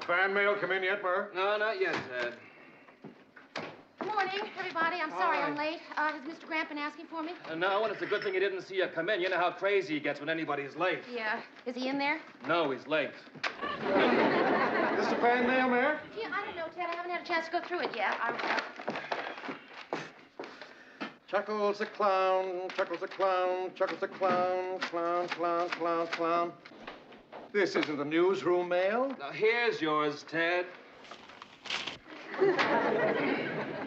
Fan mail come in yet, Murr? No, not yet, Ted. Good morning, everybody. I'm sorry I'm late. Has Mr. Grant been asking for me? No, and it's a good thing he didn't see you come in. You know how crazy he gets when anybody's late. Yeah. Is he in there? No, he's late. Is this the fan mail, Mayor? Yeah, I don't know, Ted. I haven't had a chance to go through it yet. Chuckles a clown, chuckles a clown, chuckles a clown, clown, clown, clown, clown. This isn't the newsroom mail. Now, here's yours, Ted.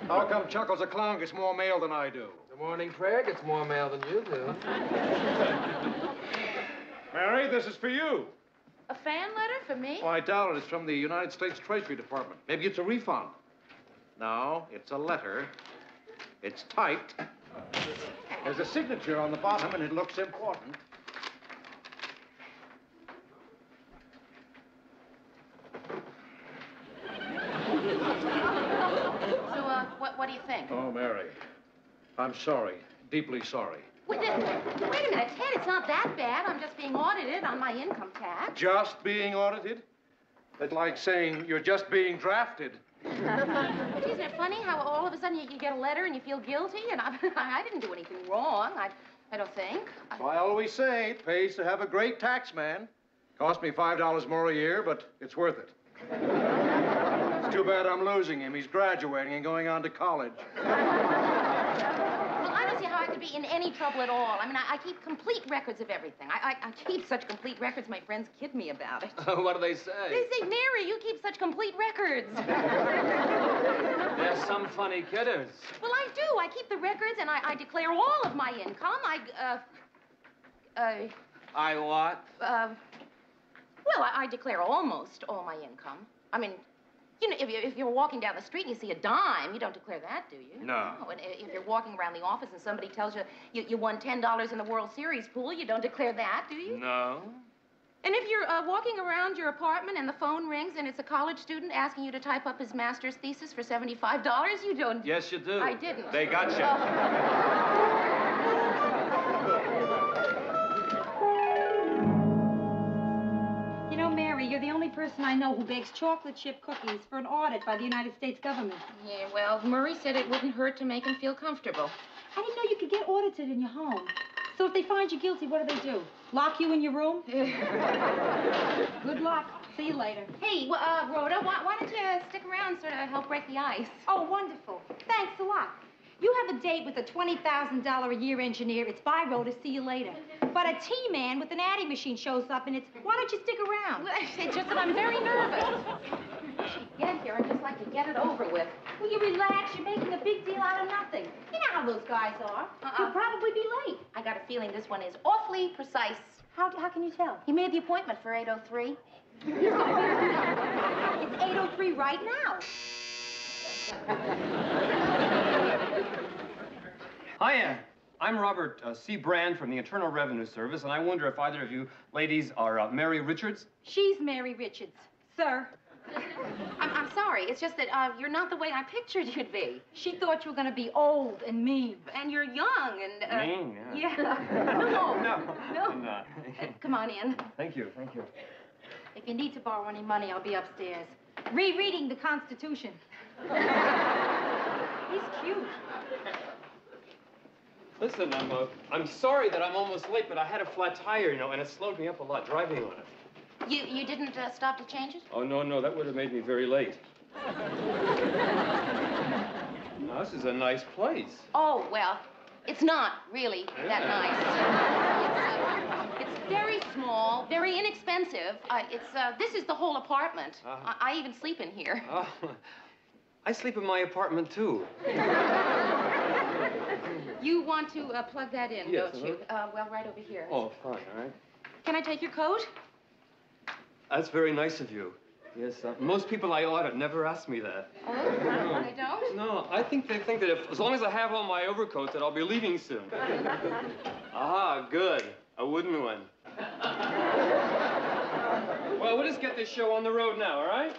How come Chuckles a clown gets more mail than I do? The morning prayer gets more mail than you do. Mary, this is for you. A fan letter for me? Oh, I doubt it. It's from the United States Treasury Department. Maybe it's a refund. No, it's a letter. It's typed. There's a signature on the bottom, and it looks important. So, what do you think? Oh, Mary, I'm sorry. Deeply sorry. Wait a minute, Ted. It's not that bad. I'm just being audited on my income tax. Just being audited? That's like saying you're just being drafted. But isn't it funny how all of a sudden you get a letter and you feel guilty? And I didn't do anything wrong. I don't think. So I always say it pays to have a great tax man. Cost me $5 more a year, but it's worth it. It's too bad I'm losing him. He's graduating and going on to college. Well, I don't see how I could be in any trouble at all. I mean, I keep complete records of everything. I keep such complete records, my friends kid me about it. What do they say? They say, Mary, you keep such complete records. They're some funny kidders. Well, I do. I keep the records, and I declare all of my income. I what? Well, I declare almost all my income. I mean, you know, if you're walking down the street and you see a dime, you don't declare that, do you? No. And if you're walking around the office and somebody tells you won $10 in the World Series pool, you don't declare that, do you? No. And if you're walking around your apartment and the phone rings and it's a college student asking you to type up his master's thesis for $75, you don't... Yes, you do. I didn't. They got you. You know, Mary, you're the only person I know who bakes chocolate chip cookies for an audit by the United States government. Yeah, well, Murray said it wouldn't hurt to make him feel comfortable. I didn't know you could get audited in your home. So if they find you guilty, what do? Lock you in your room? Good luck. See you later. Hey, Rhoda, why don't you stick around and sort of help break the ice? Oh, wonderful. Thanks a lot. You have a date with a $20,000 a year engineer. It's bye, Rhoda. See you later. But a T-man with an adding machine shows up, and it's, why don't you stick around? Well, it's just that I'm very nervous. Get here, I'd just like to get it over with. Will you relax? You're making a big deal out of nothing. You know how those guys are. You'll probably be late. I got a feeling this one is awfully precise. How can you tell? He made the appointment for 8:03. It's 8:03 right now. Hiya. I'm Robert C. Brand from the Internal Revenue Service, and I wonder if either of you ladies are Mary Richards? She's Mary Richards, sir. I'm sorry. It's just that you're not the way I pictured you'd be. She thought you were going to be old and mean. And you're young and... Mean? Yeah. No. No. Come on in. Thank you. If you need to borrow any money, I'll be upstairs. Rereading the Constitution. He's cute. Listen, I'm sorry that I'm almost late, but I had a flat tire, and it slowed me up a lot driving on it. You didn't stop to change it? Oh, no, that would have made me very late. Now, this is a nice place. Oh, well, it's not really that nice. It's very small, very inexpensive. This is the whole apartment. I even sleep in here. Oh, I sleep in my apartment, too. You want to plug that in, Yes, don't you? Well, right over here. Oh, fine, all right. Can I take your coat? That's very nice of you. Yes, most people I audit never ask me that. Oh, they don't? No, I think they think that as long as I have on my overcoat, that I'll be leaving soon. Aha, good. A wooden one. Well, we'll just get this show on the road now, all right?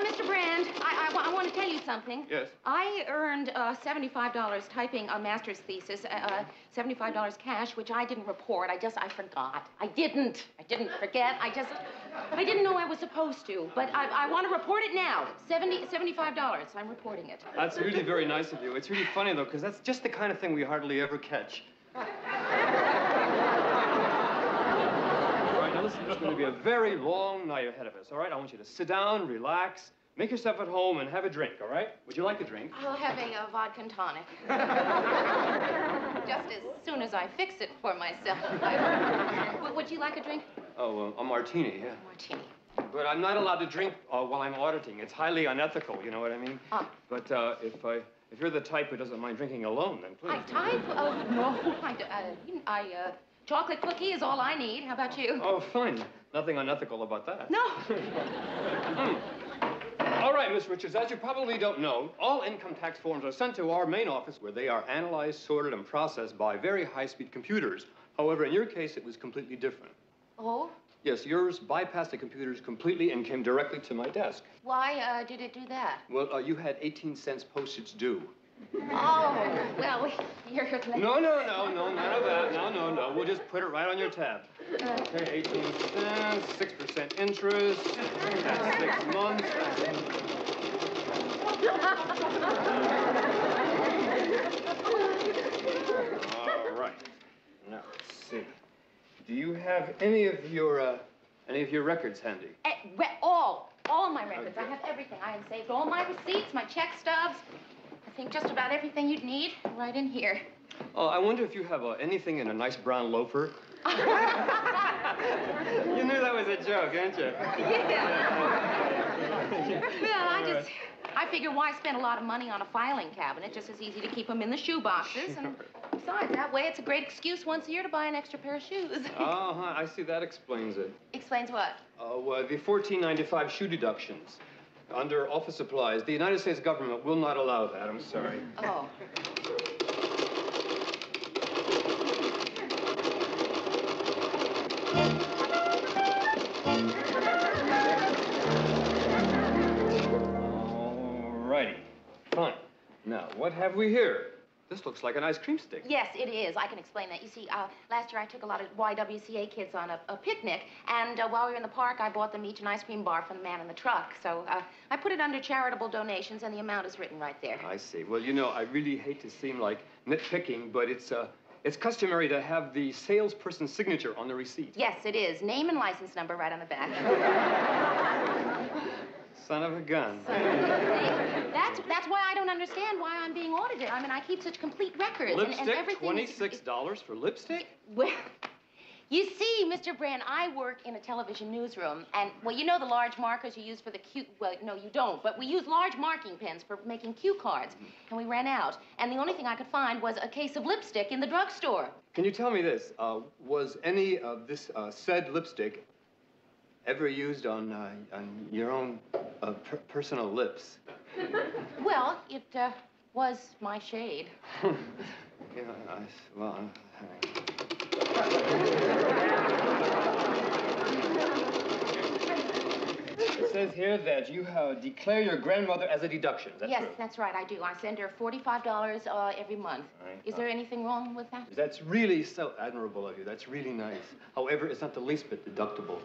Mr. Brand, I want to tell you something. Yes? I earned $75 typing a master's thesis, $75 cash, which I didn't report. I forgot. I didn't forget. I didn't know I was supposed to. But I want to report it now. $75. I'm reporting it. That's really very nice of you. It's really funny, though, because that's just the kind of thing we hardly ever catch. All right, now listen, there's going to be a very long night ahead of us, all right? I want you to sit down, relax, make yourself at home, and have a drink, all right? Would you like a drink? I'll have a vodka and tonic. Just as soon as I fix it for myself. Would you like a drink? Oh, a martini, yeah. Martini. But I'm not allowed to drink while I'm auditing. It's highly unethical, you know what I mean? But if you're the type who doesn't mind drinking alone, then please. Type? Oh, no. Chocolate cookie is all I need. How about you? Oh, fine. Nothing unethical about that. No. All right, Miss Richards, as you probably don't know, all income tax forms are sent to our main office where they are analyzed, sorted, and processed by very high-speed computers. However, in your case, it was completely different. Oh? Yes, yours bypassed the computers completely and came directly to my desk. Why did it do that? Well, you had 18 cents postage due. Oh, well, you're... No, none of that. No. We'll just put it right on your tab. Okay, 18 cents, 6% interest, that's 6 months. All right. Now, let's see. Do you have any of your records handy? All my records. I have everything. I have saved all my receipts, my check stubs. I think just about everything you'd need right in here. Oh, I wonder if you have anything in a nice brown loafer. You knew that was a joke, didn't you? Yeah. Well, I figure why spend a lot of money on a filing cabinet? Just as easy to keep them in the shoe boxes. And besides, that way it's a great excuse once a year to buy an extra pair of shoes. Uh-huh, I see. That explains it. Explains what? The $14.95 shoe deductions. Under office supplies, the United States government will not allow that. I'm sorry. Oh. All righty. Fine. Now, what have we here? This looks like an ice cream stick. Yes, it is. I can explain that. You see, last year I took a lot of YWCA kids on a picnic, and while we were in the park, I bought them each an ice cream bar from the man in the truck. So I put it under charitable donations, and the amount is written right there. I see. Well, you know, I really hate to seem like nitpicking, but it's customary to have the salesperson's signature on the receipt. Yes, it is. Name and license number right on the back. Son of a gun. That's why I don't understand why I'm being audited. I mean, I keep such complete records. Lipstick, and everything $26 for lipstick? Well, you see, Mr. Brand, I work in a television newsroom, and, well, you know the large markers you use for the cue... Well, no, you don't, but we use large marking pens for making cue cards, and we ran out. And the only thing I could find was a case of lipstick in the drugstore. Can you tell me this? Was any of this said lipstick ever used on your own personal lips? Well, it was my shade. Yeah, well... It says here that you declare your grandmother as a deduction. Is that yes, true? That's right, I do. I send her $45 every month. Right. Is there anything wrong with that? That's really so admirable of you. That's really nice. However, it's not the least bit deductible.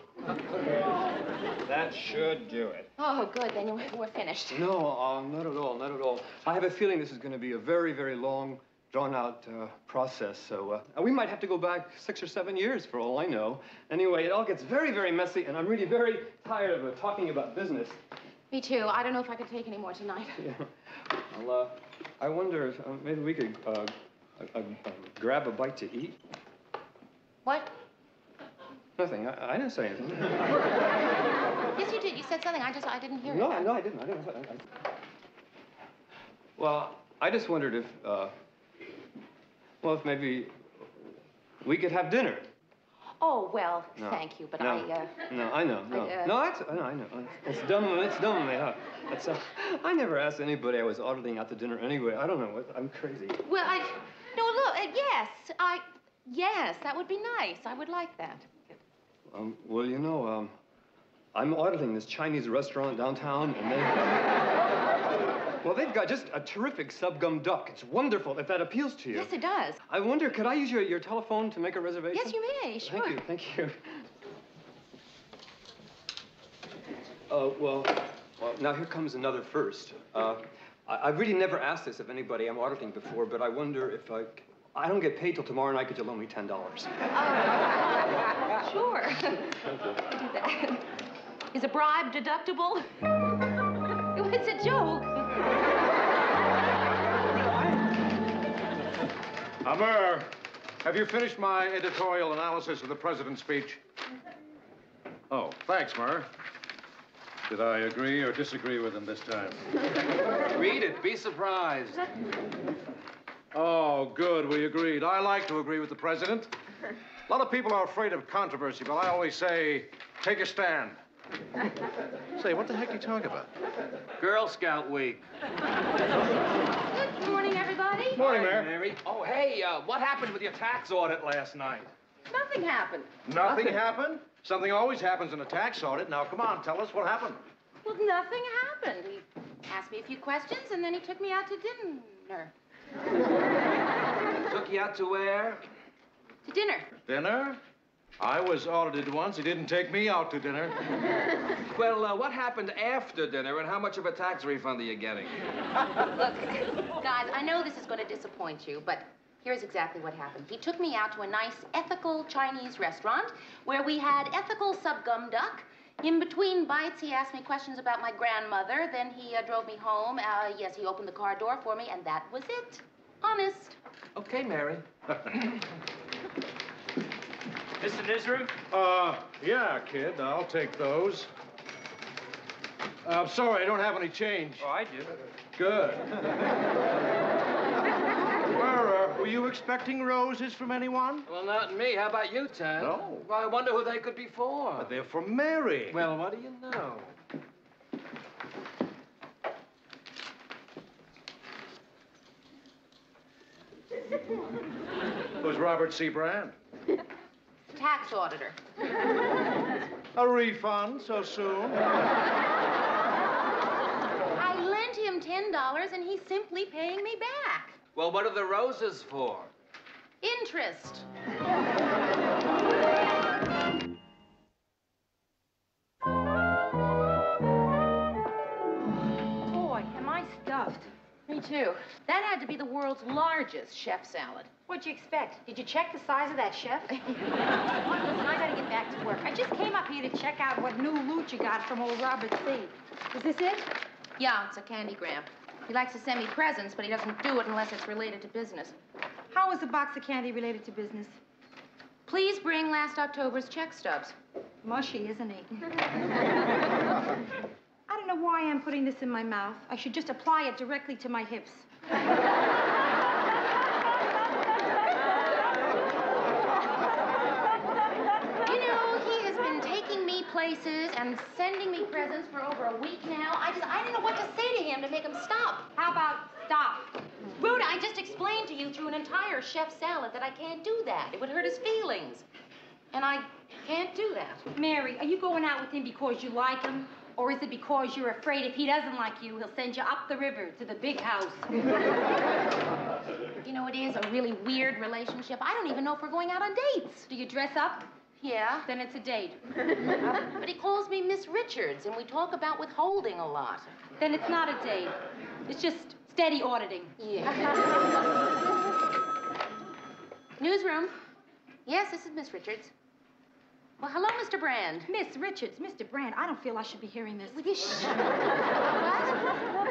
That should do it. Oh, good. Then we're finished. No, not at all, not at all. I have a feeling this is going to be a very, very long, drawn-out process, so we might have to go back 6 or 7 years for all I know. Anyway, it all gets very, very messy, and I'm really very tired of talking about business. Me too. I don't know if I could take any more tonight. Yeah. Well, I wonder if maybe we could grab a bite to eat. What? Nothing. I didn't say anything. Yes, you did. You said something. I didn't hear it. No, I didn't. Well, I just wondered if, if maybe we could have dinner. Oh, well, No. thank you, but No. No, I know. No, I know. It's dumb. It's dumb. Yeah. I never asked anybody I was auditing out to dinner anyway. I don't know. I'm crazy. Well, no, look, yes, that would be nice. I would like that. Well, you know, I'm auditing this Chinese restaurant downtown, and well, they've got just a terrific sub-gum duck. It's wonderful, if that appeals to you. Yes, it does. I wonder, could I use your telephone to make a reservation? Yes, you may, sure. Thank you. Well, now here comes another first. I really never asked this of anybody I'm auditing before, but I wonder if I don't get paid till tomorrow night. Could you loan me $10? Sure. I'll do that. Is a bribe deductible? It's a joke. Amur, have you finished my editorial analysis of the president's speech? Oh, thanks, Murr. Did I agree or disagree with him this time? Read it. Be surprised. Oh, good. We agreed. I like to agree with the president. A lot of people are afraid of controversy, but I always say, take a stand. Say, what the heck are you talking about? Girl Scout Week. Good morning, everybody. Morning, Hi, Mayor. Mary. Oh, hey, what happened with your tax audit last night? Nothing happened. Nothing happened? Something always happens in a tax audit. Now, come on, tell us what happened. Well, nothing happened. He asked me a few questions, and then he took me out to dinner. Took you out to where? To dinner. Dinner? I was audited once. He didn't take me out to dinner. Well, what happened after dinner, and how much of a tax refund are you getting? Look, guys, I know this is going to disappoint you, but here's exactly what happened. He took me out to a nice, ethical Chinese restaurant where we had ethical sub-gum duck. In between bites, he asked me questions about my grandmother. Then he drove me home. Yes, he opened the car door for me, and that was it. Honest. Okay, Mary. Mr. Newsroom? Yeah, kid. I'll take those. I'm sorry, I don't have any change. Oh, I do. Good. Were you expecting roses from anyone? Well, not me. How about you, Ted? No. Well, I wonder who they could be for. But they're for Mary. Well, what do you know? Who's Robert C. Brand? Tax auditor. A refund so soon? I lent him $10, and he's simply paying me back. Well, what are the roses for? Interest. Boy, am I stuffed. Me too. That had to be the world's largest chef salad. What'd you expect? Did you check the size of that chef? Listen, I gotta get back to work. I just came up here to check out what new loot you got from old Robert C. Is this it? Yeah, it's a candygram. He likes to send me presents, but he doesn't do it unless it's related to business. How is a box of candy related to business? Please bring last October's check stubs. Mushy, isn't he? I don't know why I'm putting this in my mouth. I should just apply it directly to my hips. You know, he has been taking me places and sending me presents for over a week now. I didn't know what to say to him to make him stop. How about stop? Rhoda, I just explained to you through an entire chef salad that I can't do that. It would hurt his feelings. And I can't do that. Mary, are you going out with him because you like him? Or is it because you're afraid if he doesn't like you, he'll send you up the river to the big house? You know, it is a really weird relationship. I don't even know if we're going out on dates. Do you dress up? Yeah. Then it's a date. But he calls me Miss Richards, and we talk about withholding a lot. Then it's not a date. It's just steady auditing. Yeah. Newsroom. Yes, this is Miss Richards. Well, hello, Mr. Brand. Miss Richards, Mr. Brand, I don't feel I should be hearing this. Will you What?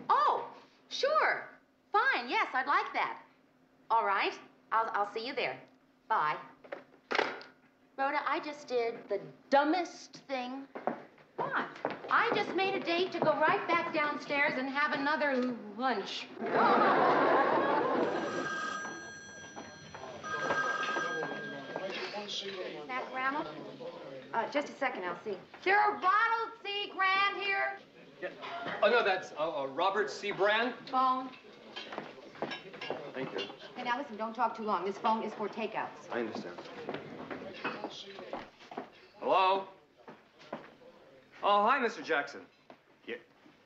Oh, sure. Fine, yes, I'd like that. All right, I'll see you there. Bye. Rhoda, I just did the dumbest thing. What? I just made a date to go right back downstairs and have another lunch. Snap Grandma? Just a second, I'll see. Is there a Ronald C. Grand here? Yeah. Oh, no, that's Robert C. Brand. Phone. Thank you. Hey, now listen, don't talk too long. This phone is for takeouts. I understand. Hello? Oh, hi, Mr. Jackson.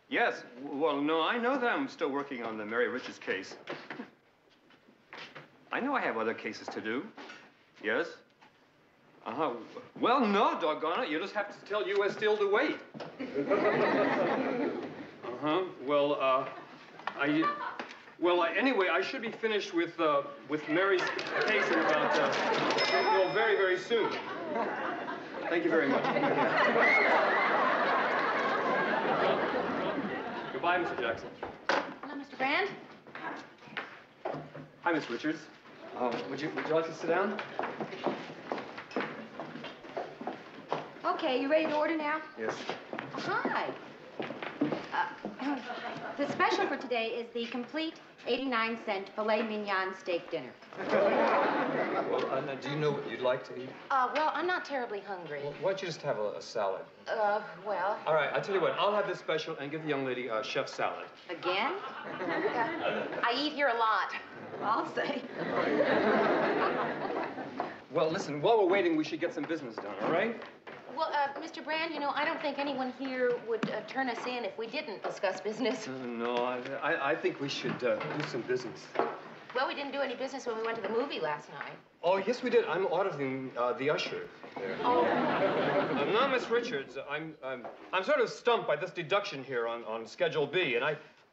Yes. Well, no, I know that I'm still working on the Mary Richards case. I know I have other cases to do. Yes? Uh-huh. Well, no, doggone it. You just have to tell U.S. Steel to wait. Uh-huh. Well, anyway, I should be finished with Mary's case in about, well, very, very soon. Thank you very much. Goodbye, Mr. Jackson. Hello, Mr. Brand. Hi, Miss Richards. Would you like to sit down? Okay, you ready to order now? Yes. Hi. The special for today is the complete 89-cent filet mignon steak dinner. Well, Anna, do you know what you'd like to eat? Well, I'm not terribly hungry. Well, why don't you just have a salad? Well. All right, I'll tell you what. I'll have this special and give the young lady a chef salad. Again? I eat here a lot. I'll say. Well, listen, while we're waiting, we should get some business done, all right? Well, Mr. Brand, you know, I don't think anyone here would turn us in if we didn't discuss business. No, I think we should do some business. Well, we didn't do any business when we went to the movie last night. Oh, yes, we did. I'm auditing the usher there. Oh. Now, Miss Richards, I'm sort of stumped by this deduction here on Schedule B, and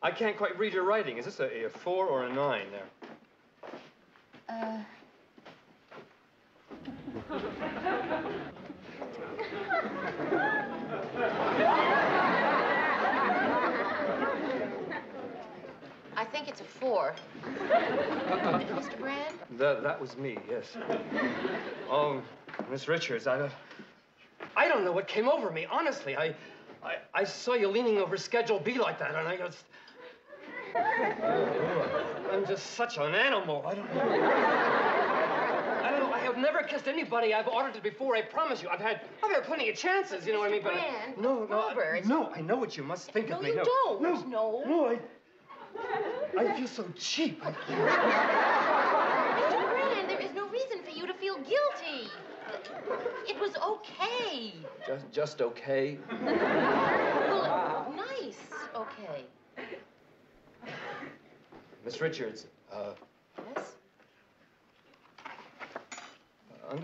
I can't quite read your writing. Is this a 4 or a 9 there? I think it's a 4. Mr. Brand? That was me, yes. Oh, Miss Richards, I don't know what came over me, honestly. I saw you leaning over Schedule B like that, and I just... I'm just such an animal. I don't know. I have never kissed anybody I've audited before, I promise you. I've had plenty of chances, you know what I mean? But Brand, no, Robert. No, I know what you must think of me. No, you don't. No, I feel so cheap. Mr. Brand, there is no reason for you to feel guilty. It was okay. Just okay? Well, nice okay. Miss Richards, Yes?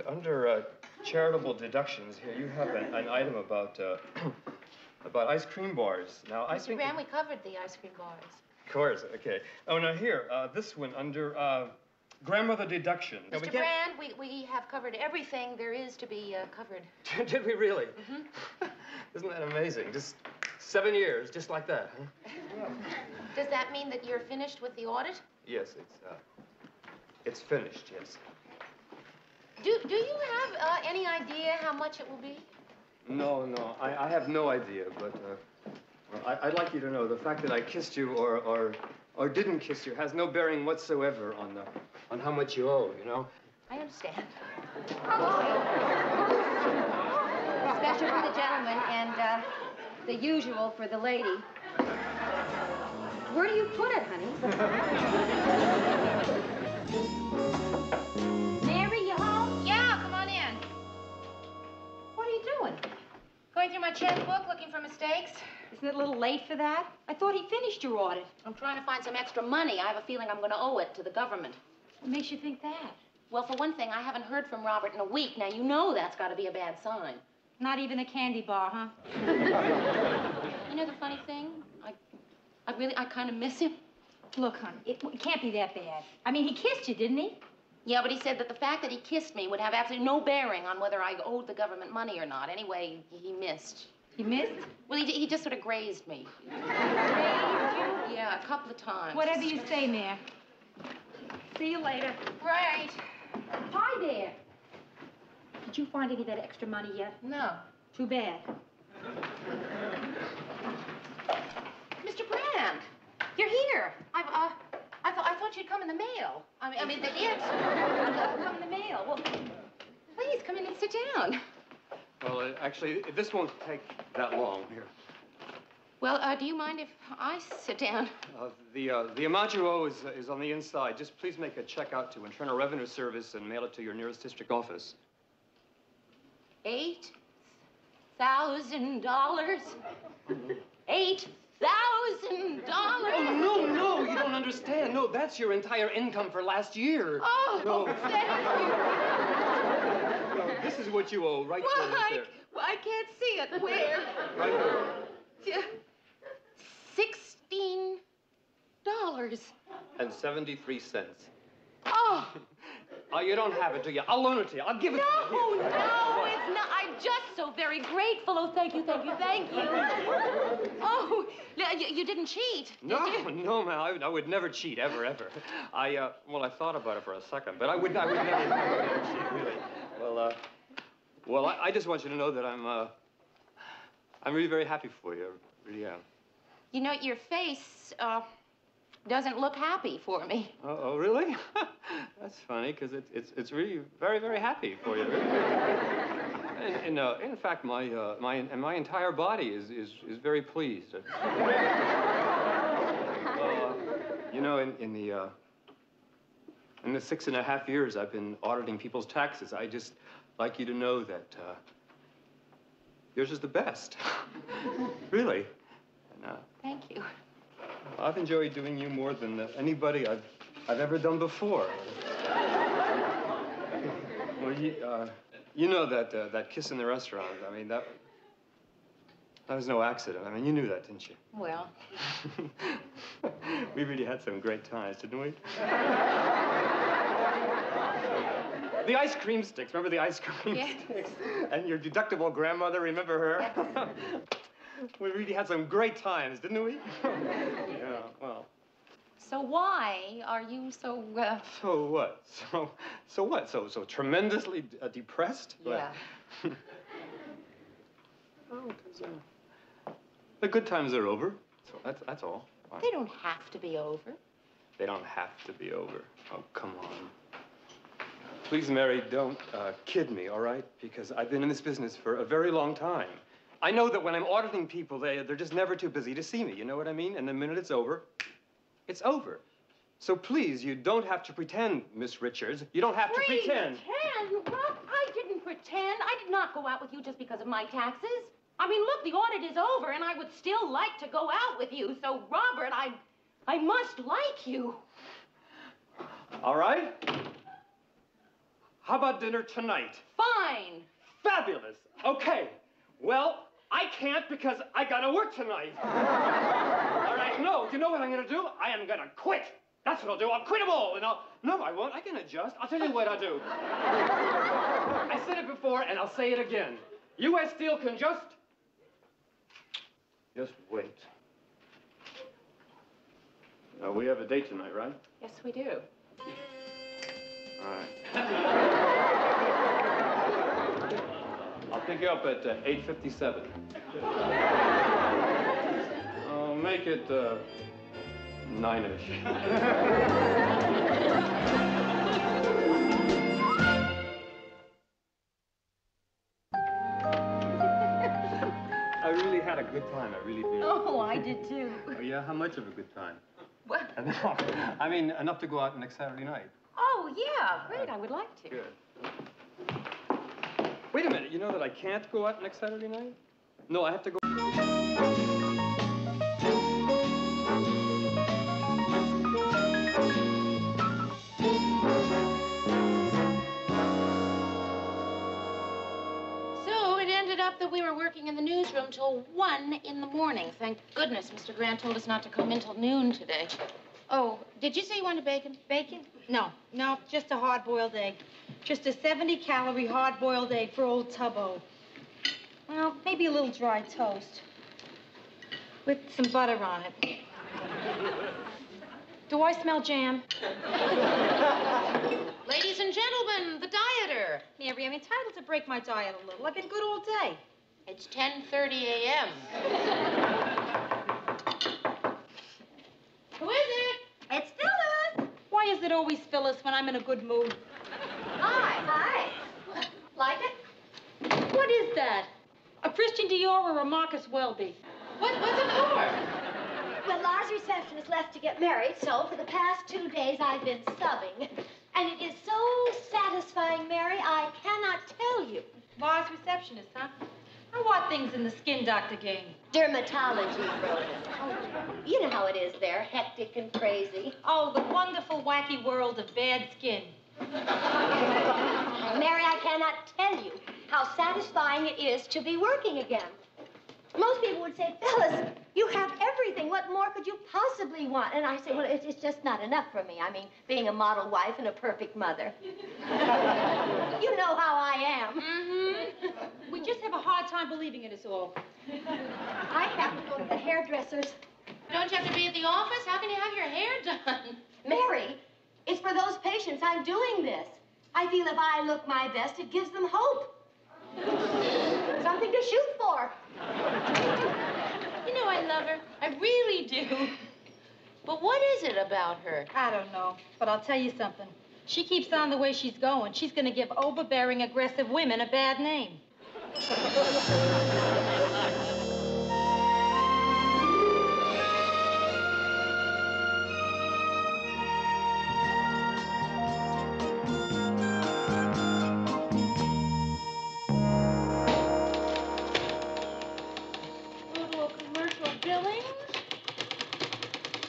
under charitable deductions here, you have an item about about ice cream bars. Now, I Mr. think... Brand, we covered the ice cream bars. Of course, okay. Oh, now here, this one under grandmother deduction. Now, Mr. Brand, we have covered everything there is to be covered. Did we really? Mm-hmm. Isn't that amazing? Just 7 years, just like that, huh? Does that mean that you're finished with the audit? Yes, it's finished, yes. Do you have any idea how much it will be? No, I have no idea, but well, I'd like you to know the fact that I kissed you or didn't kiss you has no bearing whatsoever on how much you owe, you know? I understand. Special for the gentleman and the usual for the lady. Where do you put it, honey? Mary, you home? Yeah, come on in. What are you doing? Going through my checkbook, looking for mistakes. Isn't it a little late for that? I thought he finished your audit. I'm trying to find some extra money. I have a feeling I'm going to owe it to the government. What makes you think that? Well, for one thing, I haven't heard from Robert in a week. Now, you know that's got to be a bad sign. Not even a candy bar, huh? You know the funny thing? I kind of miss him. Look, hon, it can't be that bad. I mean, he kissed you, didn't he? Yeah, but he said that the fact that he kissed me would have absolutely no bearing on whether I owed the government money or not. Anyway, he missed. He missed? Well, he just sort of grazed me. Grazed you? Yeah, a couple of times. Whatever you say, Mayor. See you later. Right. Hi there. Did you find any of that extra money yet? No. Too bad. Mr. Brand, you're here. I thought you'd come in the mail. I mean, the answer. Come in the mail. Well, please come in and sit down. Well, actually, this won't take that long here. Well, do you mind if I sit down? The amount you owe is on the inside. Just please make a check out to Internal Revenue Service and mail it to your nearest district office. 8 $8,000. $8,000. Oh, no, you don't understand. No, that's your entire income for last year. Oh, no. thank you. No, this is what you owe right there. Right there. Well, I can't see it. Where? Right there. $16.73. 73 cents. Oh. Oh, you don't have it, do you? I'll loan it to you. I'll give it to you. No, it's not. I'm just so very grateful. Oh, thank you. Oh, you didn't cheat, did you? No, man. I would never cheat, ever. I thought about it for a second, but I would never cheat, really. Well, I just want you to know that I'm really very happy for you. I really am. You know, your face, doesn't look happy for me. Oh, really? That's funny, because it's really very, very happy for you. Really. And in fact, my entire body is very pleased. You know, in the 6.5 years I've been auditing people's taxes, I just like you to know that yours is the best. Really. And, Thank you. I've enjoyed doing you more than anybody I've ever done before. Well, you know that kiss in the restaurant. I mean, that was no accident. I mean, you knew that, didn't you? Well. We really had some great times, didn't we? The ice cream sticks. Remember the ice cream sticks? And your deductible grandmother, remember her? We really had some great times, didn't we? Yeah, well. So why are you so, So what? So what? So tremendously depressed? Yeah. Oh, because the good times are over. So that's all. Fine. They don't have to be over. They don't have to be over. Oh, come on. Please, Mary, don't kid me, all right? Because I've been in this business for a very long time. I know that when I'm auditing people, they're just never too busy to see me. You know what I mean? And the minute it's over, it's over. So please, you don't have to pretend, Miss Richards. You don't have to pretend. Pretend? What? I didn't pretend. I did not go out with you just because of my taxes. I mean, look, the audit is over, and I would still like to go out with you. So, Robert, I must like you. All right. How about dinner tonight? Fine. Fabulous. Okay. Well, I can't because I gotta work tonight. All right, no, you know what I'm gonna do? I am gonna quit. That's what I'll do. I'll quit them all, and no, I won't. I can adjust. I'll tell you what I'll do. I said it before, and I'll say it again. U.S. Steel can just wait. Now, we have a date tonight, right? Yes, we do. All right. I'll pick you up at 8:57. I'll make it 9-ish. I really had a good time. I really did. Oh, I did too. Oh, yeah? How much of a good time? What? I mean, enough to go out next Saturday night. Oh, yeah, great. I would like to. Good. Wait a minute. You know that I can't go out next Saturday night? No, I have to go. So it ended up that we were working in the newsroom till 1 in the morning. Thank goodness Mr. Grant told us not to come in till noon today. Oh, did you say you wanted bacon? Bacon? No, just a hard-boiled egg. Just a 70-calorie hard-boiled egg for old Tubbo. Well, maybe a little dry toast with some butter on it. Do I smell jam? Ladies and gentlemen, the dieter. Mary, I'm entitled to break my diet a little. I've been good all day. It's 10:30 a.m. Who is it? It's Phyllis. Why is it always Phyllis when I'm in a good mood? Hi. Like it? What is that? A Christian Dior or a Marcus Welby? What's it for? Well, La's receptionist left to get married, so for the past 2 days I've been subbing. And it is so satisfying, Mary, I cannot tell you. La's receptionist, huh? Or what things in the skin doctor game? Dermatology, Rhoda. Oh, you know how it is there, hectic and crazy. Oh, the wonderful, wacky world of bad skin. Mary, I cannot tell you how satisfying it is to be working again. Most people would say, Phyllis, you have everything. What more could you possibly want? And I say, well, it's just not enough for me. I mean, being a model wife and a perfect mother. You know how I am. Mm-hmm. We just have a hard time believing it is all. I have to go to the hairdresser's. Don't you have to be at the office? How can you have your hair done? Mary, it's for those patients I'm doing this. I feel if I look my best, it gives them hope. Something to shoot for. You know I love her. I really do. But what is it about her? I don't know, but I'll tell you something. She keeps on the way she's going. She's going to give overbearing, aggressive women a bad name. Little commercial billing.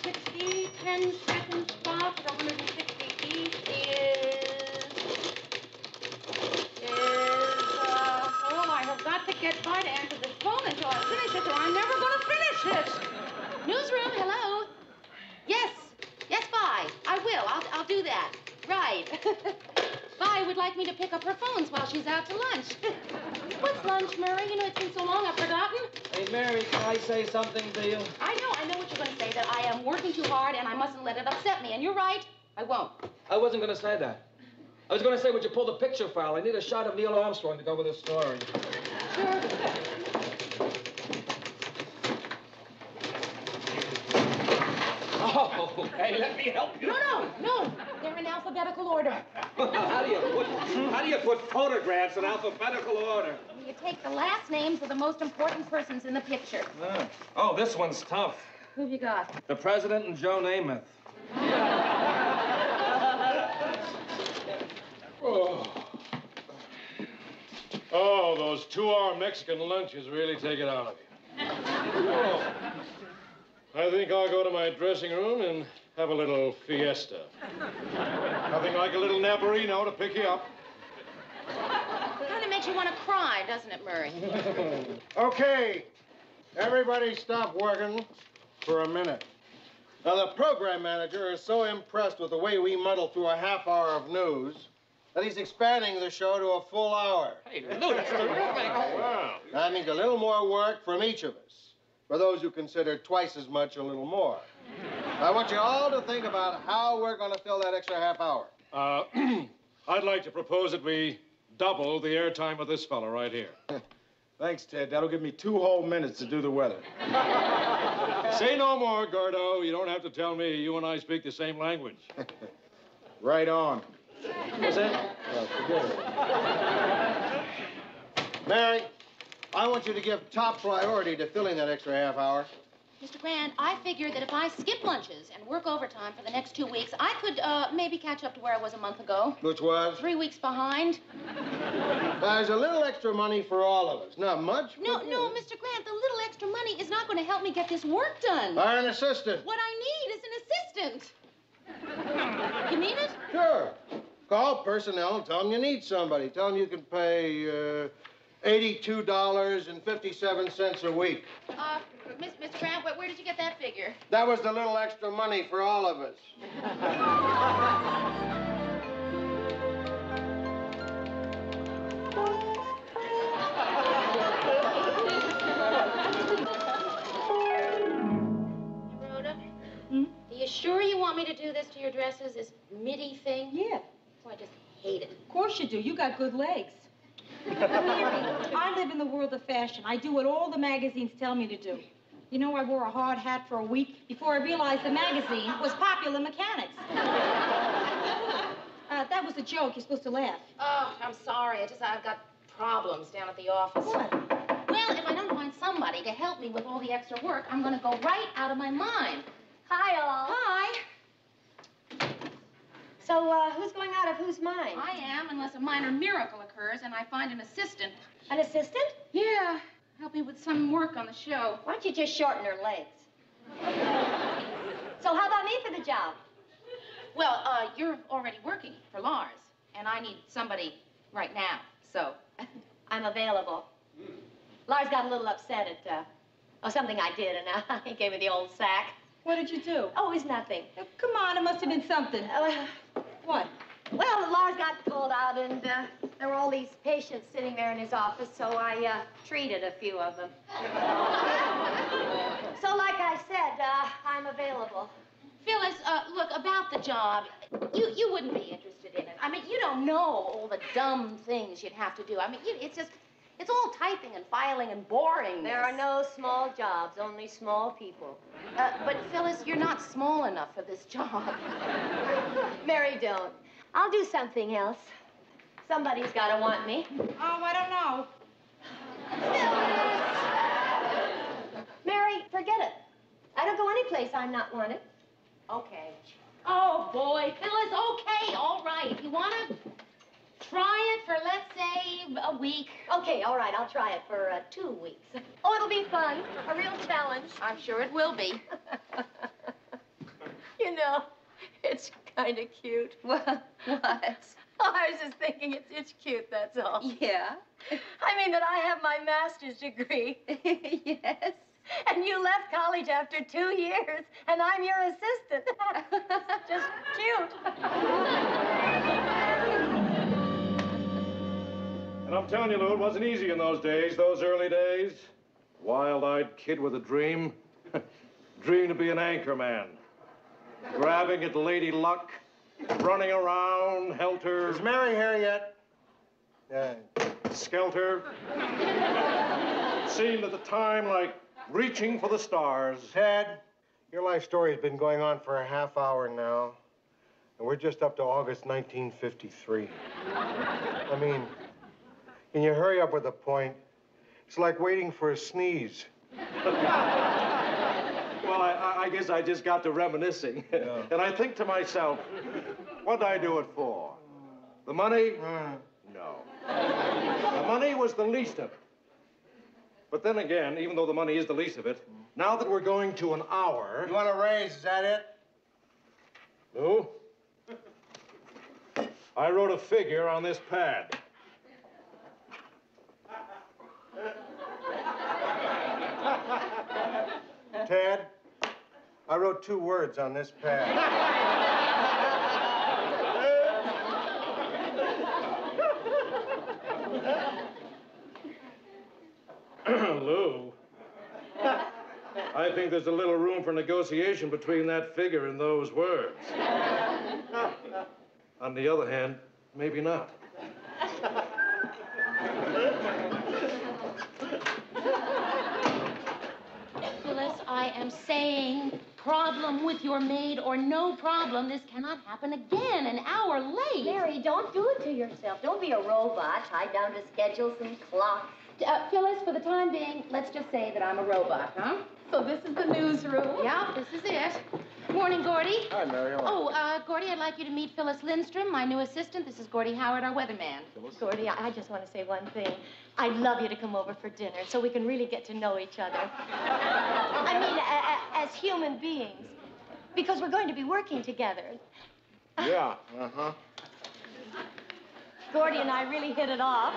60, 10-second spot for 160 each oh, I have got to get by to answer this phone until I finish it, or I'm never going to finish it. Newsroom, hello. Yes, Vi. I will. I'll do that. Right. Vi would like me to pick up her phones while she's out to lunch. What's lunch, Murray? You know, it's been so long I've forgotten. Hey, Mary, can I say something to you? I know what you're going to say, that I am working too hard and I mustn't let it upset me. And you're right, I won't. I wasn't going to say that. I was going to say, would you pull the picture file? I need a shot of Neil Armstrong to go with the story. Sure. Oh, hey, let me help you. No. They're in alphabetical order. How do you put photographs in alphabetical order? You take the last names of the most important persons in the picture. Oh, this one's tough. Who've you got? The president and Joe Namath. Oh, those 2-hour Mexican lunches really take it out of you. Oh, I think I'll go to my dressing room and have a little fiesta. Nothing like a little naparino to pick you up. Kind of makes you want to cry, doesn't it, Murray? Okay, everybody stop working for a minute. Now, the program manager is so impressed with the way we muddle through a half hour of news that he's expanding the show to a full hour. Hey, Lou, that's terrific. Wow. That means a little more work from each of us. For those who consider twice as much a little more. I want you all to think about how we're going to fill that extra half hour. I'd like to propose that we double the airtime of this fella right here. Thanks, Ted. That'll give me 2 whole minutes to do the weather. Say no more, Gordo. You don't have to tell me. You and I speak the same language. Right on. What's that? Well, forget it. Mary, I want you to give top priority to filling that extra half hour. Mr. Grant, I figured that if I skip lunches and work overtime for the next 2 weeks, I could maybe catch up to where I was a month ago. Which was? 3 weeks behind. There's a little extra money for all of us. Not much. No, Mr. Grant, the little extra money is not going to help me get this work done. Or an assistant. What I need is an assistant. You mean it? Sure. Call personnel and tell them you need somebody. Tell them you can pay $82.57 a week. Mr. Grant, where did you get that figure? That was the little extra money for all of us. Rhoda? Are you sure you want me to do this to your dresses, this midi thing? Yeah, Oh, I just hate it. of course you do. You got good legs. Mary, I live in the world of fashion. I do what all the magazines tell me to do. You know, I wore a hard hat for a week before I realized the magazine was Popular Mechanics. That was a joke. You're supposed to laugh. Oh, I'm sorry. I've got problems down at the office. What? Well, if I don't find somebody to help me with all the extra work, I'm going to go right out of my mind. Hi, all. Hi. So, who's going out of whose mind? I am, unless a minor miracle occurs and I find an assistant. An assistant? Yeah, help me with some work on the show. Why don't you just shorten her legs? So how about me for the job? Well, you're already working for Lars, and I need somebody right now, so. I'm available. Lars got a little upset at something I did, and he gave me the old sack. What did you do? Oh, it's nothing. Oh, come on, it must have been something. What? Well, Lars got called out, and there were all these patients sitting there in his office, so I treated a few of them. So, like I said, I'm available. Phyllis, look, about the job, you wouldn't be interested in it. I mean, you don't know all the dumb things you'd have to do. I mean, it's all typing and filing and boring. There are no small jobs, only small people. But, Phyllis, you're not small enough for this job. Mary, don't. I'll do something else. Somebody's got to want me. Oh, I don't know. Mary, forget it. I don't go anyplace I'm not wanted. Okay. Oh, boy. Phyllis, okay, all right. If you want to try it for, let's say, a week. Okay, all right, I'll try it for 2 weeks. Oh, it'll be fun. A real challenge. I'm sure it will be. You know, it's kind of cute. What? Oh, I was just thinking it's cute, that's all. Yeah? I mean that I have my master's degree. Yes. And you left college after 2 years, and I'm your assistant. Just cute. And I'm telling you, Lou, it wasn't easy in those days, those early days. Wild-eyed kid with a dream. Dream to be an anchor man. Grabbing at Lady Luck. Running around, helter. Is Mary here yet? Skelter. Seemed at the time like reaching for the stars. Ted, your life story has been going on for a half hour now. And we're just up to August 1953. I mean, can you hurry up with the point? It's like waiting for a sneeze. Well, I guess I just got to reminiscing. Yeah. And I think to myself, what'd I do it for? The money? No. The money was the least of it. But then again, even though the money is the least of it, now that we're going to an hour... You want a raise, is that it? Lou? I wrote a figure on this pad. Ted, I wrote 2 words on this pad. Lou, I think there's a little room for negotiation between that figure and those words. On the other hand, maybe not. Phyllis, I am saying, problem with your maid or no problem, this cannot happen again, an hour late. Mary, don't do it to yourself. Don't be a robot tied down to schedules and clocks. Phyllis, for the time being, let's just say that I'm a robot, huh? So this is the newsroom? Yeah, this is it. Morning, Gordy. Hi, Mary. How are you? Gordy, I'd like you to meet Phyllis Lindstrom, my new assistant. This is Gordy Howard, our weatherman. Gordy, I just want to say one thing. I'd love you to come over for dinner so we can really get to know each other. I mean, as human beings. Because we're going to be working together. Yeah, uh-huh. Gordy and I really hit it off.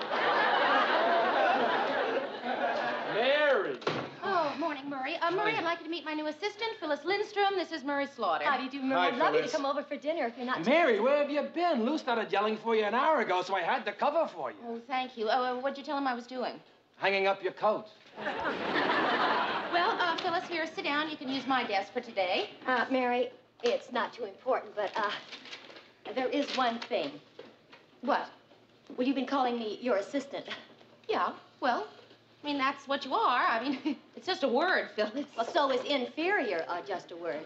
Mary! Oh, morning, Murray. Murray, I'd like you to meet my new assistant, Phyllis Lindstrom. This is Murray Slaughter. How do you do, Mary? Hi, I'd love you to Phyllis. come over for dinner if you're not... Mary, where have you been? Lou started yelling for you an hour ago, so I had to cover for you. Oh, thank you. What'd you tell him I was doing? Hanging up your coat. Well, Phyllis, here, sit down. You can use my desk for today. Mary, it's not too important, but, there is one thing. What? Well, you've been calling me your assistant. Yeah, well, I mean, that's what you are. I mean, it's just a word, Phyllis. Well, so is inferior just a word.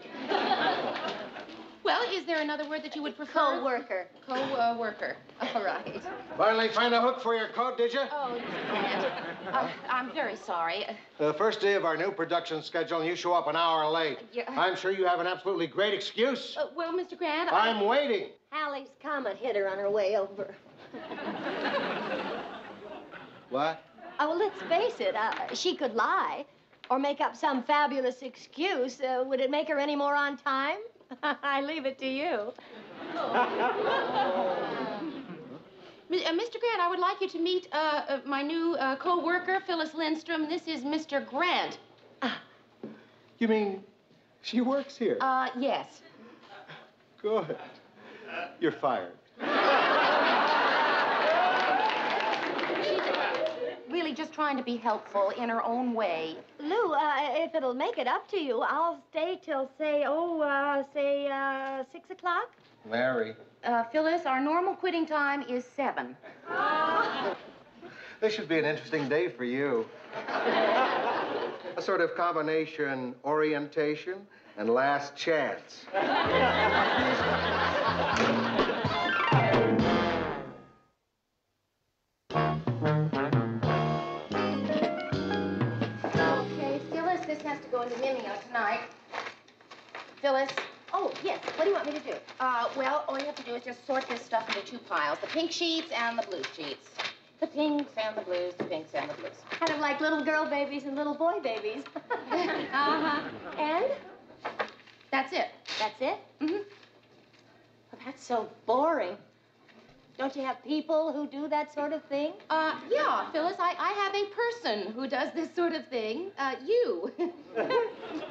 Well, is there another word that you would prefer? Co-worker. Co-worker. All right. Finally find a hook for your coat, did you? Oh, I'm very sorry. The first day of our new production schedule, and you show up an hour late. Yeah. I'm sure you have an absolutely great excuse. Well, Mr. Grant, I'm waiting. Hallie's Comet hit her on her way over. What? Oh, well, let's face it. She could lie or make up some fabulous excuse. Would it make her any more on time? I leave it to you. Mr. Grant, I would like you to meet my new co-worker, Phyllis Lindstrom. This is Mr. Grant. You mean she works here? Yes. Good. You're fired. Really just trying to be helpful in her own way. Lou, if it'll make it up to you, I'll stay till, say 6 o'clock. Mary. Phyllis, our normal quitting time is 7. This should be an interesting day for you. A sort of combination orientation and last chance. Okay, Phyllis, this has to go into Mimeo tonight. Phyllis? Oh, yes. What do you want me to do? Well, all you have to do is just sort this stuff into 2 piles. The pink sheets and the blue sheets. The pinks and the blues, the pinks and the blues. Kind of like little girl babies and little boy babies. Uh-huh. And? That's it. That's it? Mm-hmm. Well, that's so boring. Don't you have people who do that sort of thing? Yeah, Phyllis, I have a person who does this sort of thing. You.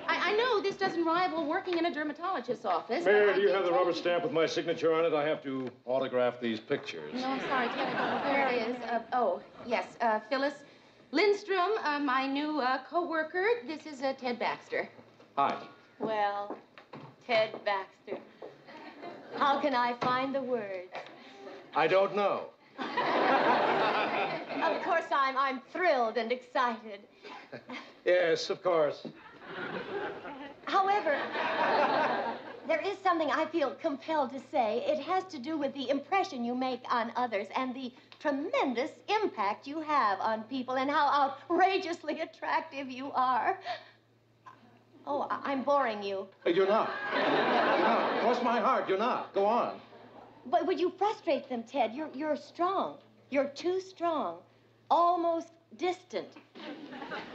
I know this doesn't rival working in a dermatologist's office. Mayor, do you have the rubber stamp with my signature on it? I have to autograph these pictures. No, I'm sorry, Ted, I don't know where it is. Oh, yes, Phyllis Lindstrom, my new co-worker. This is Ted Baxter. Hi. Well, Ted Baxter. How can I find the words? I don't know. Of course, I'm thrilled and excited. Yes, of course. However, there is something I feel compelled to say. It has to do with the impression you make on others and the tremendous impact you have on people and how outrageously attractive you are. Oh, I'm boring you. You're not. You're not. Cross my heart, you're not. Go on. But would you frustrate them, Ted? You're strong. You're too strong. Almost distant.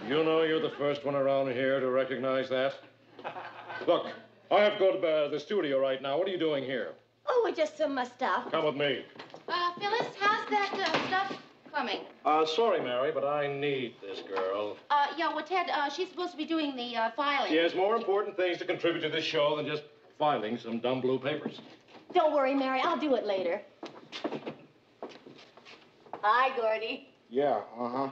You know you're the first one around here to recognize that. Look, I have to go to the studio right now. What are you doing here? Oh, just some stuff. Come with me. Phyllis, how's that stuff coming? Sorry, Mary, but I need this girl. Yeah, well, Ted, she's supposed to be doing the filing. She has more important things to contribute to this show than just filing some dumb blue papers. Don't worry, Mary. I'll do it later. Hi, Gordy. Yeah, uh-huh.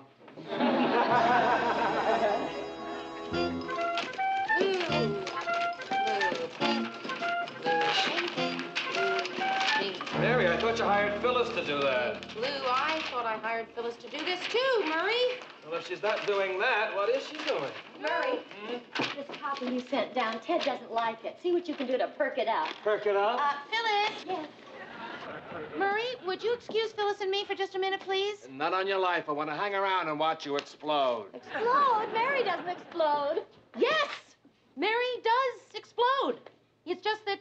Mary, I thought you hired Phyllis to do that. Lou, I thought I hired Phyllis to do this too, Murray. Well, if she's not doing that, what is she doing? Murray, this copy you sent down, Ted doesn't like it. See what you can do to perk it up. Perk it up? Phyllis. Yes. Murray, would you excuse Phyllis and me for just a minute, please? Not on your life. I want to hang around and watch you explode. Explode? Mary doesn't explode. Yes, Mary does explode. It's just that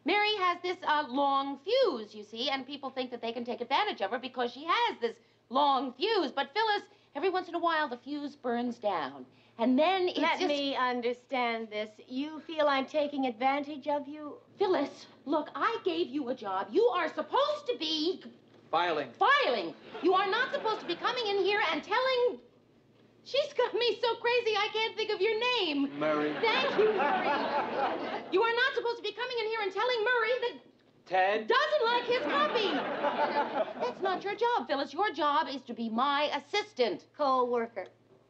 Mary has this long fuse, you see, and people think that they can take advantage of her because she has this long fuse. But Phyllis, every once in a while, the fuse burns down. And then it's Let me understand this. You feel I'm taking advantage of you? Phyllis, look, I gave you a job. You are supposed to be... Filing. Filing. You are not supposed to be coming in here and telling... She's got me so crazy I can't think of your name. Murray. Thank you, Murray. You are not supposed to be coming in here and telling Murray that... Ted? Doesn't like his copy. That's not your job, Phyllis. Your job is to be my assistant. Co-worker.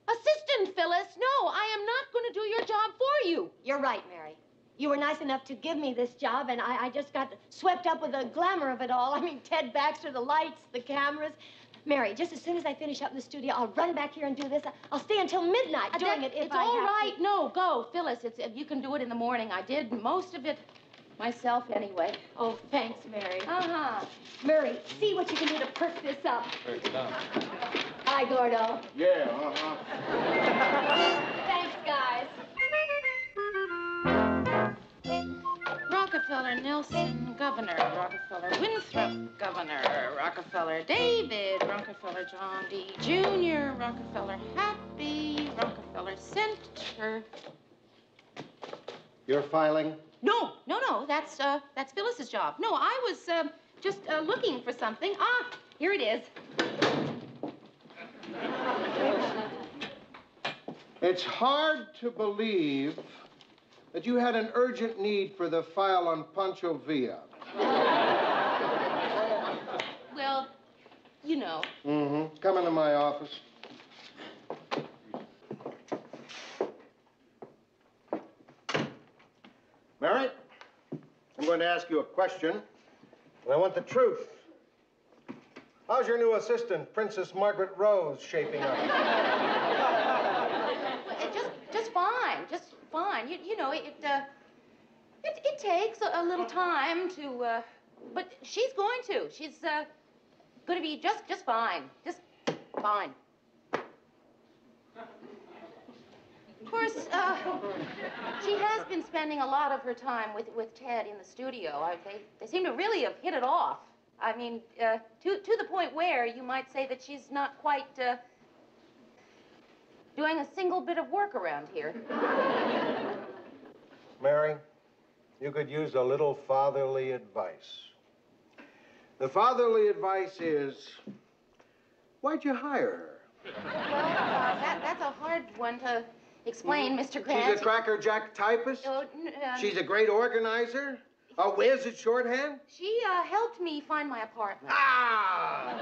Assistant, Phyllis. No, I am not going to do your job for you. You're right, Mary. You were nice enough to give me this job, and I just got swept up with the glamour of it all. I mean, Ted Baxter, the lights, the cameras. Mary, just as soon as I finish up in the studio, I'll run back here and do this. I'll stay until midnight doing it if It's I all have right. to. No, go, Phyllis. You can do it in the morning. I did most of it myself anyway. Oh, thanks, Mary. Uh-huh. Murray, see what you can do to perk this up. Perk it up. Hi, Gordo. Yeah, uh-huh. Thanks, guys. Rockefeller, Rockefeller Nelson, Governor. Rockefeller Winthrop, Governor. Rockefeller David. Rockefeller John D. Jr. Rockefeller Happy. Rockefeller Center. You're filing? No. That's Phyllis's job. No, I was just looking for something. Ah, here it is. It's hard to believe that you had an urgent need for the file on Pancho Villa. Well, you know. Mm-hmm. Come into my office. Merritt, I'm going to ask you a question, and I want the truth. How's your new assistant, Princess Margaret Rose, shaping up? Just fine. Just fine. You know, it takes a little time to, but she's going to. She's going to be just fine. Just fine. Of course, she has been spending a lot of her time with Ted in the studio. They seem to really have hit it off. I mean, to the point where you might say that she's not quite doing a single bit of work around here. Mary, you could use a little fatherly advice. The fatherly advice is, why'd you hire her? Well, that's a hard one to explain, Mr. Grant. She's a crackerjack typist. She's a great organizer. A whiz at shorthand. She helped me find my apartment. Ah!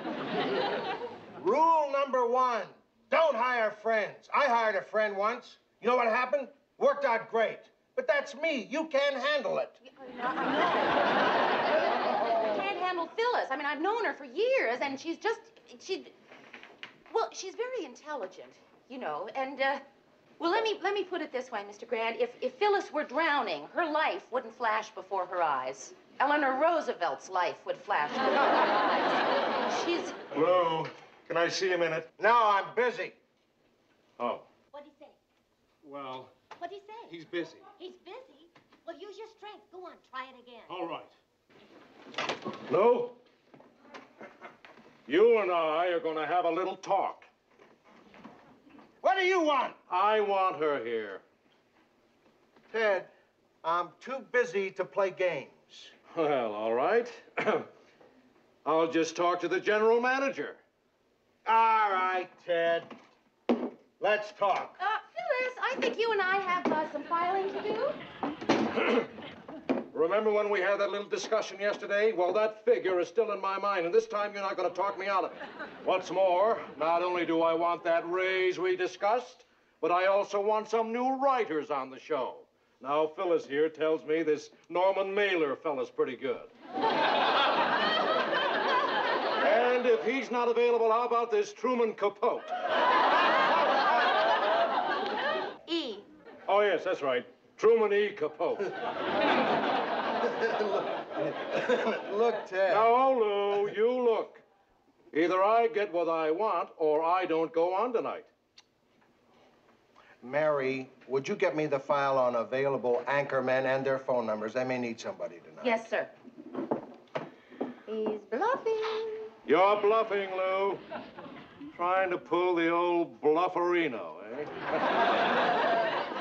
Rule number 1, don't hire friends. I hired a friend once. You know what happened? Worked out great. But that's me. You can't handle it. I can't handle Phyllis. I mean, I've known her for years, and she's very intelligent, you know, and, well, let me put it this way, Mr. Grant. If Phyllis were drowning, her life wouldn't flash before her eyes. Eleanor Roosevelt's life would flash before her eyes. She's... Lou, can I see a minute? No, I'm busy. Oh. What'd he say? Well, What'd he say? he's busy. He's busy? Well, use your strength. Go on, try it again. All right. Lou, you and I are going to have a little talk. What do you want? I want her here. Ted, I'm too busy to play games. Well, all right. I'll just talk to the general manager. All right, Ted. Let's talk. Phyllis, I think you and I have some filing to do. Remember when we had that little discussion yesterday? Well, that figure is still in my mind, and this time you're not going to talk me out of it. What's more, not only do I want that raise we discussed, but I also want some new writers on the show. Now, Phyllis here tells me this Norman Mailer fella's pretty good. And if he's not available, how about this Truman Capote? E. Oh, yes, that's right. Truman E. Capote. Look, Ted. Now, Lou, you look. Either I get what I want, or I don't go on tonight. Mary, would you get me the file on available anchormen and their phone numbers? I may need somebody tonight. Yes, sir. He's bluffing. You're bluffing, Lou. Trying to pull the old blufferino, eh?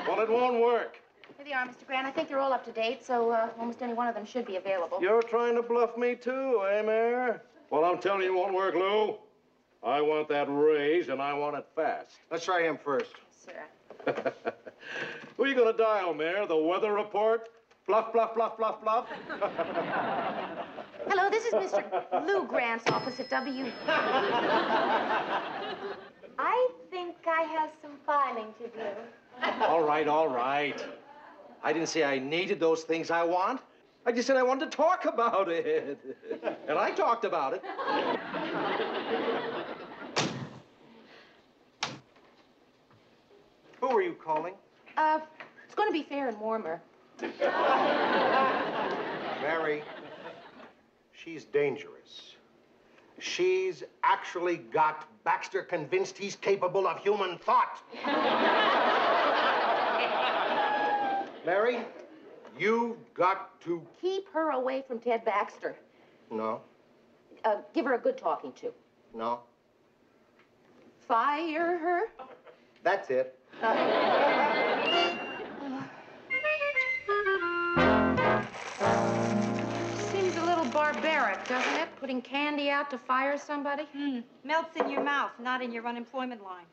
Well, it won't work. Here they are, Mr. Grant. I think they're all up to date, so almost any one of them should be available. You're trying to bluff me, too, eh, Mayor? Well, I'm telling you, it won't work, Lou. I want that raise, and I want it fast. Let's try him first. Sir. Who are you going to dial, Mayor? The weather report? Bluff, bluff, bluff, bluff, bluff? Hello, this is Mr. Lou Grant's office at W. I think I have some filing to do. All right, all right. I didn't say I needed those things I want. I just said I wanted to talk about it. And I talked about it. Who are you calling? It's going to be fair and warmer. Mary, she's dangerous. She's actually got Baxter convinced he's capable of human thought. Mary, You've got to... Keep her away from Ted Baxter. No, Give her a good talking to. no. Fire her? That's it. Seems a little barbaric, doesn't it? Putting candy out to fire somebody? Melts in your mouth, not in your unemployment line.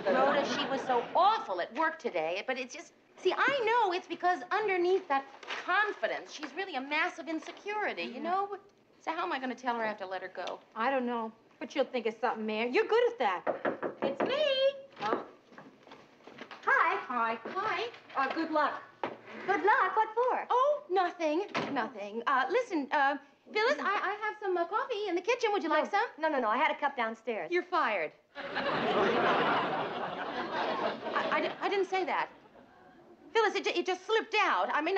Rhoda, she was so awful at work today, but it's just... See, I know it's because underneath that confidence, she's really a massive insecurity, you know? So how am I going to tell her I have to let her go? I don't know, but you'll think of something, Mary. You're good at that. It's me. Oh. Hi. Hi. Good luck. Good luck. What for? Oh, nothing. Listen, Phyllis, I have some coffee in the kitchen. Would you like some? No. I had a cup downstairs. You're fired. I didn't say that. Phyllis, it just slipped out. I mean,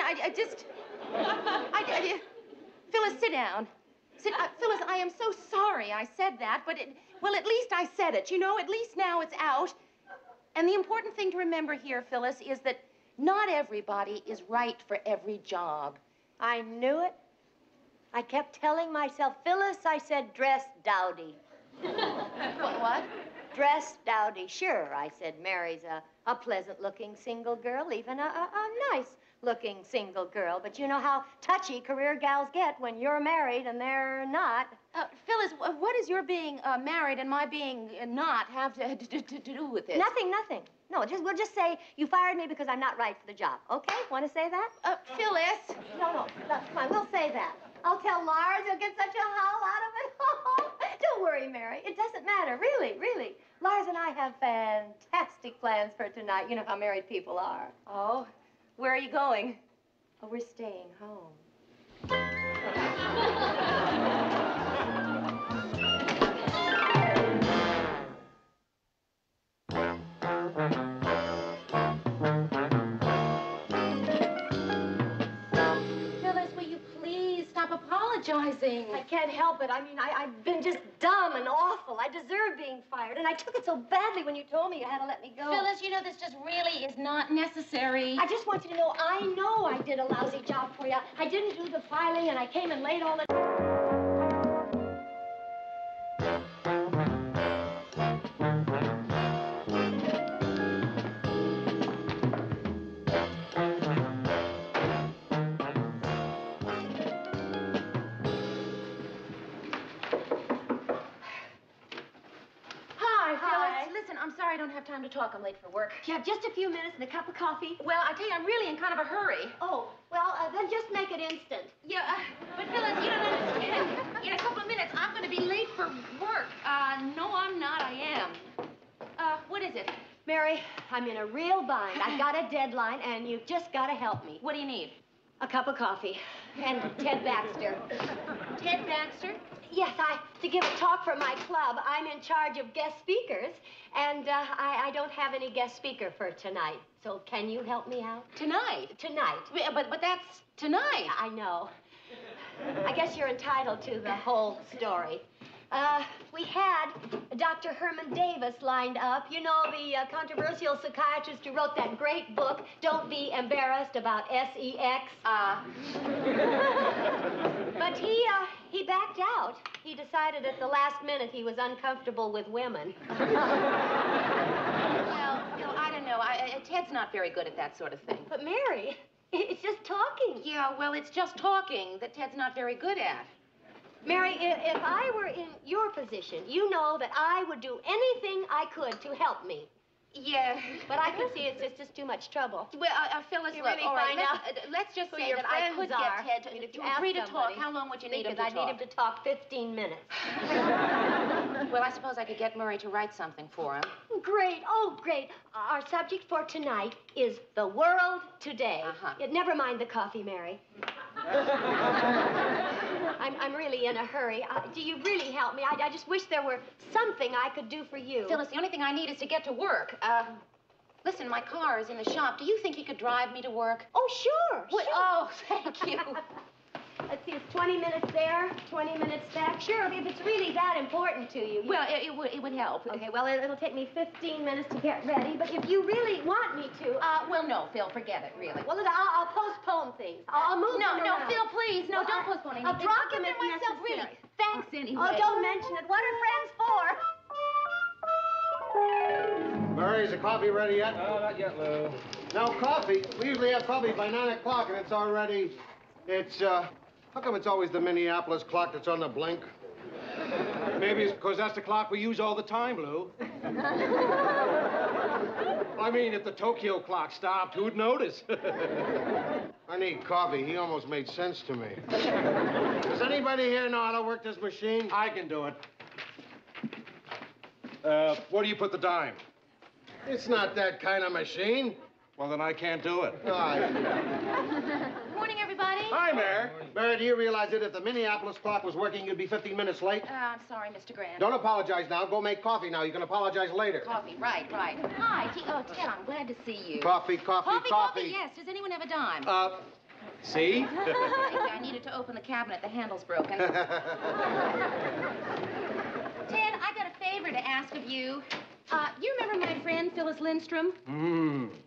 Phyllis, sit down. Phyllis, I am so sorry I said that, but well, at least I said it, you know? At least now it's out. And the important thing to remember here, Phyllis, is that not everybody is right for every job. I knew it. I kept telling myself, Phyllis, I said, dress dowdy. What? Dress dowdy. Sure, I said, Mary's a pleasant-looking single girl, even a nice-looking single girl. But you know how touchy career gals get when you're married and they're not. Phyllis, what does your being married and my being not have to do with this? Nothing. No, we'll just say you fired me because I'm not right for the job. Okay? Want to say that? Phyllis. No, that's fine. We'll say that. I'll tell Lars. He'll get such a howl out of it. Don't worry, Mary. It doesn't matter. Really. Lars and I have fantastic plans for tonight. You know how married people are. Oh, where are you going? Oh, we're staying home. Phyllis, will you please stop apologizing? I can't help it. I mean, I've been just dumb and awful. I deserve being fired. And I took it so badly when you told me you had to let me go. Phyllis, you know, this just really is not necessary. I just want you to know I did a lousy job for you. I didn't do the filing, and I came in late all the time. I'm sorry I don't have time to talk. I'm late for work. You have just a few minutes and a cup of coffee? Well, I tell you, I'm really in kind of a hurry. Oh, well, then just make it instant. Yeah, but Phyllis, you don't understand. In a couple of minutes, I'm going to be late for work. No, I'm not. I am. What is it? Mary, I'm in a real bind. I've got a deadline, and you've just got to help me. What do you need? A cup of coffee. And Ted Baxter. Ted Baxter? Yes, to give a talk for my club. I'm in charge of guest speakers, and I don't have any guest speaker for tonight. So can you help me out? Tonight? Tonight. But that's tonight. I know. I guess you're entitled to the whole story. We had Dr. Herman Davis lined up. You know, the controversial psychiatrist who wrote that great book, Don't Be Embarrassed, about sex. But he backed out. He decided at the last minute he was uncomfortable with women. Well, I don't know. Ted's not very good at that sort of thing. But Mary, it's just talking. Yeah, well, it's just talking that Ted's not very good at. Mary, if I were in your position, you know that I would do anything I could to help me. Yeah. But I can see it's just too much trouble. Well, Phyllis, You look, really all right, find out let's just who say your that I friends could are. get Ted If to you ask agree to talk. somebody, How long would you need him to I'd talk? need him to talk 15 minutes. Well, I suppose I could get Murray to write something for him. Great. Oh, great. Our subject for tonight is the world today. Never mind the coffee, Mary. I'm really in a hurry. Do you really help me? I just wish there were something I could do for you. Phyllis, the only thing I need is to get to work. Listen, my car is in the shop. Do you think you could drive me to work? Oh, sure. Oh, thank you. Let's see, it's 20 minutes there, 20 minutes back. Sure, if it's really that important to you. Well, it would help. Okay, well, it'll take me 15 minutes to get ready, but if you really want me to... Well, no, Phil, forget it, really. Well, I'll postpone things. I'll move them No, around. Phil, please. No, Well, don't postpone anything. I'll drop them I'll if consider myself, necessary. really. Thanks, anyway. Oh, don't mention it. What are friends for? Murray, is the coffee ready yet? No, not yet, Lou. No coffee? We usually have coffee by 9 o'clock, and it's already... How come it's always the Minneapolis clock that's on the blink? Maybe it's because that's the clock we use all the time, Lou. I mean, if the Tokyo clock stopped, who'd notice? I need coffee. He almost made sense to me. Does anybody here know how to work this machine? I can do it. Where do you put the dime? It's not that kind of machine. Well, then I can't do it. Morning, everybody. Hi, Mayor. Mary, do you realize that if the Minneapolis clock was working, you'd be 15 minutes late? I'm sorry, Mr. Grant. Don't apologize now. Go make coffee now. You can apologize later. Coffee, right. Hi, Ted, I'm glad to see you. Coffee. Yes. Does anyone have a dime? See? I needed to open the cabinet. The handle's broken. Ted, I got a favor to ask of you. You remember my friend, Phyllis Lindstrom?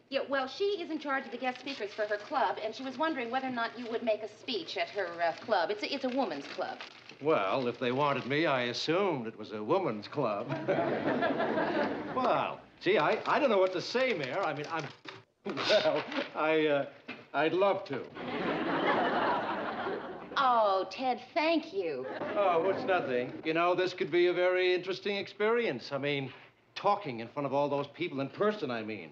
Yeah, well, she is in charge of the guest speakers for her club, and she was wondering whether or not you would make a speech at her club. It's a woman's club. Well, if they wanted me, I assumed it was a woman's club. Well, gee, I don't know what to say, Mayor. I mean, I'd love to. Oh, Ted, thank you. Oh, it's nothing. You know, this could be a very interesting experience. I mean, talking in front of all those people in person, I mean.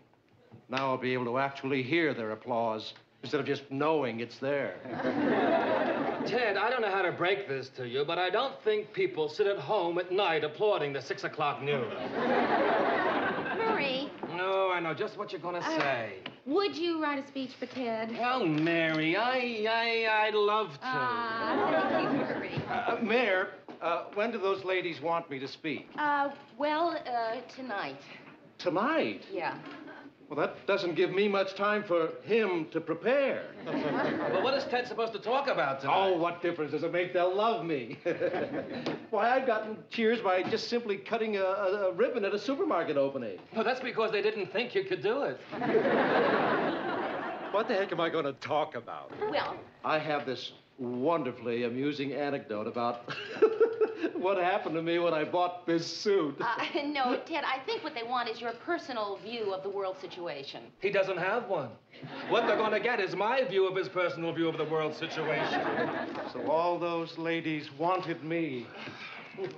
Now I'll be able to actually hear their applause instead of just knowing it's there. Ted, I don't know how to break this to you, but I don't think people sit at home at night applauding the 6 o'clock news. Murray. No, I know just what you're going to say. Would you write a speech for Ted? Well, Mary, I'd love to. Thank you, Murray. Mayor, when do those ladies want me to speak? Well, tonight. Tonight? Yeah. Well, that doesn't give me much time for him to prepare. But what is Ted supposed to talk about tonight? Oh, what difference does it make? They'll love me. Why, I've gotten cheers by just simply cutting a ribbon at a supermarket opening. Well, that's because they didn't think you could do it. What the heck am I going to talk about? Well, I have this wonderfully amusing anecdote about what happened to me when I bought this suit. no, Ted, I think what they want is your personal view of the world situation. He doesn't have one. What they're going to get is my view of his personal view of the world situation. So all those ladies wanted me.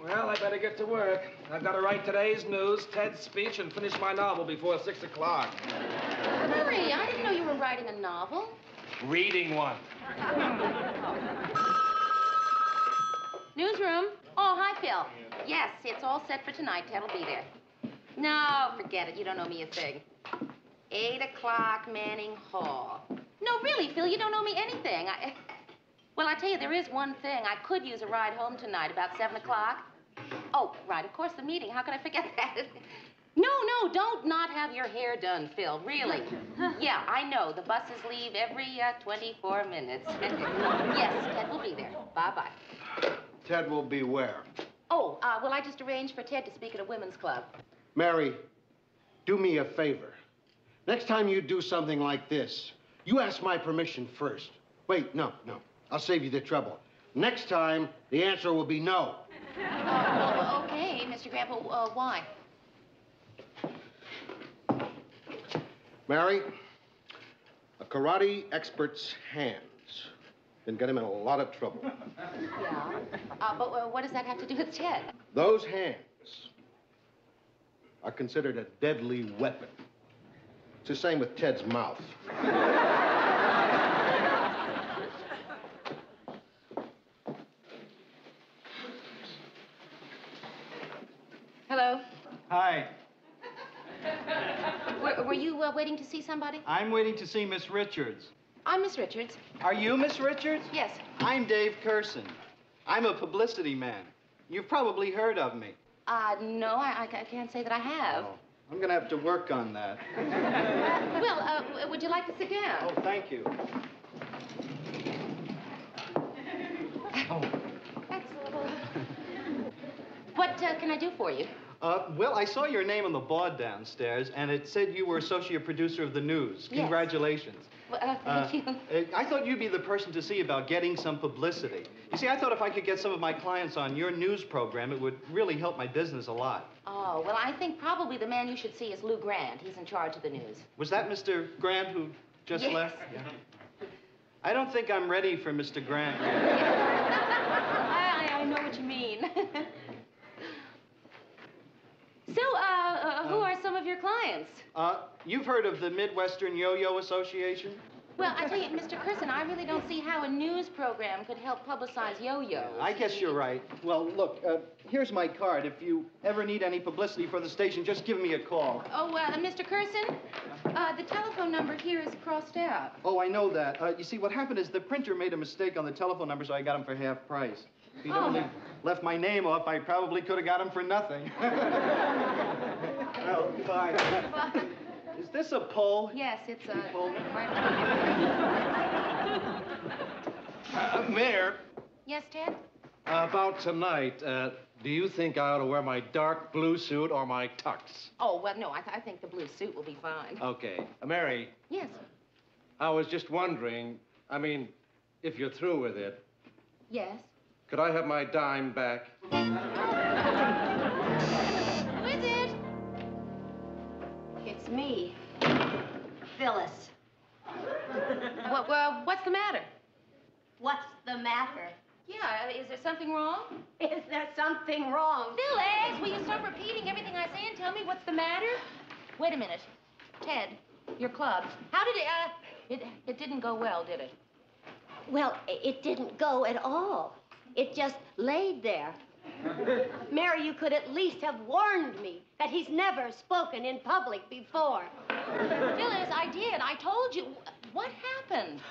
Well, I better get to work. I've got to write today's news, Ted's speech, and finish my novel before 6 o'clock. Murray, I didn't know you were writing a novel. Reading one. Newsroom. Oh, hi, Phil. Yes, it's all set for tonight. Ted'll be there. No, forget it. You don't know me a thing. 8 o'clock, Manning Hall. No, really, Phil, you don't know me anything. Well, I tell you, there is one thing. I could use a ride home tonight about 7 o'clock. Oh, right, of course, the meeting. How could I forget that? No, don't not have your hair done, Phil, really. Yeah, I know. The buses leave every 24 minutes. Yes, Ted will be there. Bye-bye. Ted will be where? Oh, well, I just arranged for Ted to speak at a women's club. Mary, do me a favor. Next time you do something like this, you ask my permission first. Wait, no. I'll save you the trouble. Next time, the answer will be no. Well, okay, Mr. Grandpa, why? Mary, a karate expert's hands can get him in a lot of trouble. Yeah. But what does that have to do with Ted? Those hands are considered a deadly weapon. It's the same with Ted's mouth. Hello. Hi. Were you waiting to see somebody? I'm waiting to see Miss Richards. I'm Miss Richards. Are you Miss Richards? Yes. I'm Dave Curson. I'm a publicity man. You've probably heard of me. No, I can't say that I have. Oh, I'm going to have to work on that. Well, would you like to sit down? Oh, thank you. can I do for you? Well, I saw your name on the board downstairs, and it said you were associate producer of the news. Yes. Congratulations. Well, thank you. I thought you'd be the person to see about getting some publicity. You see, I thought if I could get some of my clients on your news program, it would really help my business a lot. Oh, well, I think probably the man you should see is Lou Grant. He's in charge of the news. Was that Mr. Grant who just Yes. left? Yeah. I don't think I'm ready for Mr. Grant yet. I know what you mean. So, who are some of your clients? You've heard of the Midwestern Yo-Yo Association? Well, I tell you, Mr. Curson, I really don't see how a news program could help publicize yo-yos. I guess you're right. Well, look, here's my card. If you ever need any publicity for the station, just give me a call. Oh, Mr. Curson, the telephone number here is crossed out. Oh, I know that. You see, what happened is the printer made a mistake on the telephone number, so I got them for half price. If he'd only left my name off, I probably could have got them for nothing. Oh, bye. Bye. Is this a poll? Yes, it's a... Mayor, Yes, Ted? about tonight, do you think I ought to wear my dark blue suit or my tux? Oh, well, no, I think the blue suit will be fine. Okay. Mary, Yes. I was just wondering, I mean, if you're through with it, Yes. could I have my dime back? Who is it? It's me, Phyllis. What's the matter? What's the matter? Yeah, is there something wrong? Is there something wrong? Phyllis, will you stop repeating everything I say and tell me what's the matter? Wait a minute. Ted, your club. How did it didn't go well, did it? Well, it didn't go at all. It just laid there. Mary, you could at least have warned me that he's never spoken in public before. Phyllis, I did. I told you. What happened?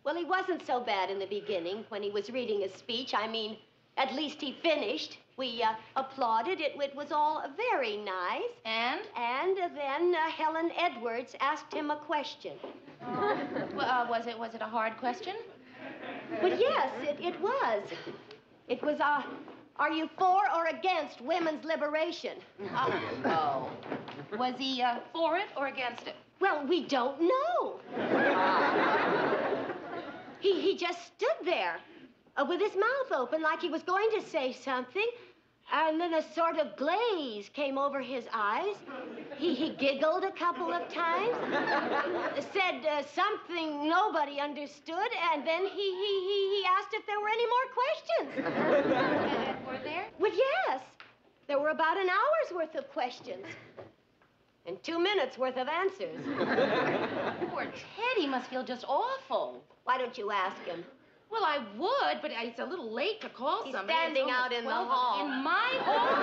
Well, he wasn't so bad in the beginning when he was reading his speech. I mean, at least he finished. We applauded. It was all very nice. And? And then Helen Edwards asked him a question. Well, was it a hard question? Well, yes, it was. It was, are you for or against women's liberation? Oh. Was he for it or against it? Well, we don't know. He just stood there with his mouth open like he was going to say something. And then a sort of glaze came over his eyes. He giggled a couple of times, said something nobody understood, and then he asked if there were any more questions. Were there? Well, yes. There were about an hour's worth of questions. And 2 minutes worth of answers. Poor Ted, he must feel just awful. Why don't you ask him? Well, I would, but it's a little late to call He's somebody. standing It's out almost in the 12 hall. In my hall?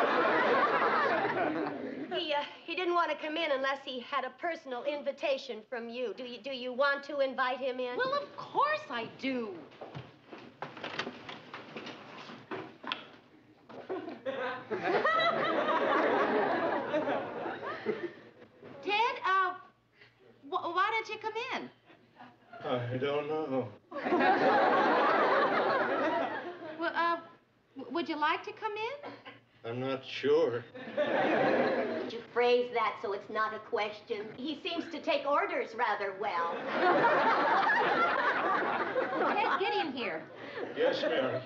He didn't want to come in unless he had a personal invitation from you. Do you want to invite him in? Well, of course I do. Ted, why don't you come in? I don't know. Well, would you like to come in? I'm not sure. Could you phrase that so it's not a question? He seems to take orders rather well. Ted, get in here. Yes, Mary.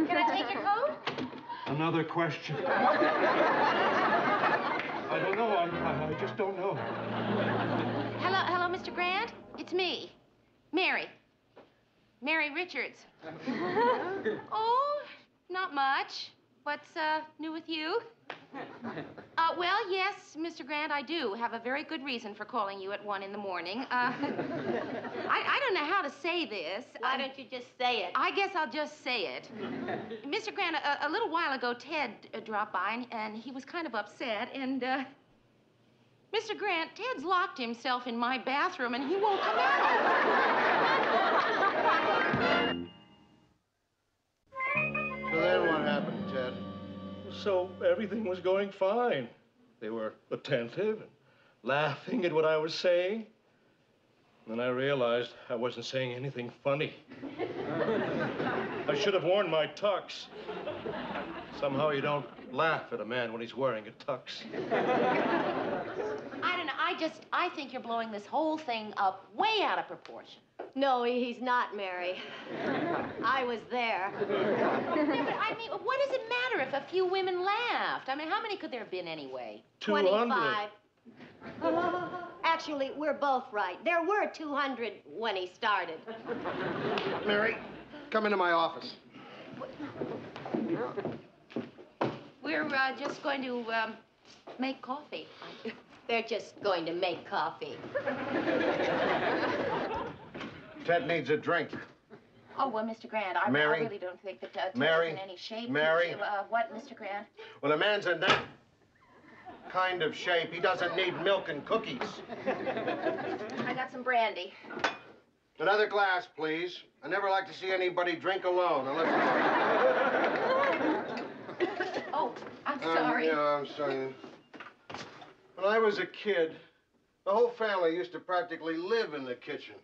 Can I take your coat? Another question. I don't know. I just don't know. Hello, Mr. Grant. It's me, Mary. Mary Richards. Oh, not much. What's new with you? Well, yes, Mr. Grant, I do have a very good reason for calling you at 1 in the morning. I don't know how to say this. Why don't you just say it? I guess I'll just say it. Mr. Grant, a little while ago, Ted dropped by, and he was kind of upset, and, Mr. Grant, Ted's locked himself in my bathroom, and he won't come out. So then what happened, Ted? So everything was going fine. They were attentive and laughing at what I was saying. Then I realized I wasn't saying anything funny. I should have worn my tux. Somehow you don't laugh at a man when he's wearing a tux. I don't know. I think you're blowing this whole thing up way out of proportion. No, he's not, Mary. I was there. Yeah, but I mean, what does it matter if a few women laughed? I mean, how many could there have been anyway? 25. Actually, we're both right. There were 200 when he started. Mary, come into my office. We're just going to make coffee. They're just going to make coffee. Ted needs a drink. Oh, well, Mr. Grant, I really don't think that Ted's Mary, in any shape. Mary. What, Mr. Grant? When a man's in that kind of shape, he doesn't need milk and cookies. I got some brandy. Another glass, please. I never like to see anybody drink alone unless... Oh, I'm sorry. Yeah, I'm sorry. When I was a kid, the whole family used to practically live in the kitchen.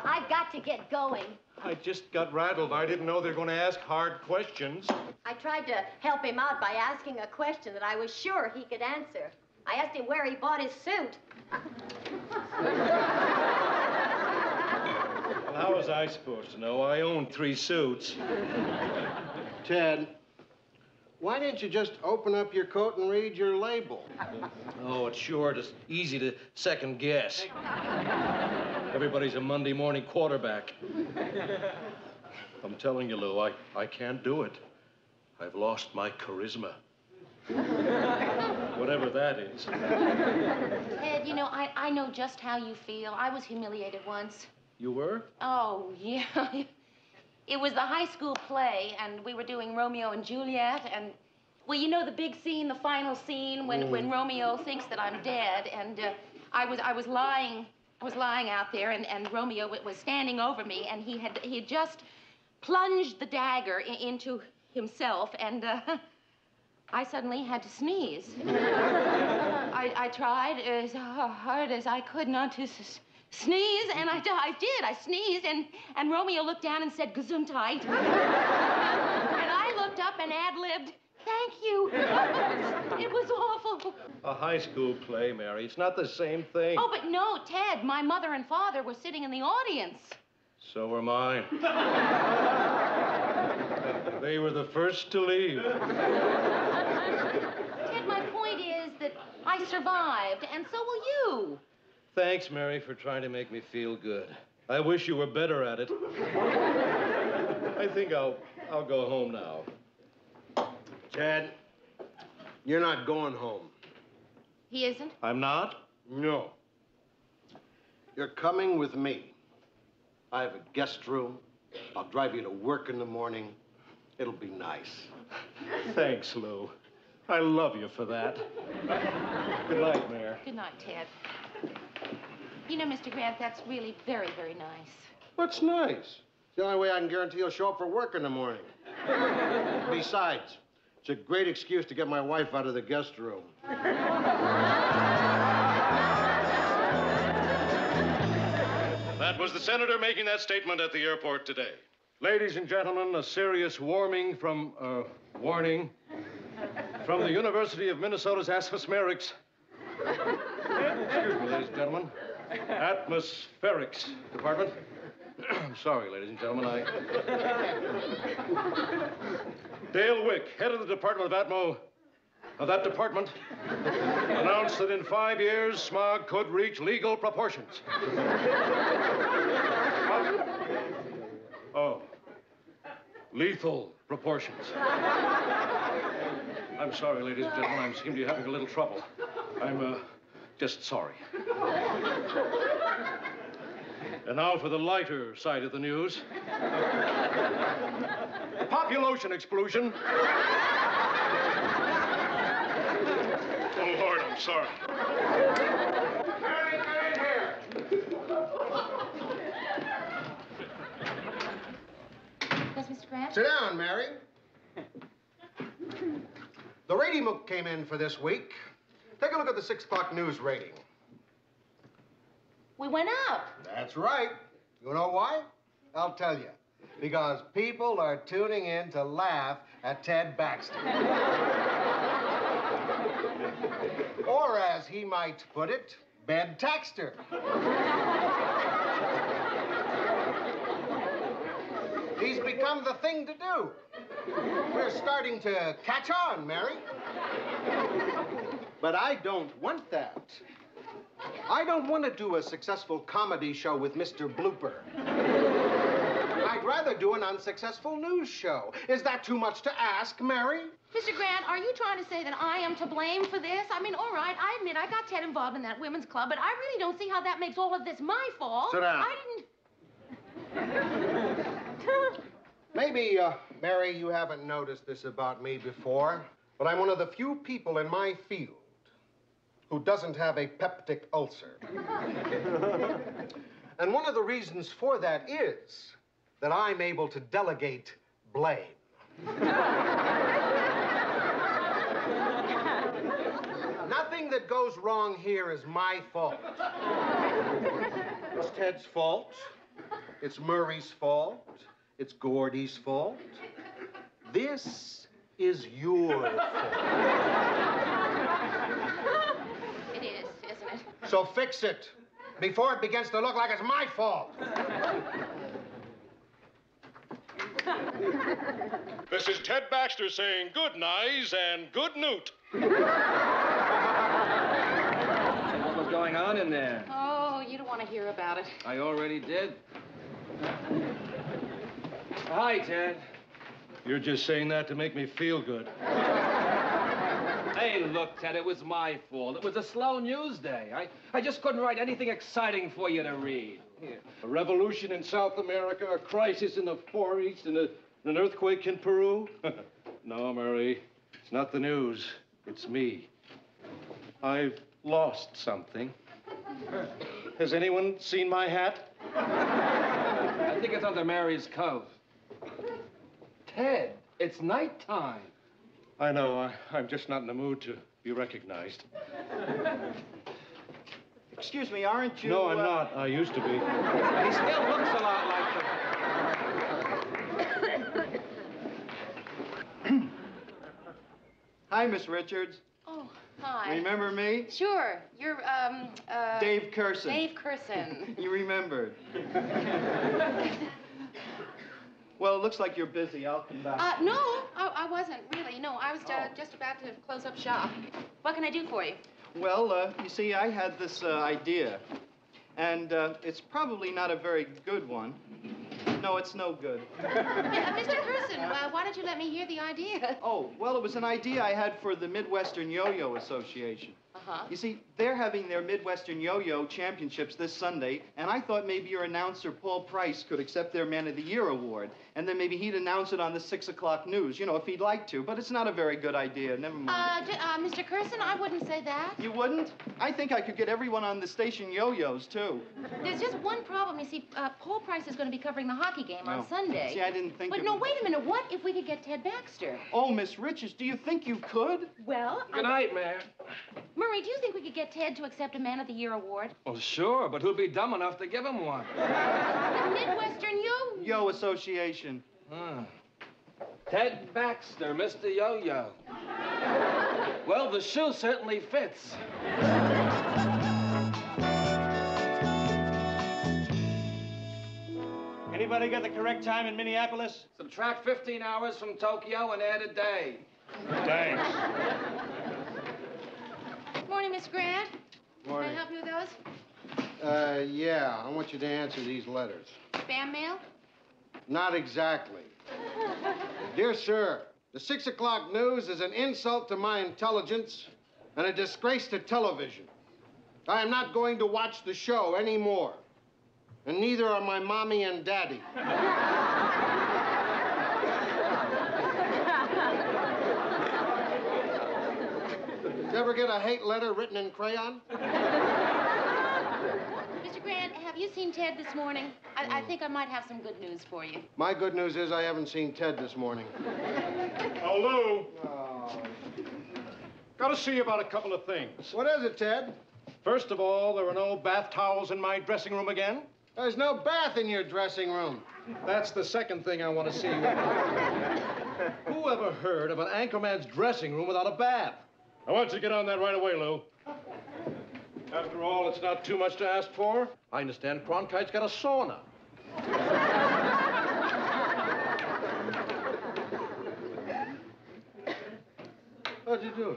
I've got to get going. I just got rattled. I didn't know they were going to ask hard questions. I tried to help him out by asking a question that I was sure he could answer. I asked him where he bought his suit. Well, how was I supposed to know? I own 3 suits. Ted, why didn't you just open up your coat and read your label? Oh, it's sure just easy to second guess. Everybody's a Monday morning quarterback. I'm telling you, Lou, I can't do it. I've lost my charisma. Whatever that is. Ted, you know, I know just how you feel. I was humiliated once. You were? Oh, yeah. It was the high school play, and we were doing Romeo and Juliet, and, well, you know the big scene, the final scene, when Romeo thinks that I'm dead, and I was lying out there, and Romeo was standing over me, and he had just plunged the dagger into himself, and I suddenly had to sneeze. I tried as hard as I could not to sneeze, and I did. I sneezed, and Romeo looked down and said, Gesundheit. And I looked up and ad-libbed, thank you. It was awful. A high school play, Mary. It's not the same thing. Oh, but no, Ted, my mother and father were sitting in the audience. So were mine. They were the first to leave. Ted, my point is that I survived, and so will you. Thanks, Mary, for trying to make me feel good. I wish you were better at it. I think I'll go home now. Ted, you're not going home. He isn't? I'm not? No. You're coming with me. I have a guest room. I'll drive you to work in the morning. It'll be nice. Thanks, Lou. I love you for that. Good night, Mayor. Good night, Ted. You know, Mr. Grant, that's really very, very nice. What's nice? It's the only way I can guarantee you'll show up for work in the morning. Besides, it's a great excuse to get my wife out of the guest room. That was the senator making that statement at the airport today. Ladies and gentlemen, a serious warning from the University of Minnesota's Atmospherics. Excuse me, ladies and gentlemen. Atmospherics Department. I'm sorry, ladies and gentlemen, Dale Wick, head of the Department of that department, announced that in 5 years, smog could reach legal proportions. Oh, lethal proportions. I'm sorry, ladies and gentlemen, I seem to be having a little trouble. I'm, just sorry. And now for the lighter side of the news. Population explosion. Oh, Lord, I'm sorry. Mary, get in here. Yes, Mr. Grant? Sit down, Mary. The rating book came in for this week. Take a look at the 6 o'clock news rating. We went up. That's right. You know why? I'll tell you. Because people are tuning in to laugh at Ted Baxter. Or as he might put it, Bed Taxter. He's become the thing to do. We're starting to catch on, Mary. But I don't want that. I don't want to do a successful comedy show with Mr. Blooper. I'd rather do an unsuccessful news show. Is that too much to ask, Mary? Mr. Grant, are you trying to say that I am to blame for this? I mean, all right, I admit I got Ted involved in that women's club, but I really don't see how that makes all of this my fault. Sit down. I didn't... Maybe, Mary, you haven't noticed this about me before, but I'm one of the few people in my field who doesn't have a peptic ulcer. And one of the reasons for that is that I'm able to delegate blame. Nothing that goes wrong here is my fault. It's Ted's fault. It's Murray's fault. It's Gordy's fault. This is your fault. It is, isn't it? So fix it before it begins to look like it's my fault. This is Ted Baxter saying good nights and good newt. What was going on in there? Oh, you don't want to hear about it. I already did. Hi, Ted. You're just saying that to make me feel good. Hey, look, Ted, it was my fault. It was a slow news day. I just couldn't write anything exciting for you to read. Here. A revolution in South America, a crisis in the Far East, and an earthquake in Peru? No, Murray, it's not the news. It's me. I've lost something. Has anyone seen my hat? I think it's under Mary's coat. Ted, it's nighttime. I know. I'm just not in the mood to be recognized. Excuse me, aren't you... No, I'm not. I used to be. He still looks a lot like him. Hi, Miss Richards. Oh, hi. Remember me? Sure. You're, Dave Curson. Dave Curson. You remembered. Well, it looks like you're busy. I'll come back. No, I wasn't, really. No, I was just about to close up shop. What can I do for you? Well, you see, I had this idea, and it's probably not a very good one. No, it's no good. Mr. Curson, why don't you let me hear the idea? Oh, well, it was an idea I had for the Midwestern Yo-Yo Association. Uh-huh. You see, they're having their Midwestern Yo-Yo Championships this Sunday, and I thought maybe your announcer, Paul Price, could accept their Man of the Year award, and then maybe he'd announce it on the 6 o'clock news, you know, if he'd like to. But it's not a very good idea. Never mind. Mr. Curson, I wouldn't say that. You wouldn't? I think I could get everyone on the station yo-yos, too. There's just one problem. You see, Paul Price is going to be covering the hockey game on Sunday. See, I didn't think But no, wait a minute. What if we could get Ted Baxter? Oh, Miss Richards, do you think you could? Well, Good night, Mayor. Murray, do you think we could get Ted to accept a Man of the Year award? Well, sure, but who'd be dumb enough to give him one? The Midwestern Yo Association. Huh. Ted Baxter, Mr. Yo-Yo. Well, the shoe certainly fits. Anybody got the correct time in Minneapolis? Subtract 15 hours from Tokyo and add a day. Thanks. Morning, Miss Grant. Morning. Can I help you with those? Yeah, I want you to answer these letters. Spam mail? Not exactly. Dear sir, the 6 o'clock news is an insult to my intelligence and a disgrace to television. I am not going to watch the show anymore. And neither are my mommy and daddy. Did you ever get a hate letter written in crayon? Mr. Grant, have you seen Ted this morning? I think I might have some good news for you. My good news is I haven't seen Ted this morning. Oh, Lou. Got to see you about a couple of things. What is it, Ted? First of all, there are no bath towels in my dressing room again. There's no bath in your dressing room. That's the second thing I want to see you in. Who ever heard of an anchorman's dressing room without a bath? I want you to get on that right away, Lou. After all, it's not too much to ask for. I understand Cronkite's got a sauna. What'd you do?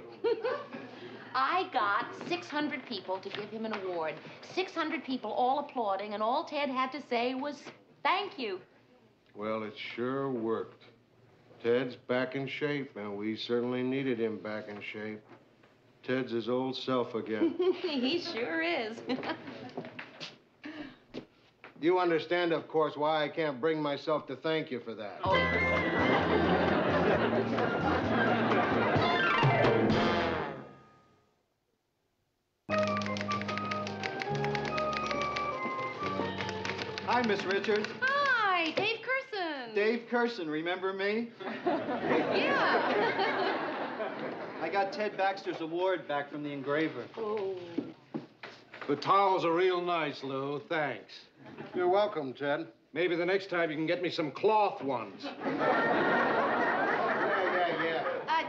I got 600 people to give him an award. 600 people all applauding, and all Ted had to say was, thank you. Well, it sure worked. Ted's back in shape, and we certainly needed him back in shape. Ted's his old self again. He sure is. You understand, of course, why I can't bring myself to thank you for that. Hi, Miss Richards. Hi, Dave Curson. Dave Curson, remember me? Yeah. I got Ted Baxter's award back from the engraver. Oh. The towels are real nice, Lou. Thanks. You're welcome, Ted. Maybe the next time you can get me some cloth ones. Yeah.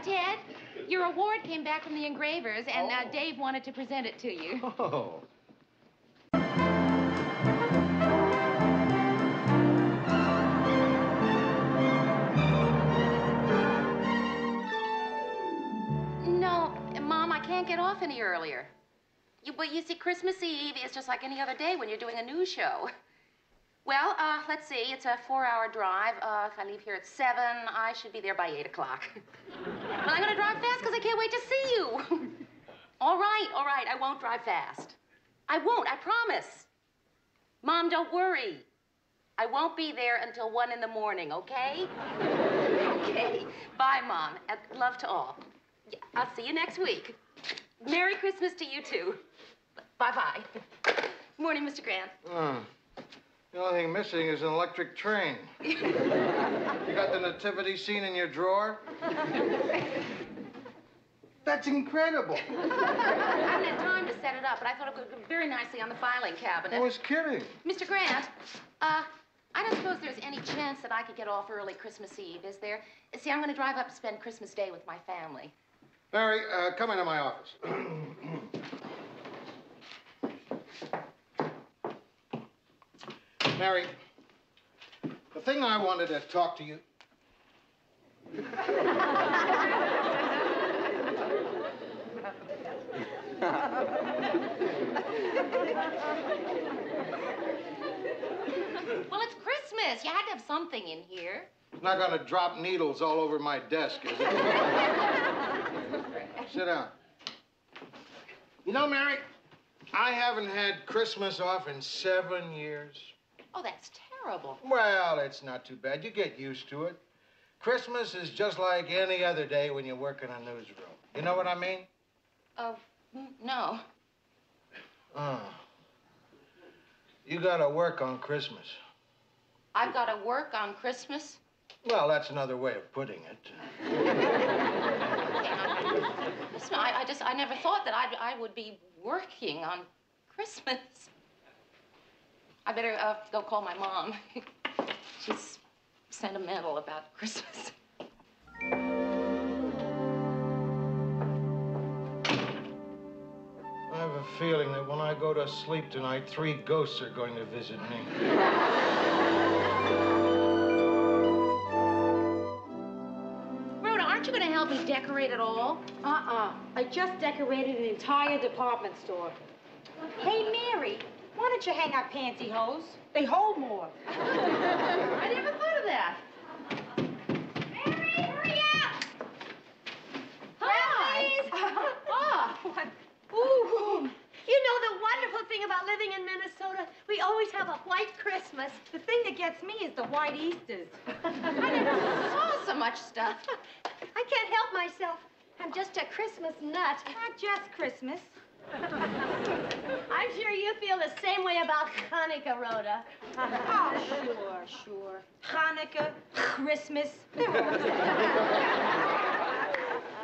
Ted, your award came back from the engravers, and Dave wanted to present it to you. Oh. No, Mom, I can't get off any earlier. But you see, Christmas Eve is just like any other day when you're doing a news show. Well, let's see, it's a 4-hour drive. If I leave here at 7, I should be there by 8 o'clock. But I'm gonna drive fast because I can't wait to see you. All right, I won't drive fast. I won't, I promise. Mom, don't worry. I won't be there until 1 in the morning, okay? Okay, bye, Mom. Love to all. I'll see you next week. Merry Christmas to you, too. Bye-bye. Morning, Mr. Grant. The only thing missing is an electric train. You got the nativity scene in your drawer? That's incredible. I haven't had time to set it up, but I thought it would go very nicely on the filing cabinet. I was kidding. Mr. Grant, I don't suppose there's any chance that I could get off early Christmas Eve, is there? See, I'm going to drive up and spend Christmas Day with my family. Mary, come into my office. Mary, the thing I wanted to talk to you... Well, it's Christmas. You had to have something in here. It's not going to drop needles all over my desk, is it? Sit down. You know, Mary, I haven't had Christmas off in 7 years. Oh, that's terrible. Well, it's not too bad. You get used to it. Christmas is just like any other day when you work in a newsroom. You know what I mean? No. Oh. You gotta work on Christmas. I've got to work on Christmas? Well, that's another way of putting it. Listen, I never thought that I would be working on Christmas. I better go call my mom. She's sentimental about Christmas. I have a feeling that when I go to sleep tonight, 3 ghosts are going to visit me. Rhoda, aren't you going to help me decorate it all? I just decorated an entire department store. Hey, Mary, why don't you hang out pantyhose? They hold more. I never thought of that. Mary, hurry up! What? Ooh. You know the wonderful thing about living in Minnesota? We always have a white Christmas. The thing that gets me is the white Easters. I never saw so much stuff. I can't help myself. I'm just a Christmas nut. Not just Christmas. I'm sure you feel the same way about Hanukkah, Rhoda. Oh, sure. Hanukkah, Christmas.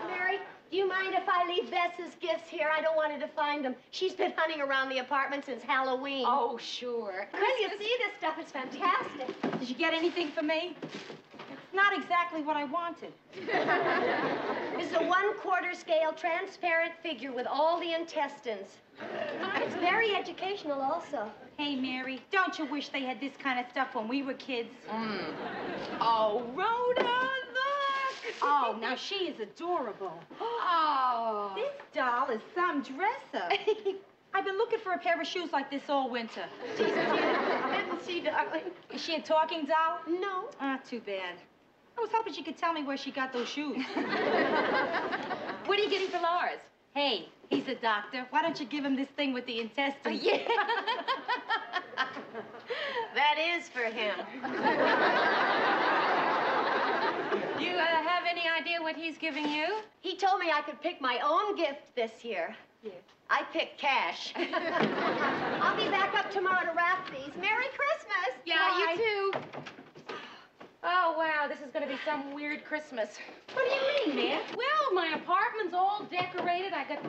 Mary, Do you mind if I leave Bess's gifts here? I don't want her to find them. She's been hunting around the apartment since Halloween. Oh, sure. Will you see this stuff? It's fantastic. Did you get anything for me? It's not exactly what I wanted. This is a 1/4 scale transparent figure with all the intestines. It's very educational also. Hey, Mary, don't you wish they had this kind of stuff when we were kids? Oh, Rhoda, look! Oh, now she is adorable. Oh. This doll is some dresser. I've been looking for a pair of shoes like this all winter. Let me see, darling. Is she a talking doll? No. Ah, too bad. I was hoping she could tell me where she got those shoes. What are you getting for Lars? Hey, he's a doctor. Why don't you give him this thing with the intestines? Yeah. That is for him. Do you have any idea what he's giving you? He told me I could pick my own gift this year. Yeah. I picked cash. I'll be back up tomorrow to wrap these. Merry Christmas. Yeah, Bye. you too. Oh, wow, this is going to be some weird Christmas. What do you mean, man? Well, my apartment's all decorated. I got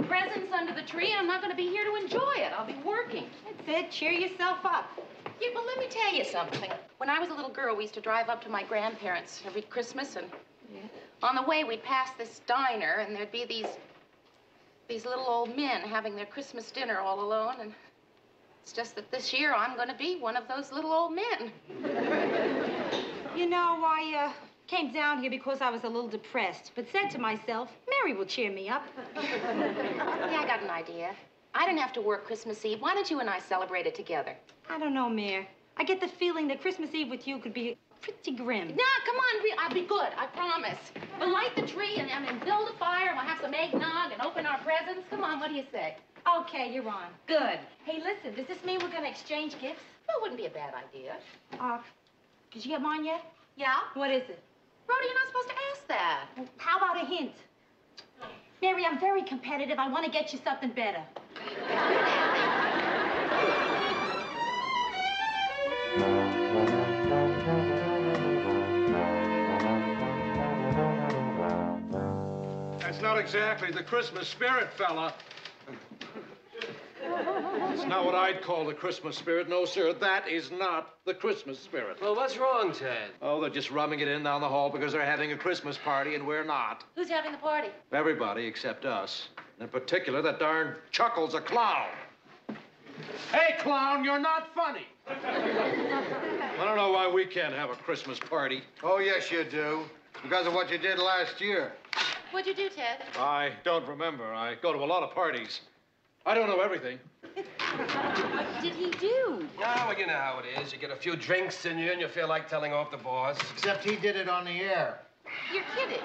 presents under the tree, and I'm not going to be here to enjoy it. I'll be working. That's it. Cheer yourself up. Yeah, but let me tell you something. When I was a little girl, we used to drive up to my grandparents' every Christmas, and on the way, we'd pass this diner, and there'd be these little old men having their Christmas dinner all alone, and it's just that this year I'm going to be one of those little old men. You know, I came down here because I was a little depressed, but said to myself, Mary will cheer me up. Yeah, I got an idea. I didn't have to work Christmas Eve. Why don't you and I celebrate it together? I don't know, Mare. I get the feeling that Christmas Eve with you could be pretty grim. No, come on, I'll be good, I promise. We'll light the tree and build a fire, and we'll have some eggnog and open our presents. Come on, what do you say? Okay, you're on. Good. Hey, listen, does this mean we're going to exchange gifts? Well, it wouldn't be a bad idea. Did you get mine yet? Yeah? What is it? Rhoda, you're not supposed to ask that. Well, how about a hint? Mary, I'm very competitive. I want to get you something better. That's not exactly the Christmas spirit, fella. It's not what I'd call the Christmas spirit. No, sir, that is not the Christmas spirit. Well, what's wrong, Ted? Oh, they're just rubbing it in down the hall because they're having a Christmas party and we're not. Who's having the party? Everybody except us. In particular, that darn Chuckle's a clown. Hey, clown, you're not funny. I don't know why we can't have a Christmas party. Oh, yes, you do. Because of what you did last year. What'd you do, Ted? I don't remember. I go to a lot of parties. I don't know everything. What did he do? Oh, well, you know how it is. You get a few drinks in you and you feel like telling off the boss. Except he did it on the air. You're kidding.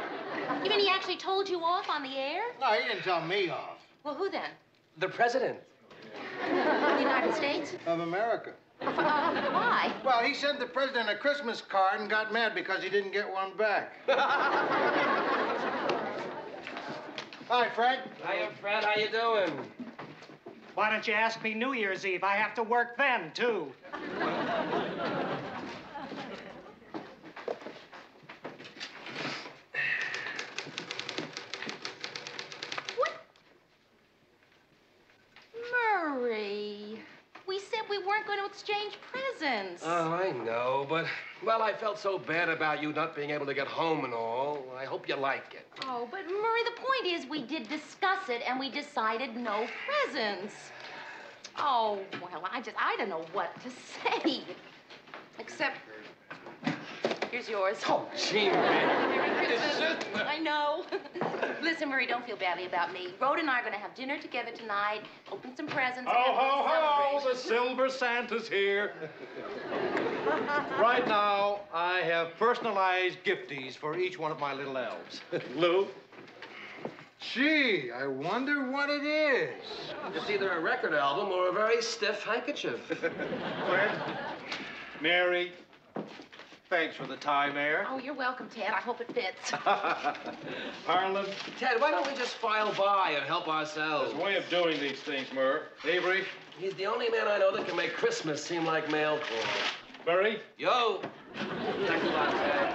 You mean he actually told you off on the air? No, he didn't tell me off. Well, who then? The president. The United States? Of America. Why? Well, he sent the president a Christmas card and got mad because he didn't get one back. Hi, Fred. Hiya, Fred. How you doing? Why don't you ask me New Year's Eve? I have to work then, too. What? Murray, we said we weren't going to exchange presents. Oh, I know, but, well, I felt so bad about you not being able to get home and all. I hope you like it. Oh, but Murray, the point is we did discuss it and we decided no presents. Oh, well, I don't know what to say. Except, here's yours. Oh, gee, man. Merry Christmas. I know. Listen, Murray, don't feel badly about me. Rhoda and I are going to have dinner together tonight, open some presents, and have a little celebration. The Silver Santa's here. Right now, I have personalized gifties for each one of my little elves. Lou? Gee, I wonder what it is. It's either a record album or a very stiff handkerchief. Fred? Mary? Thanks for the tie, Mayor. Oh, you're welcome, Ted. I hope it fits. Harlan? Ted, why don't we just file by and help ourselves? There's a way of doing these things, Murr. Avery? He's the only man I know that can make Christmas seem like mail call. Berry. Yo. Thanks a lot, Ted.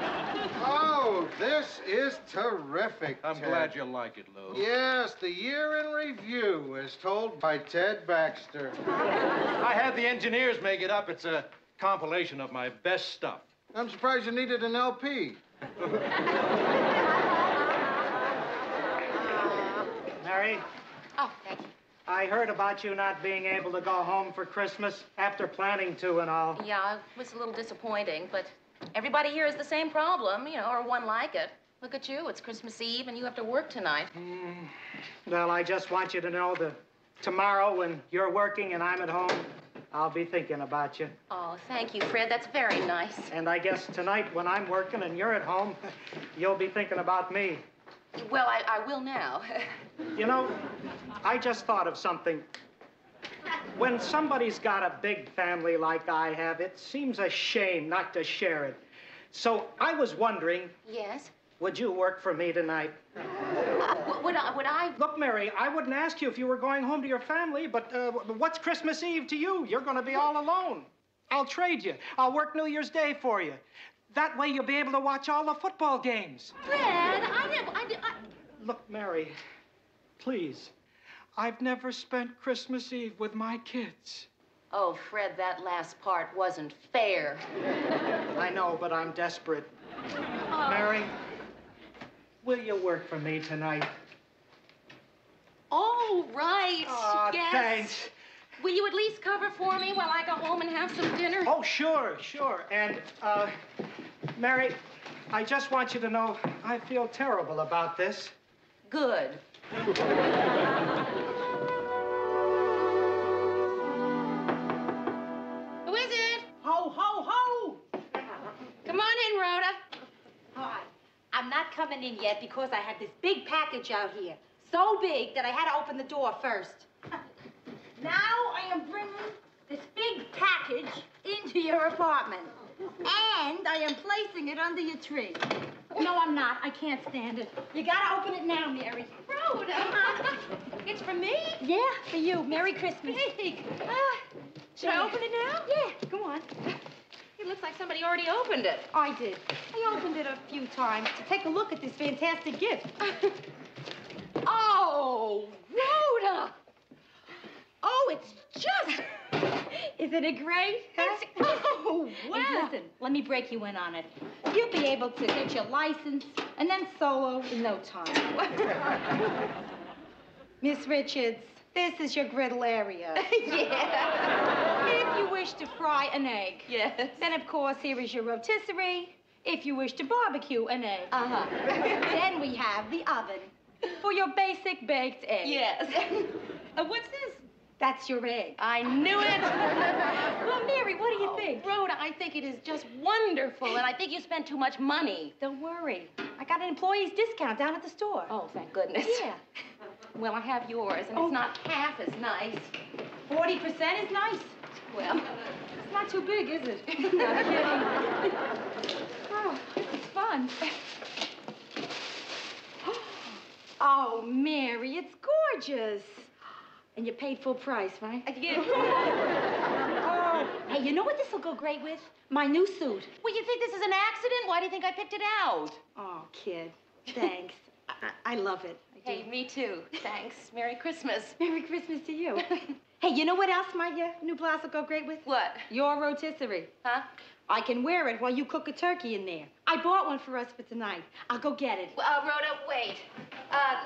Oh, this is terrific, I'm Ted. glad you like it, Lou. Yes, the year in review is told by Ted Baxter. I had the engineers make it up. It's a compilation of my best stuff. I'm surprised you needed an LP. Mary, Oh, thank you. I heard about you not being able to go home for Christmas after planning to and all. Yeah, it was a little disappointing, but everybody here has the same problem, you know, or one like it. Look at you. It's Christmas Eve, and you have to work tonight. Well, I just want you to know that tomorrow when you're working and I'm at home, I'll be thinking about you. Oh, thank you, Fred. That's very nice. And I guess tonight when I'm working and you're at home, you'll be thinking about me. Well, I will now. You know, I just thought of something. When somebody's got a big family like I have, it seems a shame not to share it. So I was wondering, Yes? would you work for me tonight? Would I? Look, Mary, I wouldn't ask you if you were going home to your family, but what's Christmas Eve to you? You're going to be all alone. I'll trade you. I'll work New Year's Day for you. That way you'll be able to watch all the football games. Fred, I... Look, Mary, please. I've never spent Christmas Eve with my kids. Oh, Fred, that last part wasn't fair. I know, but I'm desperate. Mary, will you work for me tonight? Oh, right. Aw, yes. thanks. Will you at least cover for me while I go home and have some dinner? Oh, sure, sure. And, Mary, I just want you to know I feel terrible about this. Good. Who is it? Ho, ho, ho! Come on in, Rhoda. Hi. I'm not coming in yet because I had this big package out here. So big that I had to open the door first. Now I am bringing this big package into your apartment. And I am placing it under your tree. No, I'm not. I can't stand it. You gotta open it now, Mary. Rhoda. It's for me? Yeah, for you. Merry Christmas. Big. Should I open it now? Yeah, come on. It looks like somebody already opened it. I did. I opened it a few times to take a look at this fantastic gift. Oh, Rhoda. Oh, it's just... Isn't it great? It's... Oh, wow. Hey, listen, let me break you in on it. You'll be able to get your license and then solo in no time. Miss Richards, this is your griddle area. Yeah. If you wish to fry an egg. Yes. Then, of course, here is your rotisserie. If you wish to barbecue an egg. Uh-huh. Then we have the oven for your basic baked egg. Yes. What's this? That's your egg. I knew it. Well, Mary, what do you think? Rhoda, I think it is just wonderful, and I think you spend too much money. Don't worry. I got an employee's discount down at the store. Oh, thank goodness. Yeah. Well, I have yours, and it's not half as nice. 40% is nice. Well, It's not too big, is it? Not kidding. Oh, this is fun. Oh, Mary, it's gorgeous. And you paid full price, right? Oh, hey, you know what this will go great with? My new suit. well, you think this is an accident? Why do you think I picked it out? Oh, kid, thanks. I love it. I do. Hey, me too. Thanks. Merry Christmas. Merry Christmas to you. Hey, you know what else my new blouse will go great with? What? Your rotisserie. Huh? I can wear it while you cook a turkey in there. I bought one for us for tonight. I'll go get it. Rhoda, wait.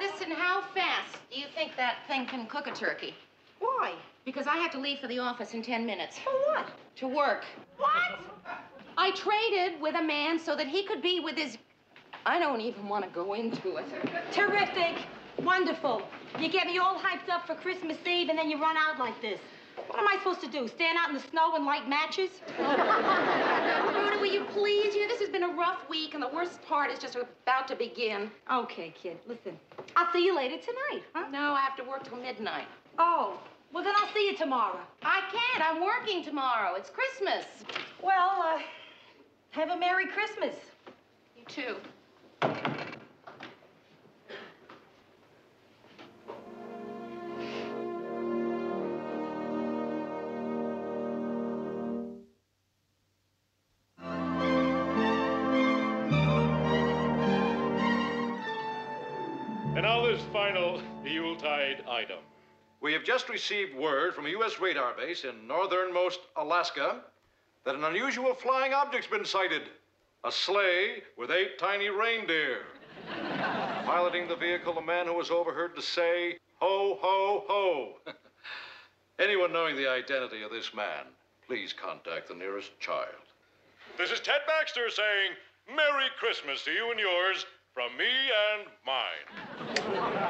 Listen, how fast do you think that thing can cook a turkey? Why? Because I have to leave for the office in 10 minutes. For what? To work. What? I traded with a man so that he could be with his... I don't even want to go into it. Terrific. Wonderful. You get me all hyped up for Christmas Eve and then you run out like this. What am I supposed to do? Stand out in the snow and light matches? Rhoda, will you please? You know, this has been a rough week, and the worst part is just about to begin. Okay, kid. Listen. I'll see you later tonight, huh? No, I have to work till midnight. Oh. Well, then I'll see you tomorrow. I can't. I'm working tomorrow. It's Christmas. Well, have a Merry Christmas. You too. this final Yuletide item. We have just received word from a U.S. radar base in northernmost Alaska that an unusual flying object's been sighted. A sleigh with 8 tiny reindeer. Piloting the vehicle, a man who was overheard to say, "Ho, ho, ho." Anyone knowing the identity of this man, please contact the nearest child. This is Ted Baxter saying, Merry Christmas to you and yours from me and mine.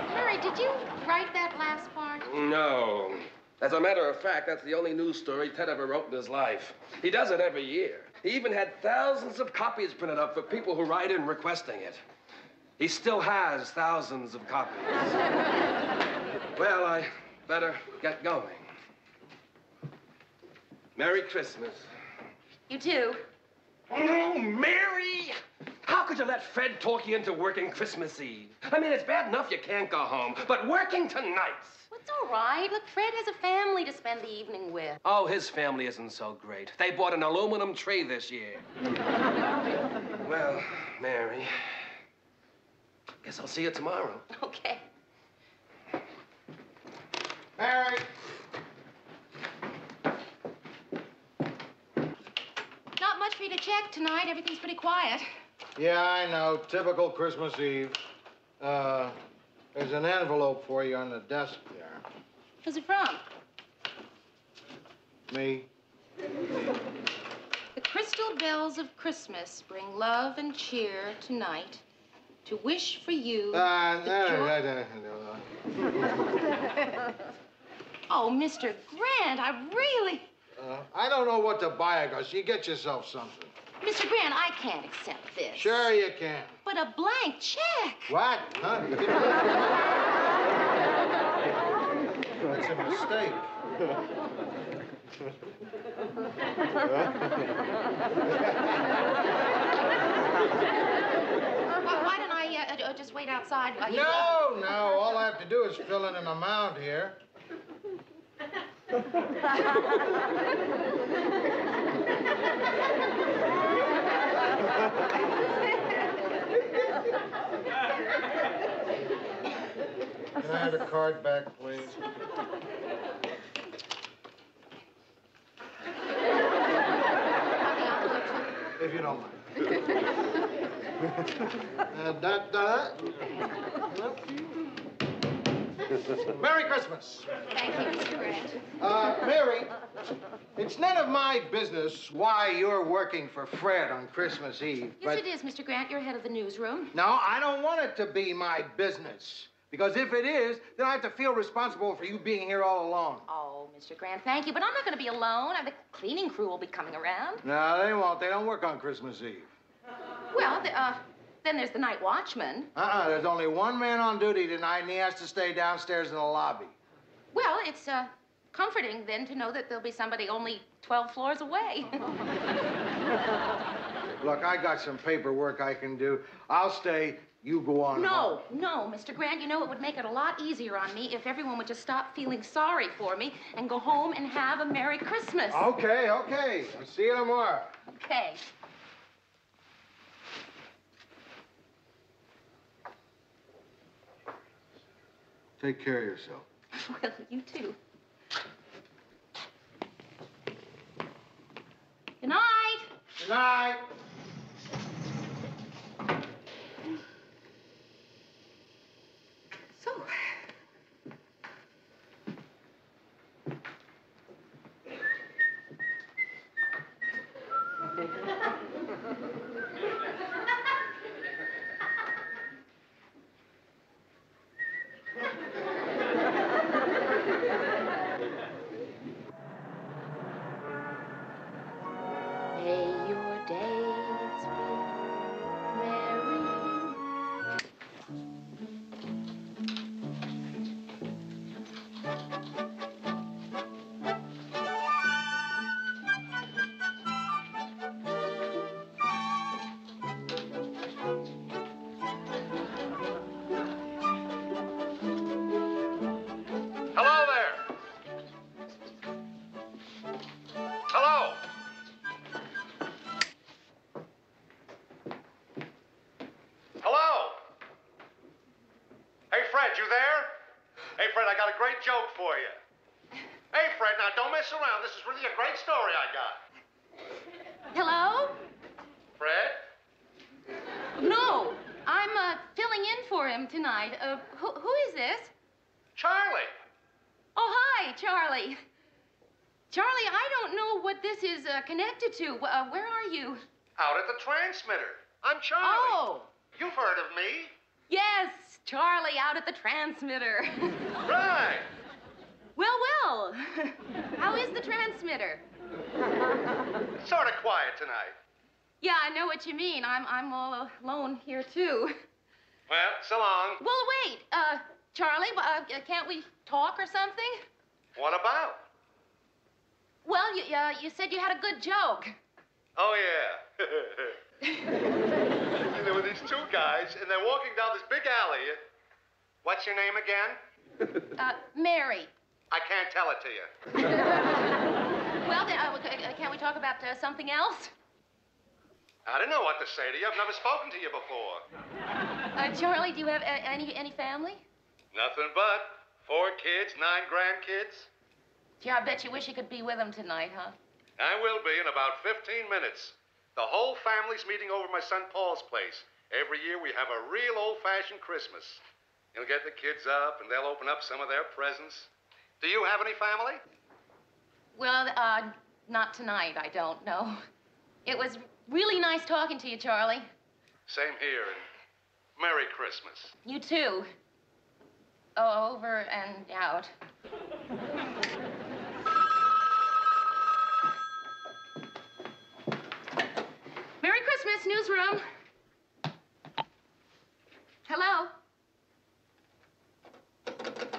Harry, did you write that last part? No. As a matter of fact, that's the only news story Ted ever wrote in his life. He does it every year. He even had thousands of copies printed up for people who write in requesting it. He still has thousands of copies. Well, I better get going. Merry Christmas. You too. Oh, Mary! How could you let Fred talk you into working Christmas Eve? I mean, it's bad enough you can't go home, but working tonight. Well, it's all right. Look, Fred has a family to spend the evening with. Oh, his family isn't so great. They bought an aluminum tree this year. Well, Mary, guess I'll see you tomorrow. Okay. Mary! Not much for you to check tonight. Everything's pretty quiet. Yeah, I know. Typical Christmas Eve. There's an envelope for you on the desk there. Who's it from? Me. The crystal bells of Christmas bring love and cheer tonight to wish for you Oh, Mr. Grant, I really... I don't know what to buy her, Gus. You get yourself something. Mr. Grant, I can't accept this. Sure you can. But a blank check. What? Huh? That's a mistake. Why don't I just wait outside while you... No. All I have to do is fill in an amount here. Can I have the card back, please? If you don't mind. Merry Christmas. Thank you, Mr. Grant. Mary, it's none of my business why you're working for Fred on Christmas Eve. Yes, it is, Mr. Grant. You're head of the newsroom. No, I don't want it to be my business. Because if it is, then I have to feel responsible for you being here all alone. Oh, Mr. Grant, thank you. But I'm not going to be alone. The cleaning crew will be coming around. No, they won't. They don't work on Christmas Eve. Well, then there's the night watchman. There's only one man on duty tonight, and he has to stay downstairs in the lobby. Well, it's comforting, then, to know that there'll be somebody only 12 floors away. Look, I got some paperwork I can do. I'll stay. You go on home. No, Mr. Grant. You know, it would make it a lot easier on me if everyone would just stop feeling sorry for me and go home and have a Merry Christmas. Okay. I'll see you tomorrow. Okay. Take care of yourself. Well, you too. Good night. Good night. So, may your days be merry. Hello there. Hello. joke for you. Hey, Fred, now don't mess around. This is really a great story I got. Hello? Fred? No, I'm filling in for him tonight. Who is this? Charlie. Oh, hi, Charlie. Charlie, I don't know what this is connected to. Where are you? Out at the transmitter. I'm Charlie. Oh. You've heard of me. Yes, Charlie out at the transmitter. Right. Well. How is the transmitter? Sort of quiet tonight. Yeah, I know what you mean. I'm all alone here, too. Well, so long. Well, wait. Charlie, can't we talk or something? What about? Well, you said you had a good joke. Oh, yeah. There were these two guys, and they're walking down this big alley. What's your name again? Mary. I can't tell it to you. Well, can't we talk about something else? I don't know what to say to you. I've never spoken to you before. Charlie, do you have any family? Nothing but 4 kids, 9 grandkids. Gee, I bet you wish you could be with them tonight, huh? I will be in about 15 minutes. The whole family's meeting over my son Paul's place. Every year we have a real old-fashioned Christmas. He'll get the kids up, and they'll open up some of their presents. Do you have any family? Well, not tonight, I don't know. It was really nice talking to you, Charlie. Same here, and Merry Christmas. You too. Oh, over and out. Merry Christmas, newsroom. Hello?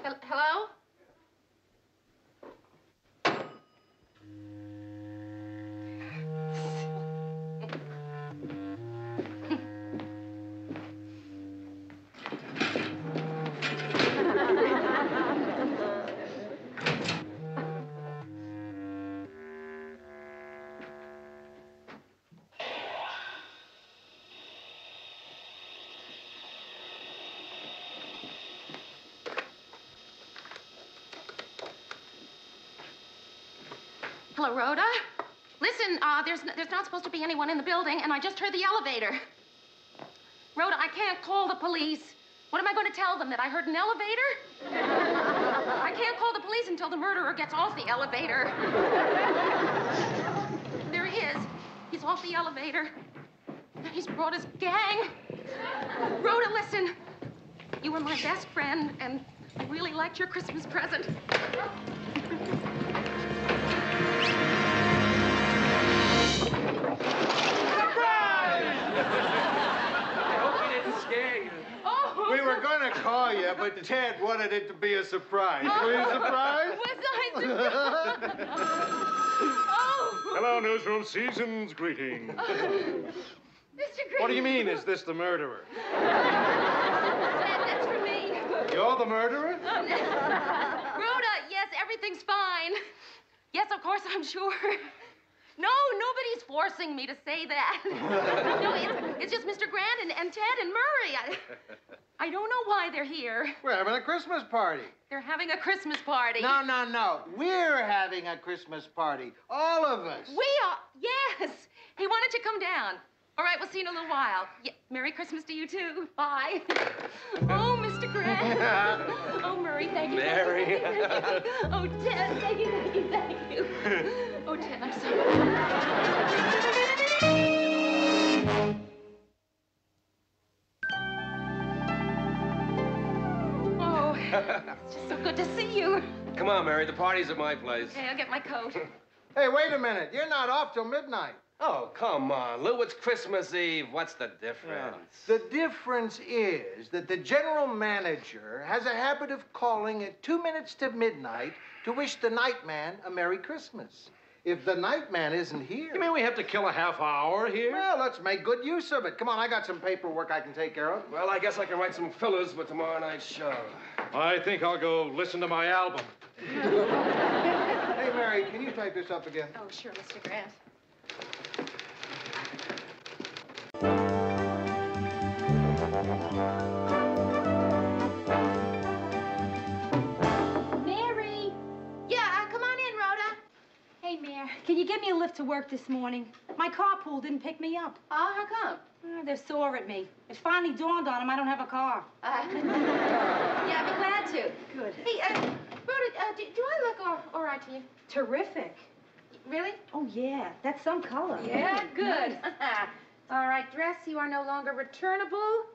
Hello? Hello, Rhoda. Listen, there's not supposed to be anyone in the building, and I just heard the elevator. Rhoda, I can't call the police. What am I going to tell them, that I heard an elevator? I can't call the police until the murderer gets off the elevator. There he is. He's off the elevator. He's brought his gang. Rhoda, listen. You were my best friend, and I really liked your Christmas present. We were going to call you, but Ted wanted it to be a surprise. Were you surprised? Was I surprised? Oh. Hello, newsroom. Season's greetings. Mr. Green. What do you mean, is this the murderer? That's for me. You're the murderer? Rhoda, yes, everything's fine. Yes, of course, I'm sure. No, nobody's forcing me to say that. No, it's just Mr. Grant and Ted and Murray. I don't know why they're here. We're having a Christmas party. They're having a Christmas party. No. We're having a Christmas party. All of us. We are, yes. He wanted to come down. All right, we'll see you in a little while. Yeah, Merry Christmas to you, too. Bye. Oh, Mr. Grant. Oh, Murray, thank you. Mary. Thank you. Oh, Ted, thank you. Oh, Ted, I'm sorry. Oh, it's just so good to see you. Come on, Mary. The party's at my place. Okay, I'll get my coat. Hey, wait a minute. You're not off till midnight. Oh, come on, Lou. It's Christmas Eve. What's the difference? The difference is that the general manager has a habit of calling at 2 minutes to midnight to wish the night man a Merry Christmas. If the night man isn't here... You mean we have to kill a half hour here? Well, let's make good use of it. Come on, I got some paperwork I can take care of. Well, I guess I can write some fillers for tomorrow night's show. I think I'll go listen to my album. Hey, Mary, can you type this up again? Oh, sure, Mr. Grant. there. Can you give me a lift to work this morning? My carpool didn't pick me up. How come? They're sore at me. It finally dawned on them I don't have a car. Yeah, I'd be glad to. Good. Hey, Rhoda, do I look all right to you? Terrific. Really? Oh, yeah. That's some color. Yeah, good. All right, dress, you are no longer returnable.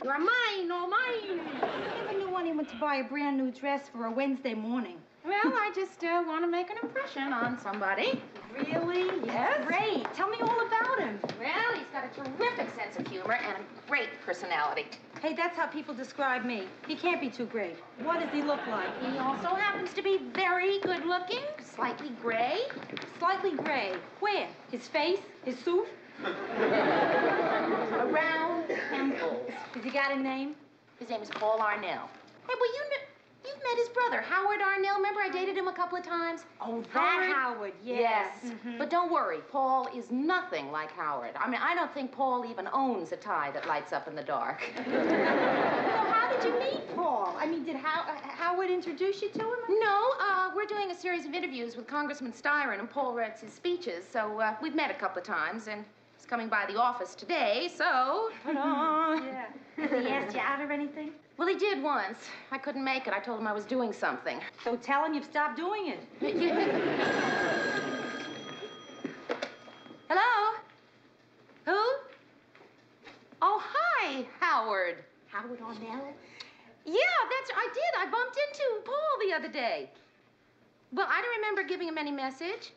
You are mine, all mine. I never knew anyone to buy a brand new dress for a Wednesday morning. Well, I just want to make an impression on somebody. Really? Yes. Great. Tell me all about him. Well, he's got a terrific sense of humor and a great personality. Hey, that's how people describe me. He can't be too great. What does he look like? He also happens to be very good looking, slightly gray. Slightly gray. Where? His face? His suit? Around temples. Has he got a name? His name is Paul Arnell. Hey, well, you've met his brother, Howard Arnell. Remember I dated him a couple of times? Oh, that Howard, yes. But don't worry, Paul is nothing like Howard. I mean, I don't think Paul even owns a tie that lights up in the dark. So how did you meet Paul? I mean, did Howard introduce you to him? No, we're doing a series of interviews with Congressman Styron, and Paul writes his speeches, so we've met a couple of times, and he's coming by the office today, so... Yeah. Has he asked you out or anything? Well, he did once. I couldn't make it. I told him I was doing something. So tell him you've stopped doing it. Hello? Who? Oh, hi, Howard. Howard Arnell? Yeah, I did. I bumped into Paul the other day. Well, I don't remember giving him any message.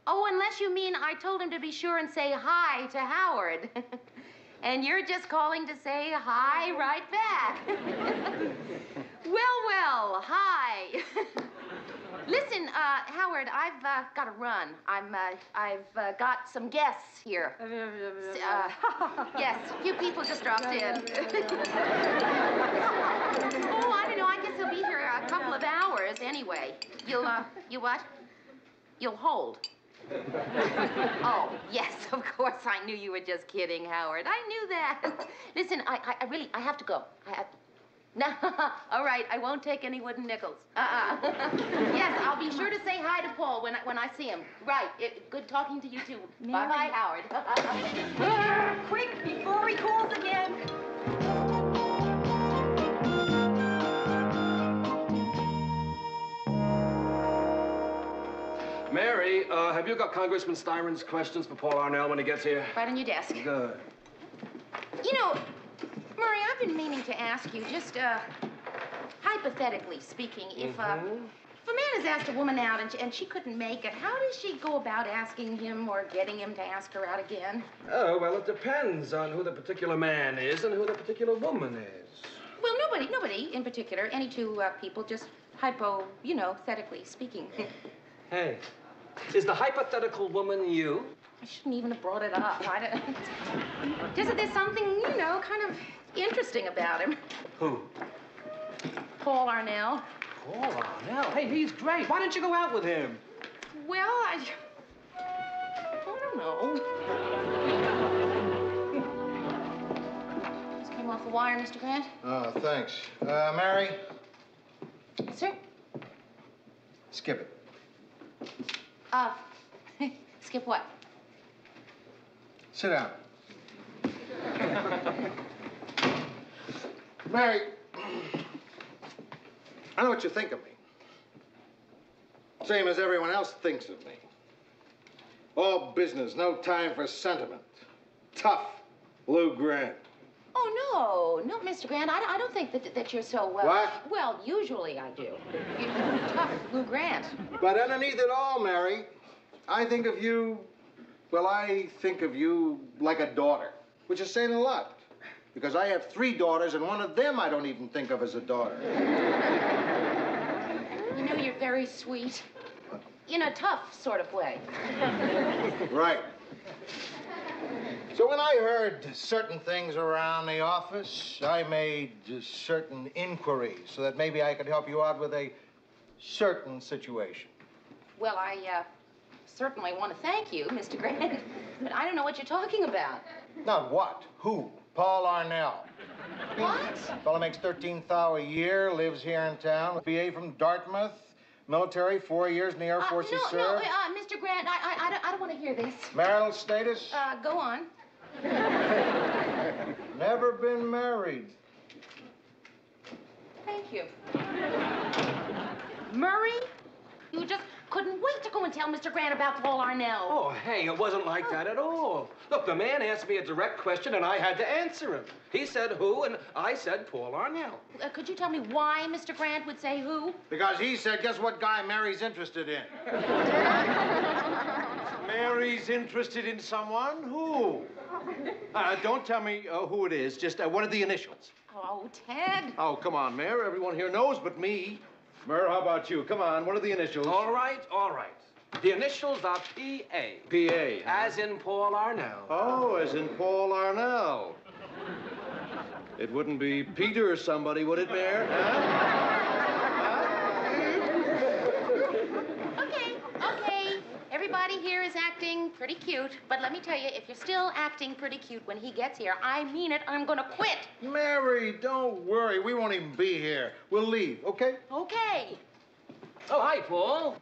Oh, unless you mean I told him to be sure and say hi to Howard. And you're just calling to say hi right back. Well, hi. Listen, Howard, I've got to run. I've got some guests here. Yes, a few people just dropped in. Oh, I don't know. I guess they'll be here a couple of hours anyway. You what? You'll hold. Oh, yes, of course. I knew you were just kidding, Howard. I knew that. Listen, I really have to go. No, all right, I won't take any wooden nickels. Yes, I'll be sure to say hi to Paul when I see him. Right, good talking to you, too. Bye-bye, Howard. Quick, before he calls again. Mary, have you got Congressman Styron's questions for Paul Arnell when he gets here? Right on your desk. Good. You know, Murray, I've been meaning to ask you, just hypothetically speaking, if a man has asked a woman out and she couldn't make it, how does she go about asking him or getting him to ask her out again? Oh, well, it depends on who the particular man is and who the particular woman is. Well, nobody in particular. Any two people, just hypothetically speaking. Hey, is the hypothetical woman you? I shouldn't even have brought it up. There's something, kind of interesting about him. Who? Paul Arnell. Paul Arnell? Hey, he's great. Why don't you go out with him? Well, I don't know. Just came off the wire, Mr. Grant. Oh, thanks. Mary? Sir? Skip it. Skip what? Sit down. Mary, I know what you think of me. Same as everyone else thinks of me. All business, no time for sentiment. Tough, Lou Grant. Oh, no, Mr. Grant. I don't think that you're so, What? Well, usually I do. You're tough, Lou Grant. But underneath it all, Mary, I think of you like a daughter, which is saying a lot. Because I have 3 daughters, and one of them I don't even think of as a daughter. You're very sweet. In a tough sort of way. Right. So when I heard certain things around the office, I made certain inquiries so that maybe I could help you out with a certain situation. Well, I certainly want to thank you, Mr. Grant, but I don't know what you're talking about. Not what? Who? Paul Arnell. What? Fellow makes $13,000 a year, lives here in town, BA from Dartmouth, Military, 4 years in the Air Force. No, you served. Mr. Grant, I don't want to hear this. Marital status? Go on. Never been married. Thank you. Murray, you just couldn't wait to go and tell Mr. Grant about Paul Arnell. Oh, hey, it wasn't like that at all. Look, the man asked me a direct question, and I had to answer him. He said who, and I said Paul Arnell. Could you tell me why Mr. Grant would say who? Because he said, guess what guy Mary's interested in? Mary's interested in someone? Who? Don't tell me who it is. Just one of the initials. Oh, Ted. Oh, come on, Mayor. Everyone here knows but me. Mayor, how about you? Come on, what are the initials? All right, all right. The initials are P.A. P.A. As in Paul Arnell. Oh, as in Paul Arnell. It wouldn't be Peter or somebody, would it, Mayor? Okay. Everybody here is acting pretty cute, but let me tell you, if you're still acting pretty cute when he gets here, I mean it, I'm gonna quit. Mary, don't worry. We won't even be here. We'll leave, okay? Okay. Oh, hi, Paul.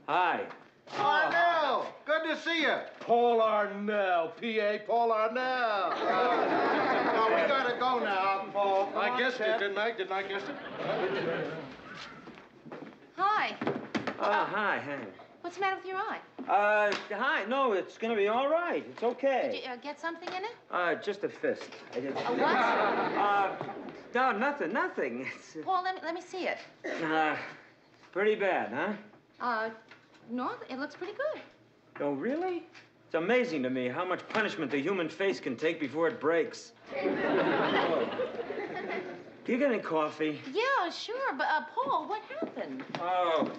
Hi. Arnell, good to see you. Paul Arnell, P.A. Paul Arnell. No, we gotta go now, Paul. Come I on, guessed Ted. it, didn't I? Didn't I guess it? Hi. Hi. What's the matter with your eye? Hi. No, it's gonna be all right. It's okay. Did you get something in it? Just a fist. I did. A what? No, nothing. It's, Paul, let me see it. pretty bad, huh? No, it looks pretty good. Oh, really? It's amazing to me how much punishment the human face can take before it breaks. Oh. Do you get any coffee? Yeah, sure, but, Paul, what happened? Oh,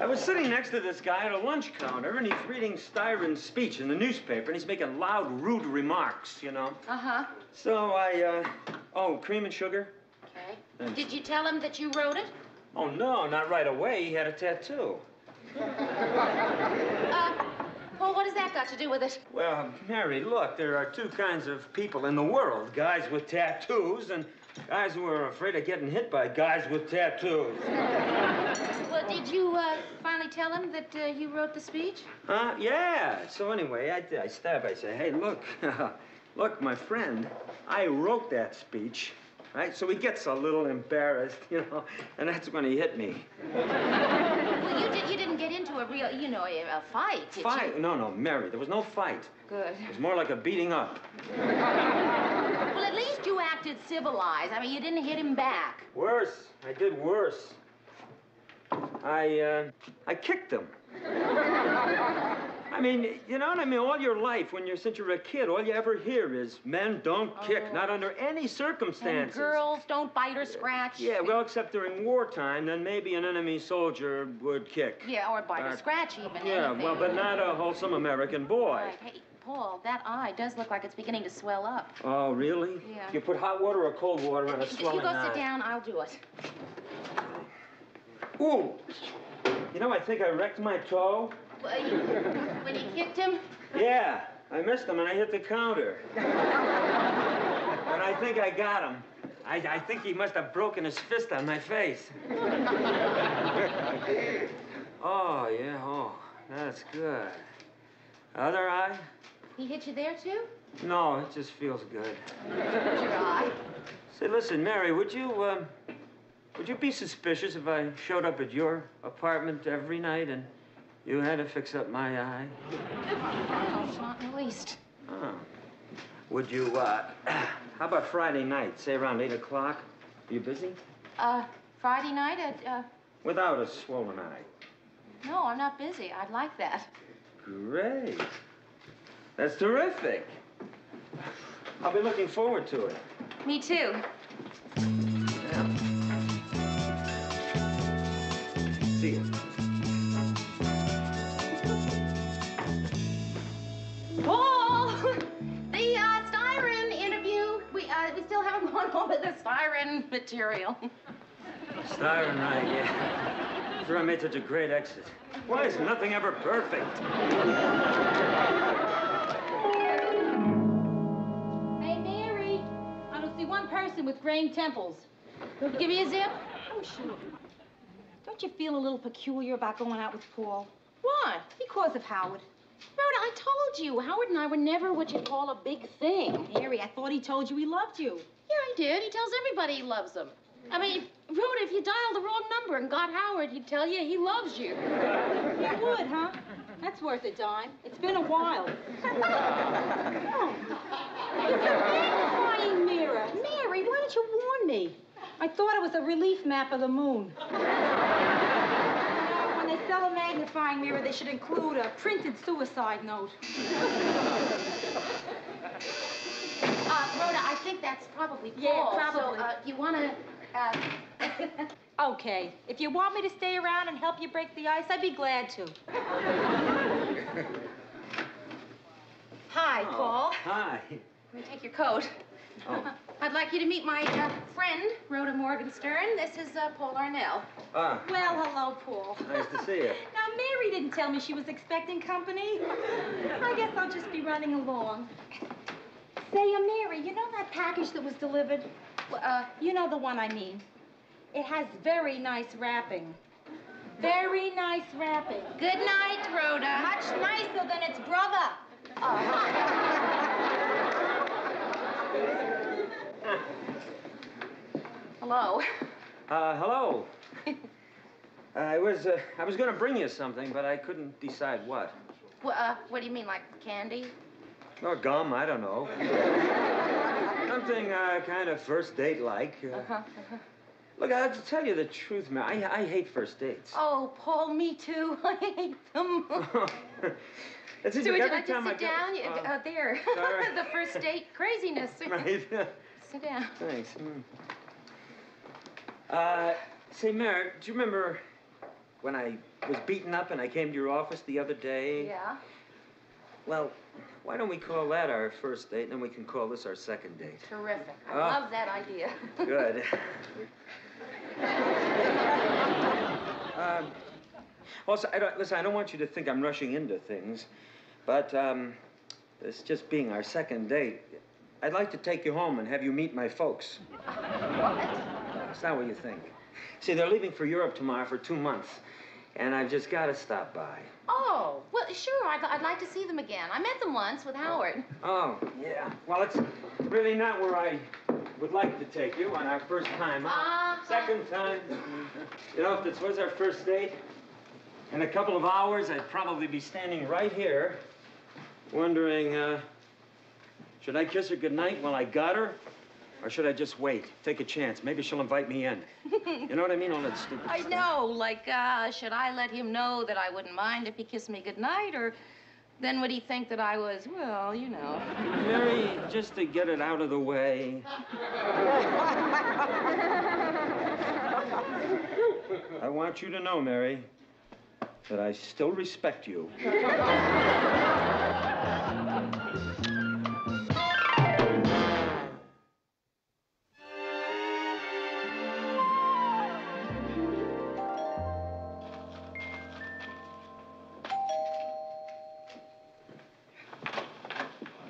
I was sitting next to this guy at a lunch counter, and he's reading Styron's speech in the newspaper, and he's making loud, rude remarks, you know. Uh-huh. So oh, cream and sugar? Okay. Thanks. Did you tell him that you wrote it? Oh, no, not right away. He had a tattoo. Paul, what has that got to do with it? Well, Mary, look, there are two kinds of people in the world. Guys with tattoos and guys who are afraid of getting hit by guys with tattoos. Well, did you, finally tell him that, you wrote the speech? Yeah. So anyway, I stab. I say, hey, look, look, my friend, I wrote that speech. Right? So he gets a little embarrassed, you know, and that's when he hit me. Well, you didn't get into a real, you know, a fight, did Fight? you? No, Mary, there was no fight. Good. It was more like a beating up. Well, at least you acted civilized. I mean, you didn't hit him back. Worse. I did worse. I kicked him. I mean, you know what I mean? All your life, since you're a kid, all you ever hear is men don't kick, not under any circumstances. And girls don't bite or scratch. Yeah, well, except during wartime, then maybe an enemy soldier would kick. Yeah, or bite or scratch even. Yeah, anything. well, but not a wholesome American boy. Right. Hey, Paul, that eye does look like it's beginning to swell up. Oh, really? Yeah. You put hot water or cold water on a swelling You go eye? sit down, I'll do it. Ooh! You know, I think I wrecked my toe. When you kicked him? Yeah, I missed him and I hit the counter. And I think I got him. I think he must have broken his fist on my face. Oh, yeah, oh, that's good. Other eye? He hit you there, too? No, it just feels good. Your eye? Say, listen, Mary, would you be suspicious if I showed up at your apartment every night and you had to fix up my eye? No, not in the least. Oh. Would you, how about Friday night, say around 8 o'clock? Are you busy? Friday night at, Without a swollen eye. No, I'm not busy. I'd like that. Great. That's terrific. I'll be looking forward to it. Me too. Yeah. See you. Paul! The, Styron interview. We still haven't gone over the Styron material. Styron, right, yeah. Sure, I made such a great exit. Why is nothing ever perfect? Hey, Mary. I don't see one person with graying temples. Give me a zip. Oh, sure. Don't you feel a little peculiar about going out with Paul? Why? Because of Howard. Rhoda, I told you, Howard and I were never what you'd call a big thing. Mary, I thought he told you he loved you. Yeah, he did. He tells everybody he loves them. I mean, Rhoda, if you dialed the wrong number and got Howard, he'd tell you he loves you. He would, huh? That's worth a dime. It's been a while. Oh. It's a magnifying mirror. Mary, why didn't you warn me? I thought it was a relief map of the moon. When they sell a magnifying mirror, they should include a printed suicide note. Rhoda, I think that's probably Paul. Yeah, probably. So, you want to... Okay. If you want me to stay around and help you break the ice, I'd be glad to. Hi, Paul. Hi. Let me take your coat. Oh. I'd like you to meet my friend, Rhoda Morgenstern. This is Paul Arnell. Ah. Well, hello, Paul. Nice to see you. Now, Mary didn't tell me she was expecting company. I guess I'll just be running along. Say, Mary, you know that package that was delivered? You know the one I mean. It has very nice wrapping. Very nice wrapping. Good night, Rhoda. Much nicer than its brother. Hello. Hello. I was going to bring you something, but I couldn't decide what. What do you mean, like candy? Or gum, I don't know. Something kind of first date-like. Look, I'll tell you the truth, Mary. I hate first dates. Oh, Paul, me too. I hate them. It's So would you every like to time sit down? There. Sorry. The first date craziness. Right. Sit down. Thanks. Say, Mary, do you remember when I was beaten up and I came to your office the other day? Yeah. Well, why don't we call that our first date, and then we can call this our second date? Terrific. I Oh. love that idea. Good. Also, listen, I don't want you to think I'm rushing into things, but it's just being our second date. I'd like to take you home and have you meet my folks. What? It's not what you think. See, they're leaving for Europe tomorrow for 2 months, and I've just got to stop by. Oh, well, sure. I'd like to see them again. I met them once with Howard. Oh, yeah. Well, it's really not where I would like to take you on our first time out. Second time. You know, if this was our first date, in a couple of hours, I'd probably be standing right here, wondering, should I kiss her goodnight while I got her? Or should I just wait, take a chance? Maybe she'll invite me in. You know what I mean? All that stupid I stuff. know. Like, should I let him know that I wouldn't mind if he kissed me goodnight, or then would he think that I was, well, you know. Mary, just to get it out of the way. I want you to know, Mary, that I still respect you.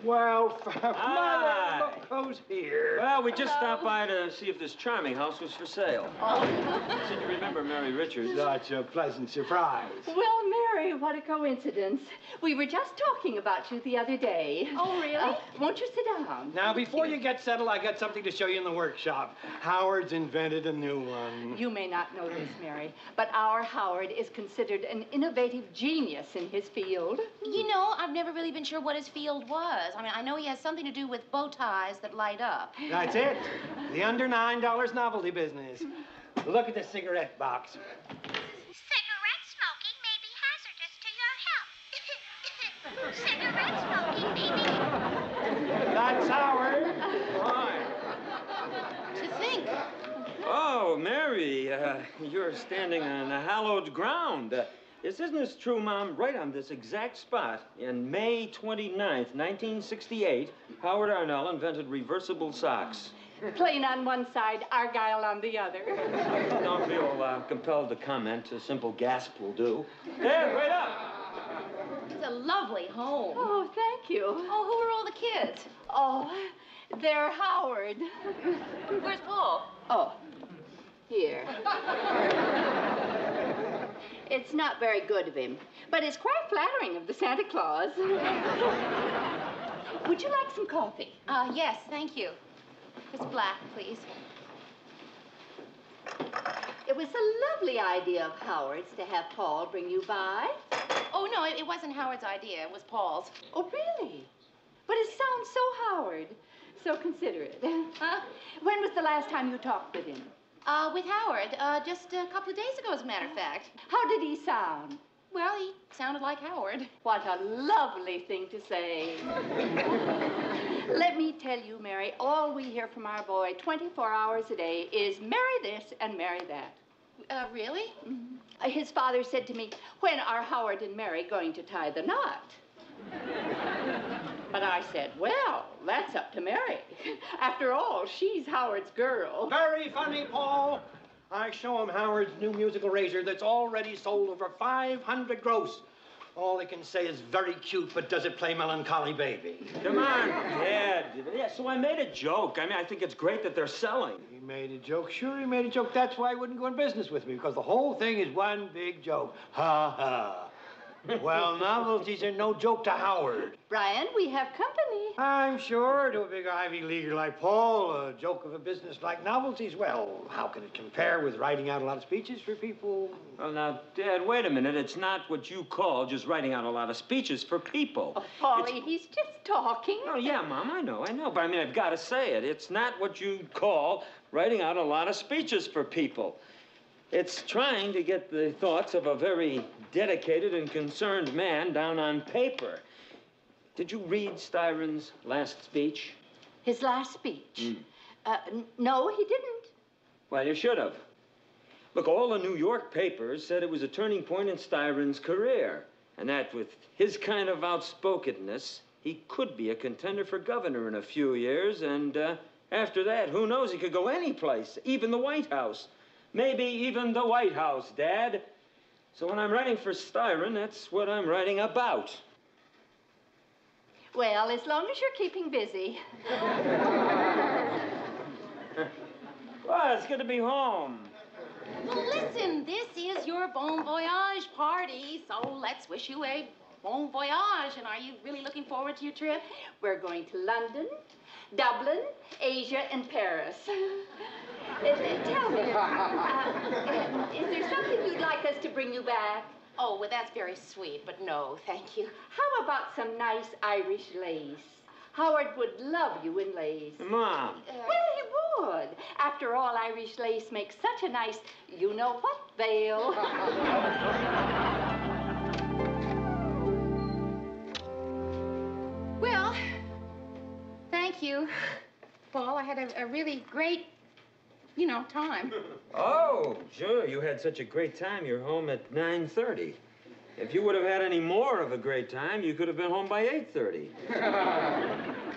Well, Mother, look who's here. Well, we just stopped by to see if this charming house was for sale. Said you remember Mary Richards. Such a pleasant surprise. Well, Mary, what a coincidence. We were just talking about you the other day. Oh, really? Won't you sit down? Now, before you get settled, I got something to show you in the workshop. Howard's invented a new one. You may not know this, Mary, but our Howard is considered an innovative genius in his field. You know, I've never really been sure what his field was. I mean, I know he has something to do with bow ties that light up. That's it. The under $9 novelty business. Look at the cigarette box. Cigarette smoking may be hazardous to your health. Cigarette smoking may be... That's Howard. Hi. To think. Oh, Mary, you're standing on hallowed ground. Isn't this true, Mom? Right on this exact spot, in May 29th, 1968, Howard Arnell invented reversible socks. Plain on one side, Argyle on the other. Don't feel compelled to comment. A simple gasp will do. There, right up! It's a lovely home. Oh, thank you. Oh, who are all the kids? Oh, they're Howard. Where's Paul? Oh, here. It's not very good of him, but it's quite flattering of the Santa Claus. Would you like some coffee? Yes, thank you. Just black, please. It was a lovely idea of Howard's to have Paul bring you by. Oh, no, it wasn't Howard's idea. It was Paul's. Oh, really? But it sounds so Howard. So considerate. When was the last time you talked with him? With Howard, just a couple of days ago, as a matter of fact. How did he sound? Well, he sounded like Howard. What a lovely thing to say. Let me tell you, Mary, all we hear from our boy 24 hours a day is marry this and marry that. Really? Mm-hmm. His father said to me, when are Howard and Mary going to tie the knot? But I said, well, that's up to Mary. After all, she's Howard's girl. Very funny, Paul. I show him Howard's new musical razor that's already sold over 500 gross. All they can say is very cute, but does it play Melancholy Baby? Come on, Dad. Yeah, so I made a joke. I mean, I think it's great that they're selling. He made a joke. Sure, he made a joke. That's why he wouldn't go in business with me, because the whole thing is one big joke. Ha ha. Well, novelties are no joke to Howard. Brian, we have company. I'm sure to a big Ivy Leaguer like Paul, a joke of a business like novelties, well, how can it compare with writing out a lot of speeches for people? Well, now, Dad, wait a minute. It's not what you call just writing out a lot of speeches for people. Oh, Polly, he's just talking. Oh, yeah, Mom, I know. But I mean, I've got to say it. It's not what you'd call writing out a lot of speeches for people. It's trying to get the thoughts of a very dedicated and concerned man down on paper. Did you read Styron's last speech? His last speech? No, he didn't. Well, you should have. Look, all the New York papers said it was a turning point in Styron's career, and that with his kind of outspokenness, he could be a contender for governor in a few years, and after that, who knows, he could go any place, even the White House. Maybe even the White House, Dad. So when I'm writing for Styron, that's what I'm writing about. Well, as long as you're keeping busy. Well, it's good to be home. Well, listen, this is your bon voyage party, so let's wish you a bon voyage. And are you really looking forward to your trip? We're going to London, Dublin, Asia, and Paris. Tell me, is there something you'd like us to bring you back? Oh, well, that's very sweet, but no, thank you. How about some nice Irish lace? Howard would love you in lace. Mom. Well, he would. After all, Irish lace makes such a nice, you-know-what veil. Well, thank you, Paul. I had a really great, time. Oh, sure. You had such a great time. You're home at 9:30. If you would have had any more of a great time, you could have been home by 8:30.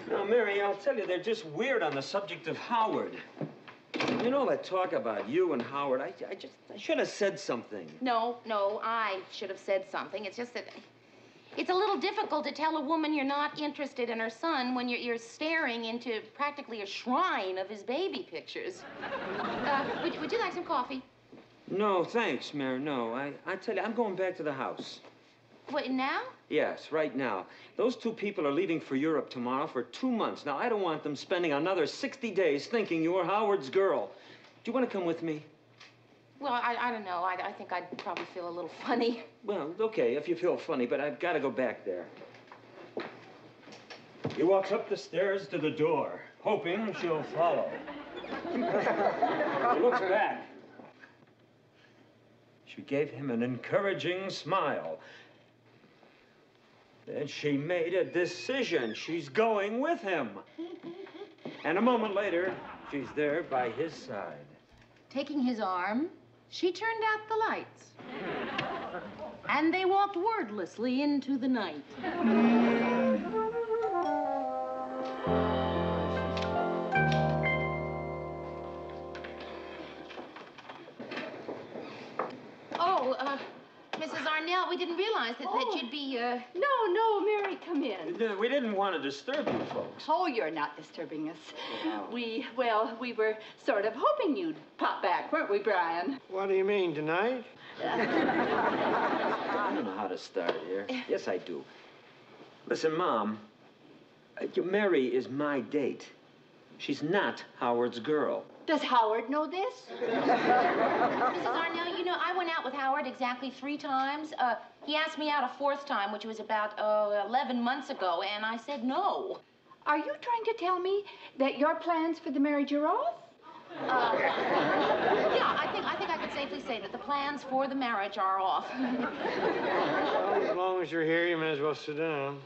Now, Mary, I'll tell you, they're just weird on the subject of Howard. You know, that talk about you and Howard, I should have said something. No, I should have said something. It's just that it's a little difficult to tell a woman you're not interested in her son when you're staring into practically a shrine of his baby pictures. Would you like some coffee? No, thanks, Mary, no. I tell you, I'm going back to the house. What, now? Yes, right now. Those two people are leaving for Europe tomorrow for 2 months. Now, I don't want them spending another 60 days thinking you're Howard's girl. Do you want to come with me? Well, I don't know. I think I'd probably feel a little funny. Well, okay, if you feel funny, but I've got to go back there. He walks up the stairs to the door, hoping she'll follow. He looks back. She gave him an encouraging smile. Then she made a decision. She's going with him. And a moment later, she's there by his side. Taking his arm, she turned out the lights. And they walked wordlessly into the night. Mrs. Arnell, we didn't realize that you'd be, No, Mary, come in. We didn't want to disturb you folks. Oh, you're not disturbing us. We were sort of hoping you'd pop back, weren't we, Brian? What do you mean, tonight? I don't know how to start here. Yes, I do. Listen, Mom, Mary is my date. She's not Howard's girl. Does Howard know this? Mrs. Arnell, you know, I went out with Howard exactly 3 times. He asked me out a 4th time, which was about 11 months ago, and I said no. Are you trying to tell me that your plans for the marriage are off? Yeah, I think I could safely say that the plans for the marriage are off. Well, as long as you're here, you may as well sit down.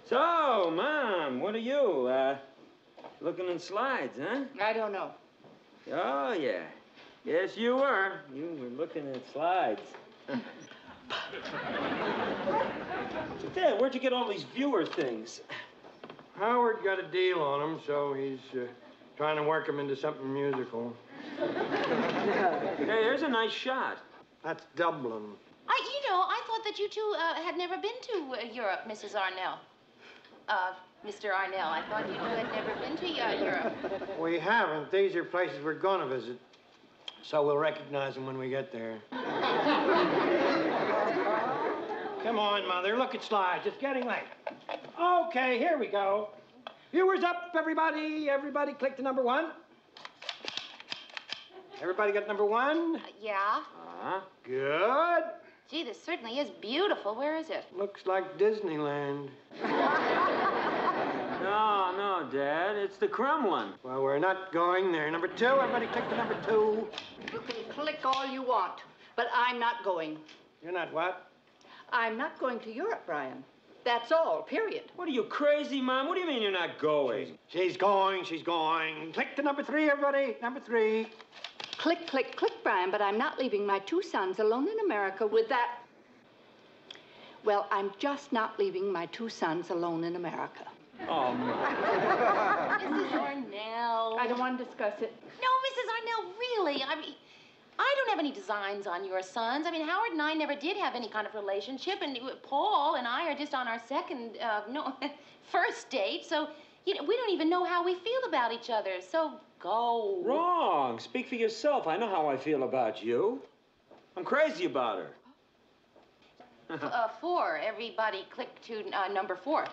So, Mom, what are you, looking in slides, huh? I don't know. Oh, yeah. Yes, you were. You were looking at slides. So, Dad, where'd you get all these viewer things? Howard got a deal on him, so he's trying to work him into something musical. Hey, there's a nice shot. That's Dublin. I thought that you two had never been to Europe, Mrs. Arnell. Mr. Arnell, I thought you two had never been to Europe. We haven't. These are places we're going to visit. So we'll recognize them when we get there. Come on, Mother. Look at slides. It's getting late. Okay, here we go. Viewers up, everybody. Everybody click to number 1. Everybody got number 1? Yeah? Good. Gee, this certainly is beautiful. Where is it? Looks like Disneyland. No, Dad. It's the Kremlin. Well, we're not going there. Number 2, everybody click to number 2. You can click all you want, but I'm not going. You're not what? I'm not going to Europe, Brian. That's all, period. What are you, crazy, Mom? What do you mean you're not going? She's going. Click to number 3, everybody. Number 3. Click, click, click, Brian, but I'm not leaving my 2 sons alone in America with that. Well, I'm just not leaving my 2 sons alone in America. Oh, Mom. Mrs. Arnell. I don't want to discuss it. No, Mrs. Arnell, really. I mean, I don't have any designs on your sons. I mean, Howard and I never did have any kind of relationship, and Paul and I are just on our first date, so we don't even know how we feel about each other, so go. Wrong. Speak for yourself. I know how I feel about you. I'm crazy about her. 4. Everybody click to number 4.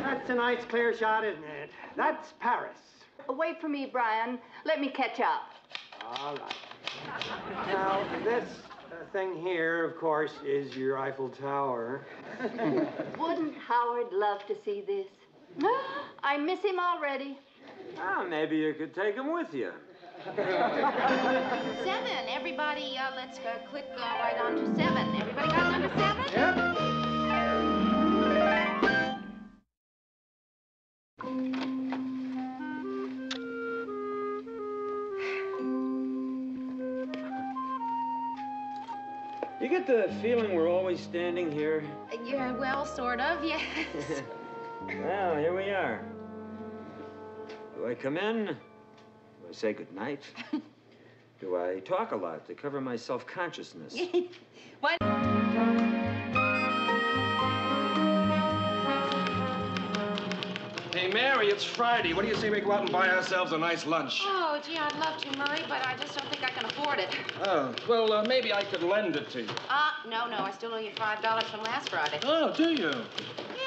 That's a nice clear shot, isn't it? That's Paris. Wait for me, Brian. Let me catch up. All right. Now, this thing here, of course, is your Eiffel Tower. Wouldn't Howard love to see this? I miss him already. Ah, maybe you could take him with you. 7. Everybody, let's click right on to 7. Everybody got number 7? Yep. You get the feeling we're always standing here? Yeah, well, sort of, yes. Well, here we are. Do I come in? Do I say goodnight? Do I talk a lot to cover my self-consciousness? What? Hey, Mary, it's Friday. What do you say we go out and buy ourselves a nice lunch? Oh, gee, I'd love to, Murray, but I just don't think I can afford it. Oh, well, maybe I could lend it to you. No, I still owe you $5 from last Friday. Oh, do you?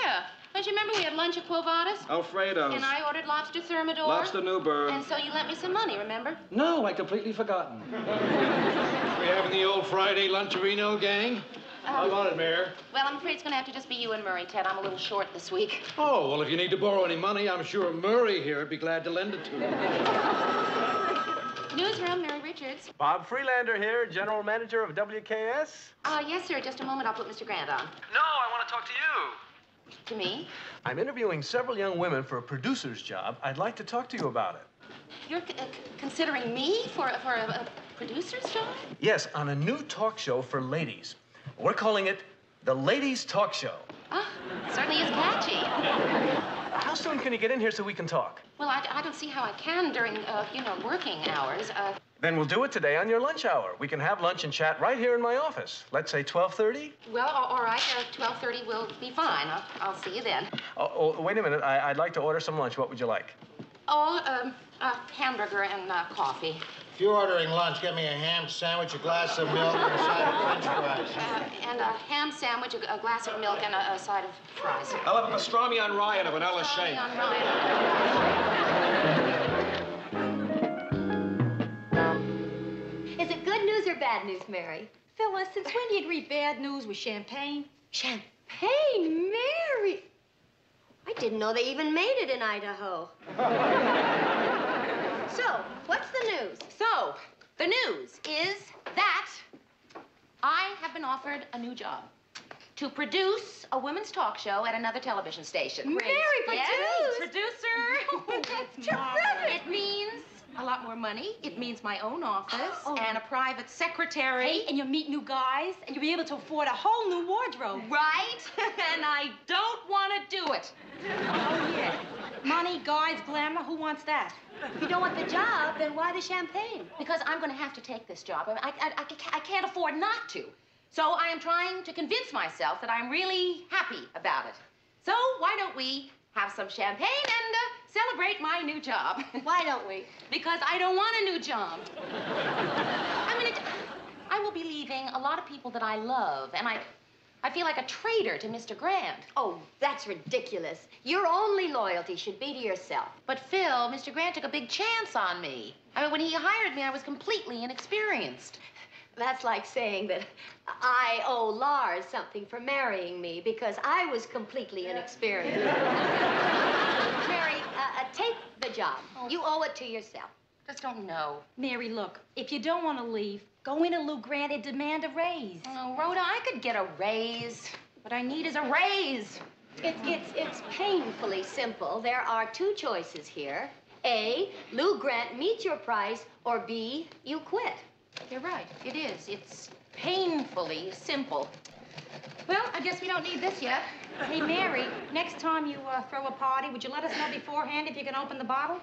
Yeah. Don't you remember we had lunch at Quo Vadis? Alfredo's. And I ordered lobster thermidor. Lobster Newburgh. And so you lent me some money, remember? No, I'd completely forgotten. We having the old Friday luncherino, gang? How about it, Mayor? Well, I'm afraid it's going to have to just be you and Murray, Ted. I'm a little short this week. Oh, well, if you need to borrow any money, I'm sure Murray here would be glad to lend it to you. Newsroom, Mary Richards. Bob Freelander here, General Manager of WKS. Yes, sir. Just a moment. I'll put Mr. Grant on. No, I want to talk to you. To me? I'm interviewing several young women for a producer's job. I'd like to talk to you about it. You're considering me for a producer's job? Yes, on a new talk show for ladies. We're calling it The Ladies Talk Show. Certainly is catchy. How soon can you get in here so we can talk? Well, I don't see how I can during, working hours. Then we'll do it today on your lunch hour. We can have lunch and chat right here in my office. Let's say 12:30. Well, all right. 12:30 will be fine. I'll see you then. Oh, wait a minute. I'd like to order some lunch. What would you like? Oh, hamburger and coffee. If you're ordering lunch, get me a ham sandwich, a glass of milk, and a side of French fries. And a ham sandwich, a glass of milk, and a side of fries. I'll have a pastrami on rye and a vanilla shake. On Ryan. Is it good news or bad news, Mary? Phyllis, since when do you greet bad news with champagne? Champagne, Mary! I didn't know they even made it in Idaho. So, what's the news? So, the news is that I have been offered a new job to produce a women's talk show at another television station. Mary, Yes, producer! Oh, that's terrific! It means a lot more money. It means my own office and a private secretary. Hey, and you'll meet new guys, and you'll be able to afford a whole new wardrobe. Right? And I don't want to do it. Oh, yeah. Money, guys, glamour, who wants that? If you don't want the job, then why the champagne? Because I'm going to have to take this job. I can't afford not to. So I am trying to convince myself that I'm really happy about it. So why don't we have some champagne and celebrate my new job? Why don't we? Because I don't want a new job. I mean, I will be leaving a lot of people that I love, and I feel like a traitor to Mr. Grant. Oh, that's ridiculous. Your only loyalty should be to yourself. But Phil, Mr. Grant took a big chance on me. I mean, when he hired me, I was completely inexperienced. That's like saying that I owe Lars something for marrying me because I was completely inexperienced. Mary, take the job. You owe it to yourself. Just don't know. Mary, look, if you don't want to leave, go into Lou Grant and demand a raise. Oh, Rhoda, I could get a raise. What I need is a raise. It's painfully simple. There are two choices here. A, Lou Grant meets your price, or B, you quit. You're right. It is. It's painfully simple. Well, I guess we don't need this yet. Hey, Mary, next time you throw a party, would you let us know beforehand if you can open the bottle?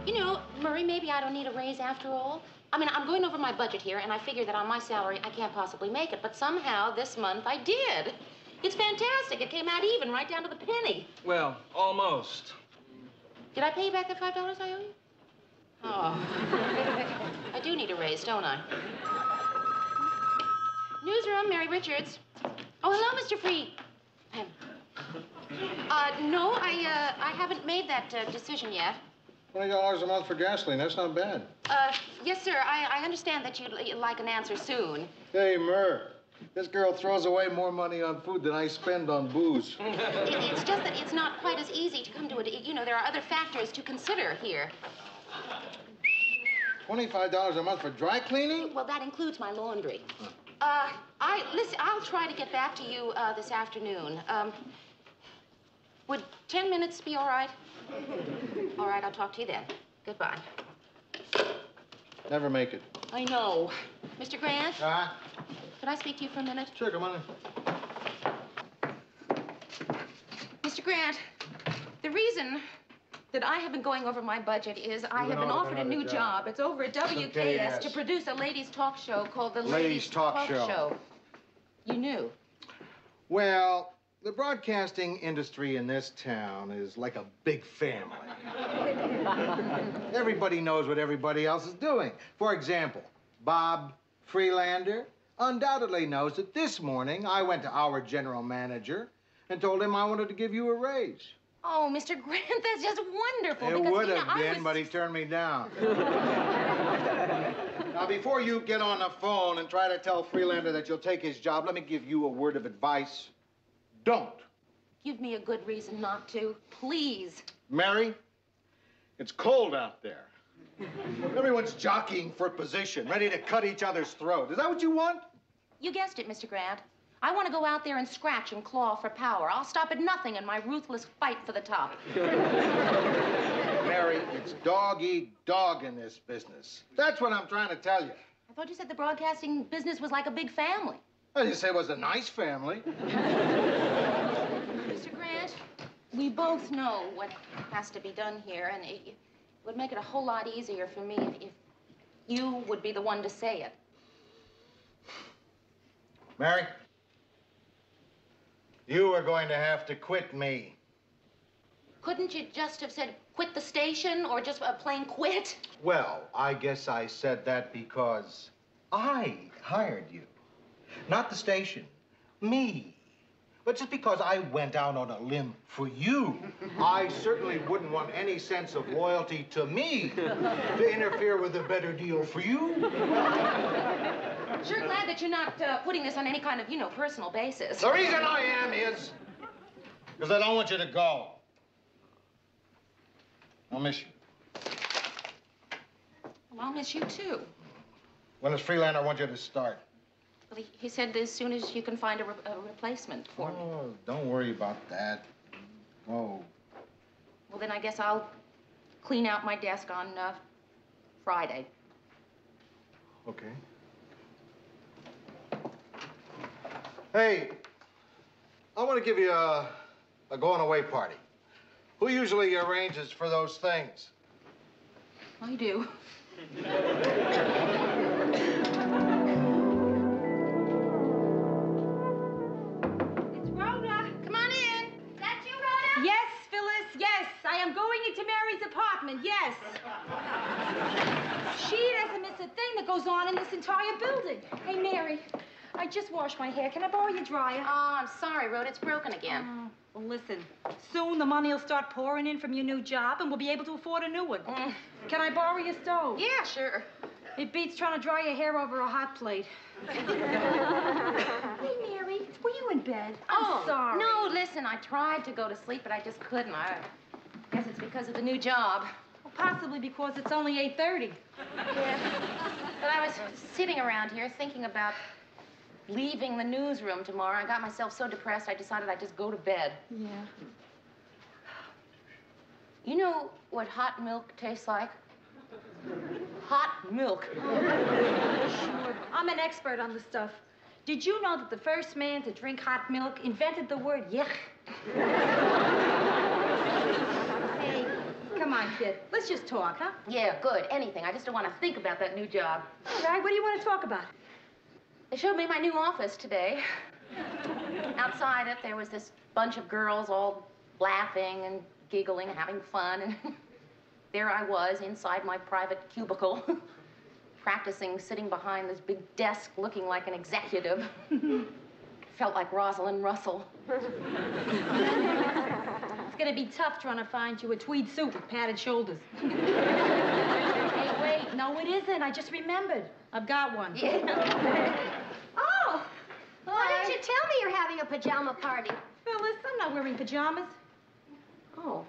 You know, Murray, maybe I don't need a raise after all. I mean, I'm going over my budget here, and I figure that on my salary, I can't possibly make it. But somehow, this month, I did. It's fantastic. It came out even, right down to the penny. Well, almost. Did I pay you back the $5 I owe you? Oh. I do need a raise, don't I? Newsroom, Mary Richards. Oh, hello, Mr. Freed. No, I haven't made that decision yet. $20 a month for gasoline, that's not bad. Yes, sir. I understand that you'd like an answer soon. Hey, Murr, this girl throws away more money on food than I spend on booze. It's just that it's not quite as easy to come to it. You know, there are other factors to consider here. $25 a month for dry cleaning? Well, that includes my laundry. Listen, I'll try to get back to you this afternoon. Would 10 minutes be all right? All right, I'll talk to you then. Goodbye. Never make it. I know. Mr. Grant? Could I speak to you for a minute? Sure, come on in. Mr. Grant, the reason that I have been going over my budget is I have been offered a new job. It's over at WKS to produce a ladies' talk show called the Ladies' Talk Show. You knew? Well, the broadcasting industry in this town is like a big family. Everybody knows what everybody else is doing. For example, Bob Freelander undoubtedly knows that this morning I went to our general manager and told him I wanted to give you a raise. Oh, Mr. Grant, that's just wonderful. It would have been, but he turned me down. Now, before you get on the phone and try to tell Freelander that you'll take his job, let me give you a word of advice. Don't. Give me a good reason not to, please. Mary, it's cold out there. Everyone's jockeying for position, ready to cut each other's throat. Is that what you want? You guessed it, Mr. Grant. I want to go out there and scratch and claw for power. I'll stop at nothing in my ruthless fight for the top. Mary, it's dog eat dog in this business. That's what I'm trying to tell you. I thought you said the broadcasting business was like a big family. I didn't say it was a nice family. Mr. Grant, we both know what has to be done here, and it would make it a whole lot easier for me if you would be the one to say it. Mary, you are going to have to quit me. Couldn't you just have said quit the station or just plain quit? Well, I guess I said that because I hired you. Not the station, me. But just because I went out on a limb for you, I certainly wouldn't want any sense of loyalty to me to interfere with a better deal for you. Sure glad that you're not putting this on any kind of, personal basis. The reason I am is because I don't want you to go. I'll miss you. Well, I'll miss you, too. When it's Freelander, I want you to start. Well, he said as soon as you can find a replacement for me. Oh, don't worry about that. Oh. Well, then I guess I'll clean out my desk on Friday. Okay. Hey, I want to give you a going-away party. Who usually arranges for those things? I do. I'm going into Mary's apartment, yes. She doesn't miss a thing that goes on in this entire building. Hey, Mary, I just washed my hair. Can I borrow your dryer? Oh, I'm sorry, Rhoda. It's broken again. Well, listen, soon the money will start pouring in from your new job, and we'll be able to afford a new one. Can I borrow your stove? Yeah, sure. It beats trying to dry your hair over a hot plate. Hey, Mary, were you in bed? I'm sorry. No, listen, I tried to go to sleep, but I just couldn't. I guess it's because of the new job. Well, possibly because it's only 8:30. Yeah. But I was sitting around here thinking about leaving the newsroom tomorrow. I got myself so depressed, I decided I'd just go to bed. Yeah. You know what hot milk tastes like? Hot milk. Sure. I'm an expert on the stuff. Did you know that the first man to drink hot milk invented the word yuck? Hey, come on, kid. Let's just talk, huh? Yeah, good. Anything. I just don't want to think about that new job. All right, what do you want to talk about? They showed me my new office today. Outside it, there was this bunch of girls all laughing and giggling and having fun. And there I was inside my private cubicle, practicing sitting behind this big desk looking like an executive. Felt like Rosalind Russell. It's gonna be tough trying to find you a tweed suit with padded shoulders. Hey, wait, no it isn't. I just remembered. I've got one. Yeah. Oh, why didn't you tell me you're having a pajama party? Phyllis, I'm not wearing pajamas. Oh,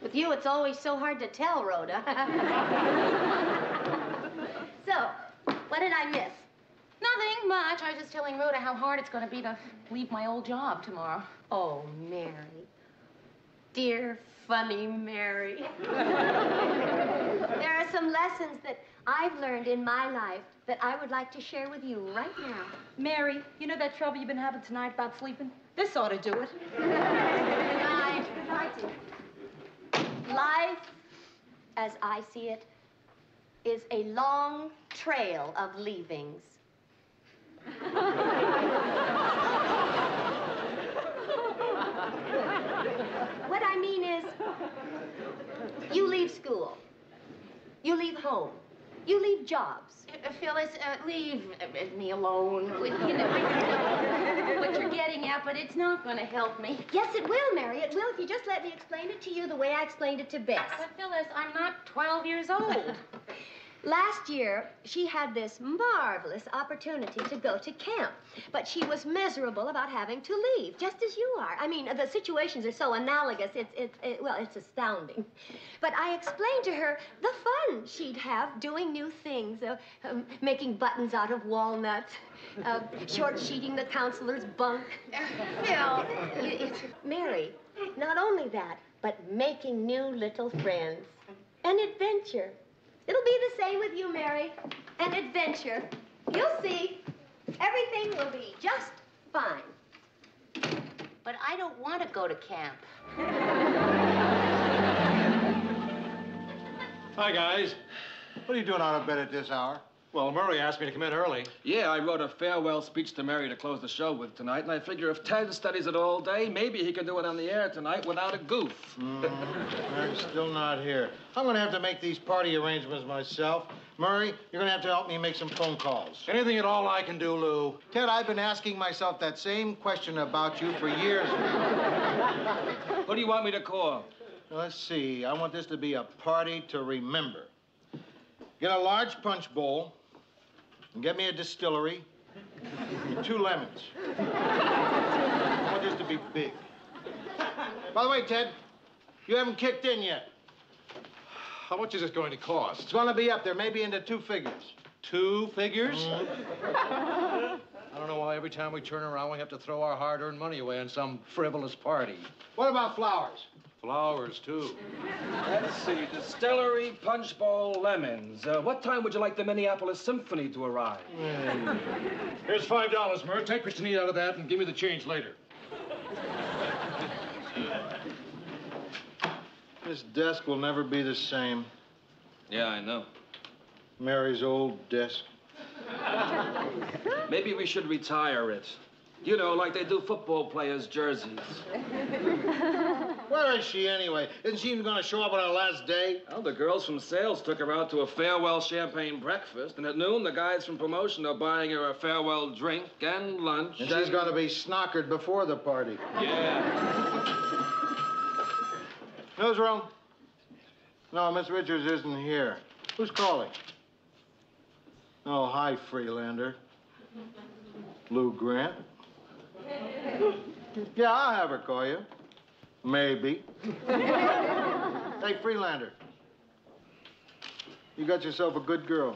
with you it's always so hard to tell, Rhoda. So, what did I miss? Nothing much. I was just telling Rhoda how hard it's going to be to leave my old job tomorrow. Oh, Mary. Dear, funny Mary. There are some lessons that I've learned in my life that I would like to share with you right now. Mary, you know that trouble you've been having tonight about sleeping? This ought to do it. Good night. Good night. Life, as I see it, is a long trail of leavings. What I mean is, you leave school, you leave home, you leave jobs. Phyllis, leave me alone. You know what you're getting at, but it's not going to help me. Yes, it will, Mary. It will if you just let me explain it to you the way I explained it to Bess. But Phyllis, I'm not 12 years old. Last year, she had this marvelous opportunity to go to camp, but she was miserable about having to leave, just as you are. I mean, the situations are so analogous, it's astounding. But I explained to her the fun she'd have doing new things, making buttons out of walnuts, short-sheeting the counselor's bunk. Phil, Mary, not only that, but making new little friends. An adventure. It'll be the same with you, Mary. An adventure. You'll see. Everything will be just fine. But I don't want to go to camp. Hi, guys. What are you doing out of bed at this hour? Well, Murray asked me to come in early. Yeah, I wrote a farewell speech to Mary to close the show with tonight, and I figure if Ted studies it all day, maybe he can do it on the air tonight without a goof. Mary's still not here. I'm going to have to make these party arrangements myself. Murray, you're going to have to help me make some phone calls. Anything at all I can do, Lou. Ted, I've been asking myself that same question about you for years. Who do you want me to call? Let's see. I want this to be a party to remember. Get a large punch bowl and get me a distillery and 2 lemons. I want this to be big. By the way, Ted, you haven't kicked in yet. How much is this going to cost? It's going to be up there, maybe into 2 figures. 2 figures? I don't know why every time we turn around we have to throw our hard-earned money away on some frivolous party. What about flowers? Flowers, too. Let's see, distillery, punch bowl, lemons. What time would you like the Minneapolis Symphony to arrive? Here's $5, Murr. Take Christine out of that and give me the change later. This desk will never be the same. Yeah, I know. Mary's old desk. Maybe we should retire it. You know, like they do football players' jerseys. Where is she anyway? Isn't she even going to show up on her last day? Well, the girls from sales took her out to a farewell champagne breakfast, and at noon, the guys from promotion are buying her a farewell drink and lunch. And she's going to be snockered before the party. Yeah. Newsroom? No, Miss Richards isn't here. Who's calling? Oh, hi, Freelander. Lou Grant? Yeah, I'll have her call you. Maybe. Hey, Freelander. You got yourself a good girl.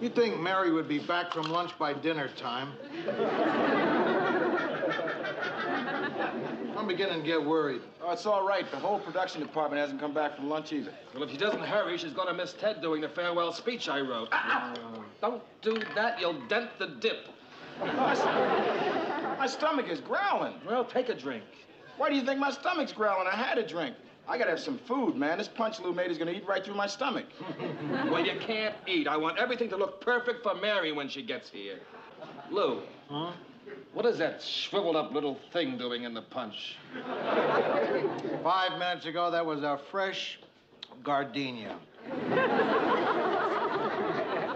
You'd think Mary would be back from lunch by dinner time. I'm beginning to get worried. Oh, it's all right. The whole production department hasn't come back from lunch either. Well, if she doesn't hurry, she's going to miss Ted doing the farewell speech I wrote. Don't do that. You'll dent the dip. My stomach is growling. Well, take a drink. Why do you think my stomach's growling? I had a drink. I gotta have some food, man. This punch Lou made is gonna eat right through my stomach. Well, you can't eat. I want everything to look perfect for Mary when she gets here. Lou. Huh? What is that shriveled up little thing doing in the punch? 5 minutes ago, that was a fresh gardenia.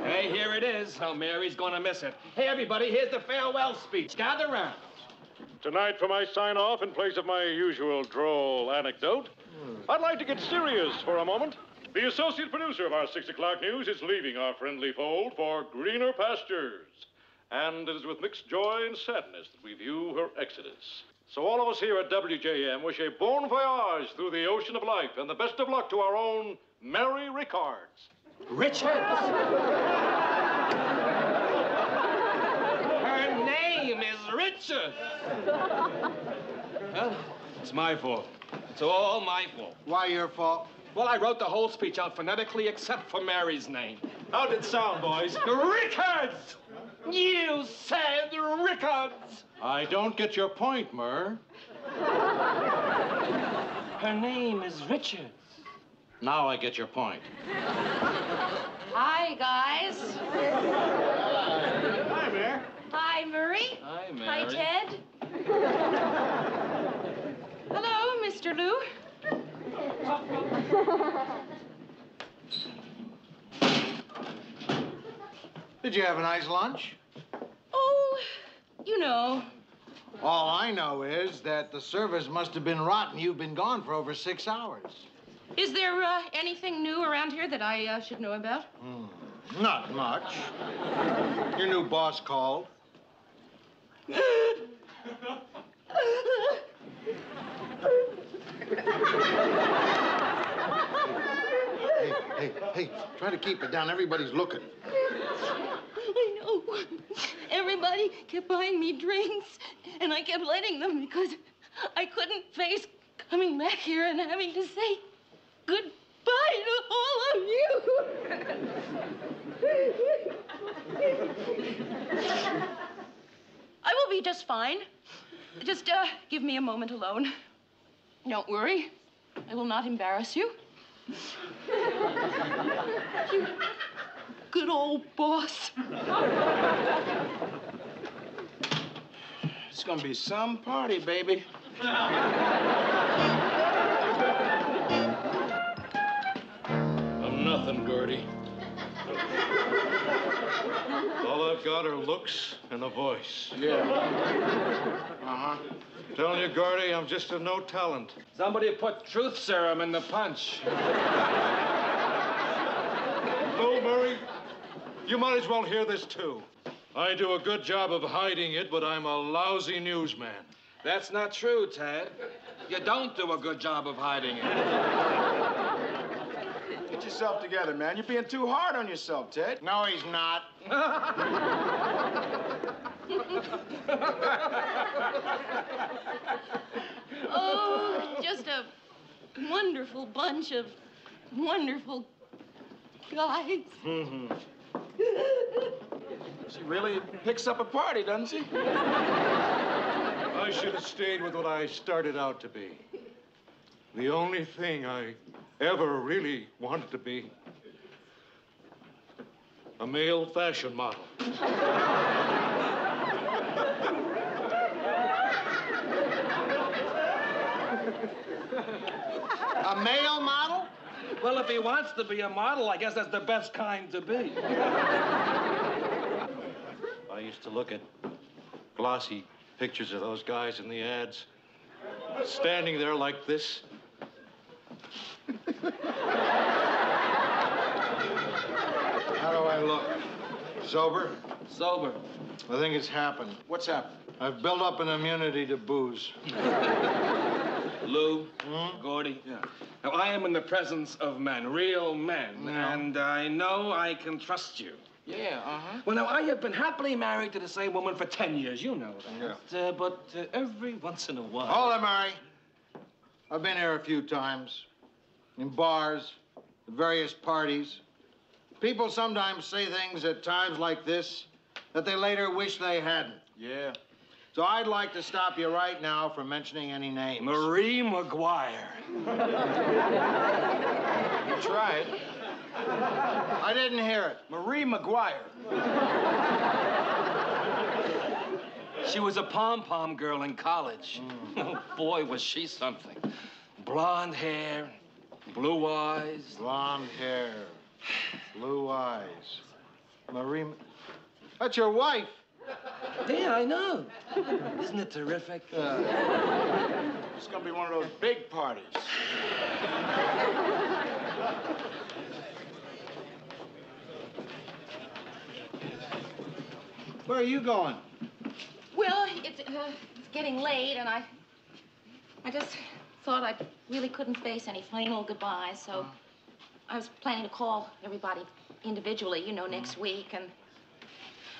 Hey, here it is. Oh, Mary's gonna miss it. Hey, everybody, here's the farewell speech. Gather round. Tonight, for my sign-off, in place of my usual droll anecdote, I'd like to get serious for a moment. The associate producer of our 6 o'clock news is leaving our friendly fold for greener pastures. And it is with mixed joy and sadness that we view her exodus. So all of us here at WJM wish a bon voyage through the ocean of life and the best of luck to our own Mary Rickards. Richards? Her name is Richards. Well, it's my fault. It's all my fault. Why your fault? Well, I wrote the whole speech out phonetically except for Mary's name. How did it sound, boys? Rickards! You said Rickards! I don't get your point, Murr. Her name is Richards. Now I get your point. Hi, guys. Hi, Mary. Hi, Murray. Hi, Mary. Hi, Ted. Hello, Mr. Lou. Did you have a nice lunch? Oh, you know. All I know is that the service must have been rotten. You've been gone for over 6 hours. Is there anything new around here that I should know about? Not much. Your new boss called. Hey, try to keep it down. Everybody's looking. I know. Everybody kept buying me drinks, and I kept letting them because I couldn't face coming back here and having to say goodbye to all of you. I will be just fine. Just give me a moment alone. Don't worry. I will not embarrass you. You good old boss. It's gonna be some party, baby. I'm nothing, Gertie. All I've got are looks and a voice. Yeah. Uh-huh. Telling you, Gertie, I'm just a no talent. Somebody put truth serum in the punch. No, Murray, you might as well hear this, too. I do a good job of hiding it, but I'm a lousy newsman. That's not true, Ted. You don't do a good job of hiding it. Get yourself together, man. You're being too hard on yourself, Ted. No, he's not. Oh, just a wonderful bunch of wonderful guys. Mm-hmm. She really picks up a party, doesn't she? I should have stayed with what I started out to be. The only thing I ever really wanted to be. A male fashion model. A male model? Well, if he wants to be a model, I guess that's the best kind to be. I used to look at glossy pictures of those guys in the ads, standing there like this. How do I look? Sober? Sober. I think it's happened. What's happened? I've built up an immunity to booze. Lou, Gordy. Yeah. Now, I am in the presence of men, real men, and I know I can trust you. Yeah, uh-huh. Well, now, I have been happily married to the same woman for 10 years. You know that. Yeah. But every once in a while... Hold it, Murray. I've been here a few times. In bars, at various parties. People sometimes say things at times like this that they later wish they hadn't. Yeah. So I'd like to stop you right now from mentioning any names. Marie McGuire. You tried. I didn't hear it. Marie McGuire. She was a pom-pom girl in college. Oh, boy, was she something. Blonde hair, blue eyes. Blonde hair, blue eyes. Marie... That's your wife. Yeah, I know. Isn't it terrific? It's gonna be one of those big parties. Where are you going? Well, it's getting late, and I just thought I really couldn't face any final goodbyes, so I was planning to call everybody individually, you know, next week, and...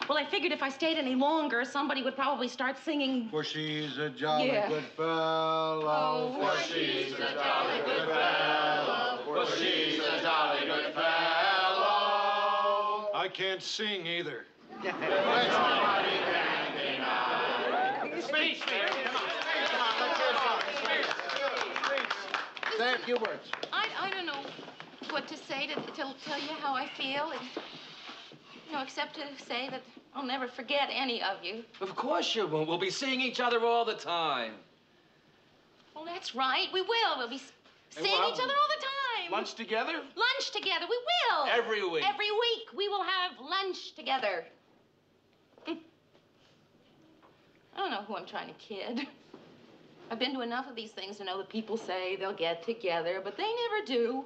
Well, I figured if I stayed any longer, somebody would probably start singing... For she's a jolly good fellow. Oh, for she's a jolly good fellow. For she's a jolly good fellow. I can't sing either. Speech, man. Come on, let's hear something. Say a few words. I don't know what to say to tell you how I feel. You know, except to say that I'll never forget any of you. Of course you won't. We'll be seeing each other all the time. Well, that's right. We will. We'll be seeing each other all the time. Lunch together? Lunch together. We will. Every week. Every week we will have lunch together. I don't know who I'm trying to kid. I've been to enough of these things to know that people say they'll get together, but they never do.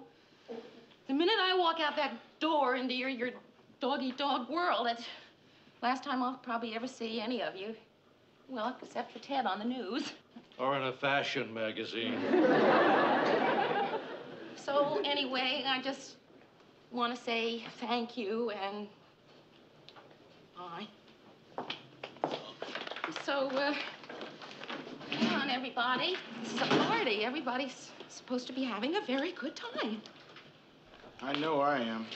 The minute I walk out that door into your dog-eat-dog world, that's the last time I'll probably ever see any of you. Well, except for Ted on the news. Or in a fashion magazine. So, anyway, I just want to say thank you and bye. So, Come on, everybody. This is a party. Everybody's supposed to be having a very good time. I know I am.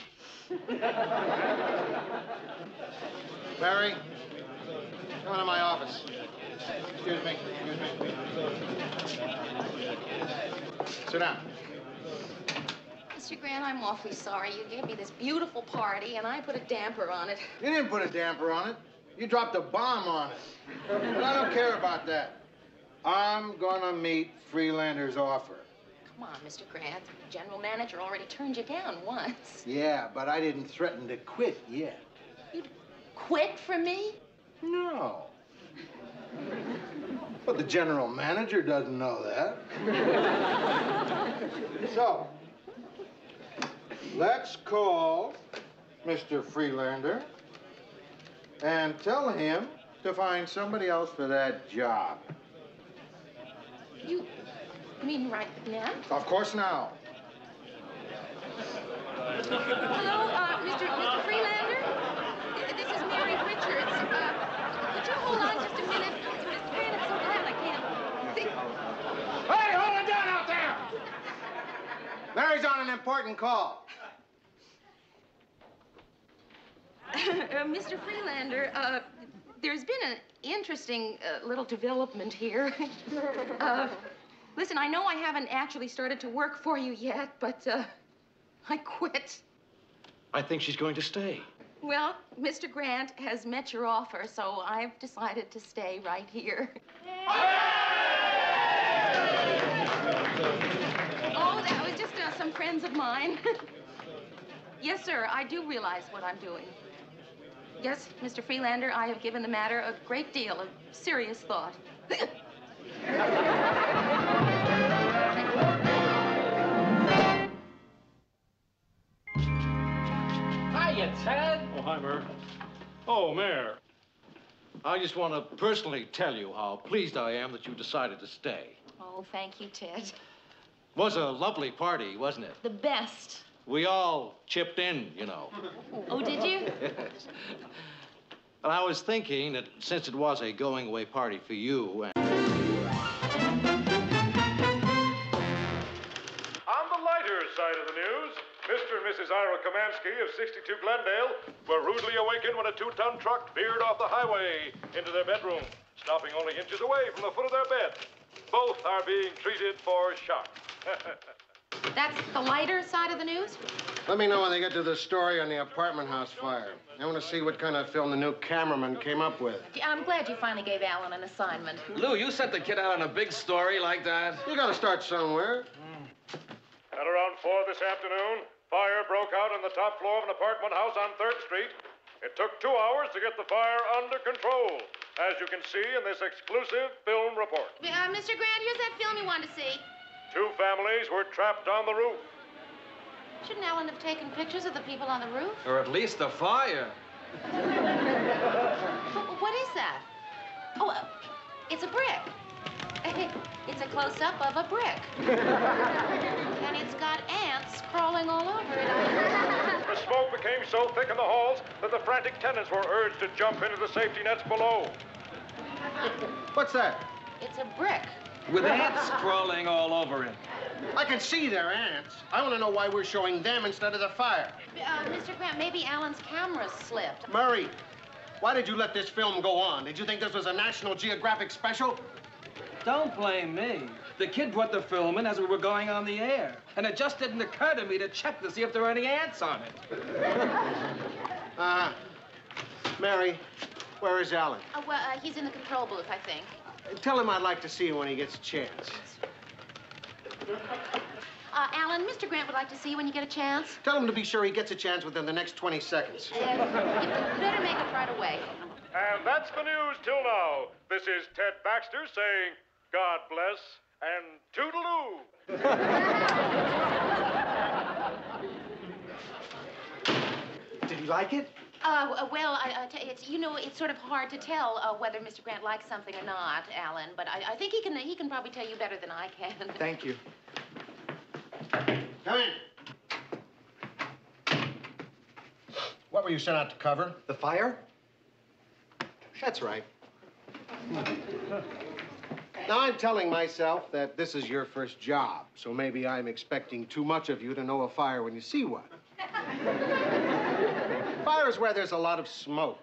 Mary, come into my office. Excuse me. Sit down. Mr. Grant, I'm awfully sorry. You gave me this beautiful party, and I put a damper on it. You didn't put a damper on it. You dropped a bomb on it. But I don't care about that. I'm gonna meet Freelander's offer. Come on, Mr. Grant. The general manager already turned you down once. Yeah, but I didn't threaten to quit yet. You'd quit for me? No. But the general manager doesn't know that. So, let's call Mr. Freelander and tell him to find somebody else for that job. You mean right now? Of course now. Hello, Mr. Freelander? This is Mary Richards. Could you hold on just a minute? Mr. Grant, I'm so glad I can't think. Hey, hold it down out there! Mary's on an important call. Mr. Freelander, there's been an interesting little development here. Listen, I know I haven't actually started to work for you yet, but I quit. I think she's going to stay. Well, Mr. Grant has met your offer, so I've decided to stay right here. Oh, that was just some friends of mine. Yes, sir, I do realize what I'm doing. Yes, Mr. Freelander, I have given the matter a great deal of serious thought. Hiya, Ted. Oh, hi, Mayor. Oh, Mayor. I just want to personally tell you how pleased I am that you decided to stay. Oh, thank you, Ted. Was a lovely party, wasn't it? The best. We all chipped in, you know. Oh, did you? Yes. And I was thinking that since it was a going-away party for you and... On the lighter side of the news, Mr. and Mrs. Ira Kamansky of 62 Glendale were rudely awakened when a 2-ton truck veered off the highway into their bedroom, stopping only inches away from the foot of their bed. Both are being treated for shock. That's the lighter side of the news? Let me know when they get to the story on the apartment house fire. I want to see what kind of film the new cameraman came up with. I'm glad you finally gave Alan an assignment. Lou, you sent the kid out on a big story like that? You got to start somewhere. At around 4 this afternoon, fire broke out on the top floor of an apartment house on 3rd Street. It took 2 hours to get the fire under control, as you can see in this exclusive film report. Mr. Grant, here's that film you wanted to see. 2 families were trapped on the roof. Shouldn't Alan have taken pictures of the people on the roof? Or at least the fire. What is that? Oh, it's a brick. It's a close-up of a brick. And it's got ants crawling all over it. The smoke became so thick in the halls that the frantic tenants were urged to jump into the safety nets below. What's that? It's a brick. With ants crawling all over it. I can see they're ants. I want to know why we're showing them instead of the fire. Mr. Grant, maybe Alan's camera slipped. Murray, why did you let this film go on? Did you think this was a National Geographic special? Don't blame me. The kid brought the film in as we were going on the air. And it just didn't occur to me to check to see if there were any ants on it. Mary, where is Alan? Well, he's in the control booth, I think. Tell him I'd like to see him when he gets a chance. Alan, Mr. Grant would like to see you when you get a chance. Tell him to be sure he gets a chance within the next 20 seconds. You better make it right away. And that's the news till now. This is Ted Baxter saying, God bless and toodaloo. Did he like it? Well, it's, you know, it's sort of hard to tell whether Mr. Grant likes something or not, Alan. But I think he can probably tell you better than I can. Thank you. Come in. What were you sent out to cover? The fire? That's right. Now, I'm telling myself that this is your first job, so maybe I'm expecting too much of you to know a fire when you see one. Fire is where there's a lot of smoke.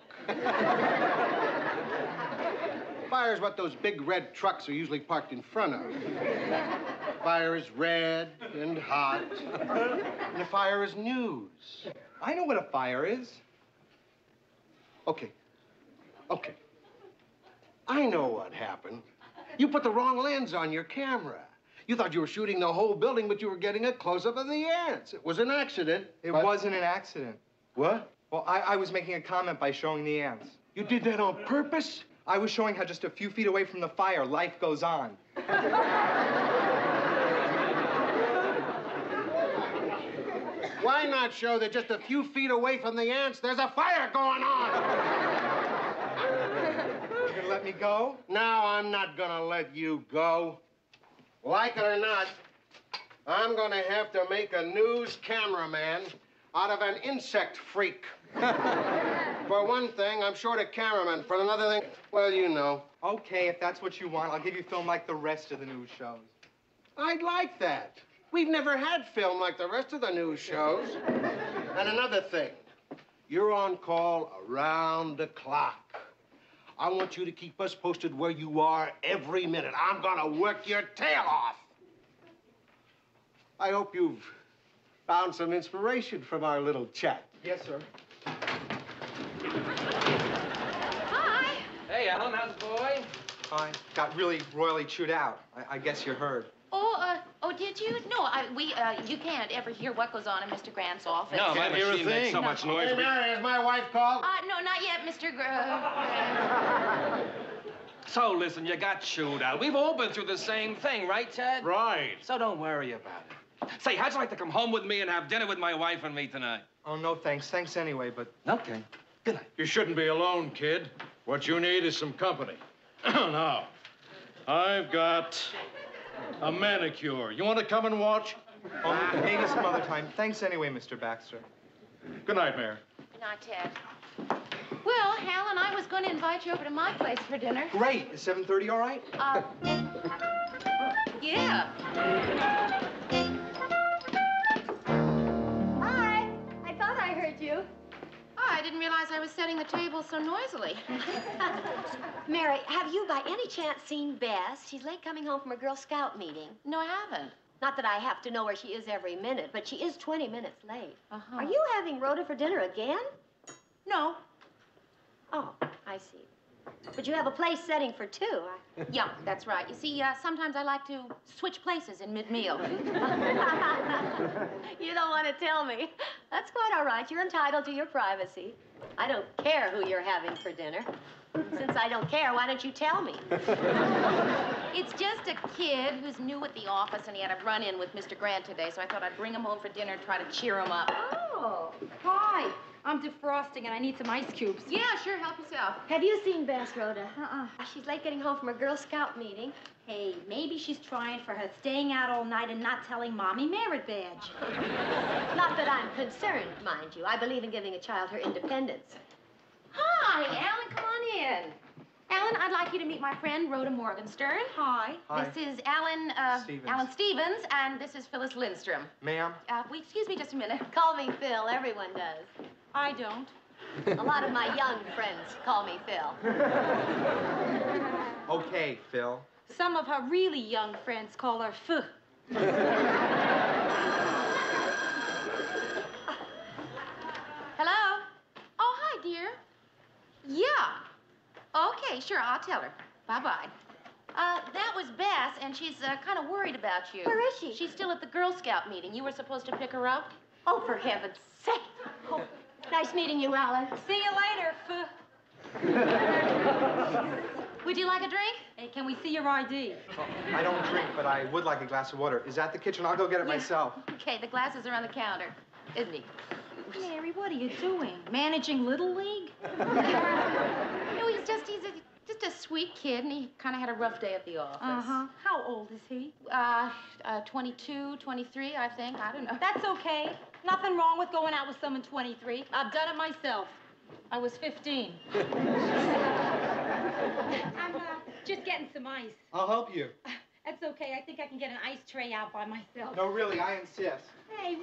Fire is what those big red trucks are usually parked in front of. Fire is red and hot, and the fire is news. I know what a fire is. Okay. I know what happened. You put the wrong lens on your camera. You thought you were shooting the whole building, but you were getting a close-up of the ants. It was an accident. It wasn't an accident. What? Well, I was making a comment by showing the ants. You did that on purpose? I was showing how just a few feet away from the fire, life goes on. Why not show that just a few feet away from the ants, there's a fire going on? You gonna let me go? No, I'm not gonna let you go. Like it or not, I'm gonna have to make a news cameraman out of an insect freak. For one thing, I'm short a cameraman. For another thing, well, you know. Okay, if that's what you want, I'll give you film like the rest of the news shows. I'd like that. We've never had film like the rest of the news shows. And another thing, you're on call around the clock. I want you to keep us posted where you are every minute. I'm gonna work your tail off. I hope you've found some inspiration from our little chat. Yes, sir. Hi. Hey, Alan, how's the boy? I got really royally chewed out. I guess you heard. Oh, did you? No, you can't ever hear what goes on in Mr. Grant's office. No, my machine makes so much noise. Hey, Mary, has my wife called? No, not yet, Mr. So, listen, you got chewed out. We've all been through the same thing, right, Ted? Right. So don't worry about it. Say, how'd you like to come home with me and have dinner with my wife and me tonight? Oh, no, thanks. Thanks anyway, but... Okay. Good night. You shouldn't be alone, kid. What you need is some company. Now, I've got a manicure. You want to come and watch? Oh, maybe some other time. Thanks anyway, Mr. Baxter. Good night, Mary. Good night, Ted. Well, Hal and I was going to invite you over to my place for dinner. Great. Is 7:30 all right? Yeah. Hi. I thought I heard you. Oh, I didn't realize I was setting the table so noisily. Mary, have you by any chance seen Bess? She's late coming home from a Girl Scout meeting. No, I haven't. Not that I have to know where she is every minute, but she is 20 minutes late. Uh-huh. Are you having Rhoda for dinner again? No. Oh, I see. But you have a place setting for two. Yeah, that's right. You see, sometimes I like to switch places in mid-meal. You don't want to tell me. That's quite all right. You're entitled to your privacy. I don't care who you're having for dinner. Since I don't care, why don't you tell me? It's just a kid who's new at the office, and he had a run-in with Mr. Grant today, so I thought I'd bring him home for dinner and try to cheer him up. Oh. Hi. I'm defrosting and I need some ice cubes. Yeah, sure. Help yourself. Have you seen Bess, Rhoda? She's late getting home from a Girl Scout meeting. Hey, maybe she's trying for her staying out all night and not telling Mommy merit badge. Not that I'm concerned, mind you. I believe in giving a child her independence. Hi, Alan. Come on in. Alan, I'd like you to meet my friend, Rhoda Morgenstern. Hi. Hi. This is Alan, Stevens. Alan Stevens, and this is Phyllis Lindstrom. Ma'am? Excuse me just a minute. Call me Phil. Everyone does. I don't. A lot of my young friends call me Phil. Okay, Phil. Some of her really young friends call her Ph. Hello? Oh, hi, dear. Yeah. Okay, sure, I'll tell her. Bye-bye. That was Bess, and she's kind of worried about you. Where is she? She's still at the Girl Scout meeting. You were supposed to pick her up. Oh, for heaven's sake. Oh, nice meeting you, Alan. See you later, Ph. Would you like a drink? Hey, can we see your ID? Oh, I don't drink, but I would like a glass of water. Is that the kitchen? I'll go get it myself. Okay, the glasses are on the counter. Isn't he? Mary, what are you doing? Managing Little League? No, he's just a sweet kid, and he kind of had a rough day at the office. Uh-huh. How old is he? 22, 23, I think. I don't know. That's okay. Nothing wrong with going out with someone 23. I've done it myself. I was 15. I'm just getting some ice. I'll help you. That's okay. I think I can get an ice tray out by myself. No, really, I insist. Hey,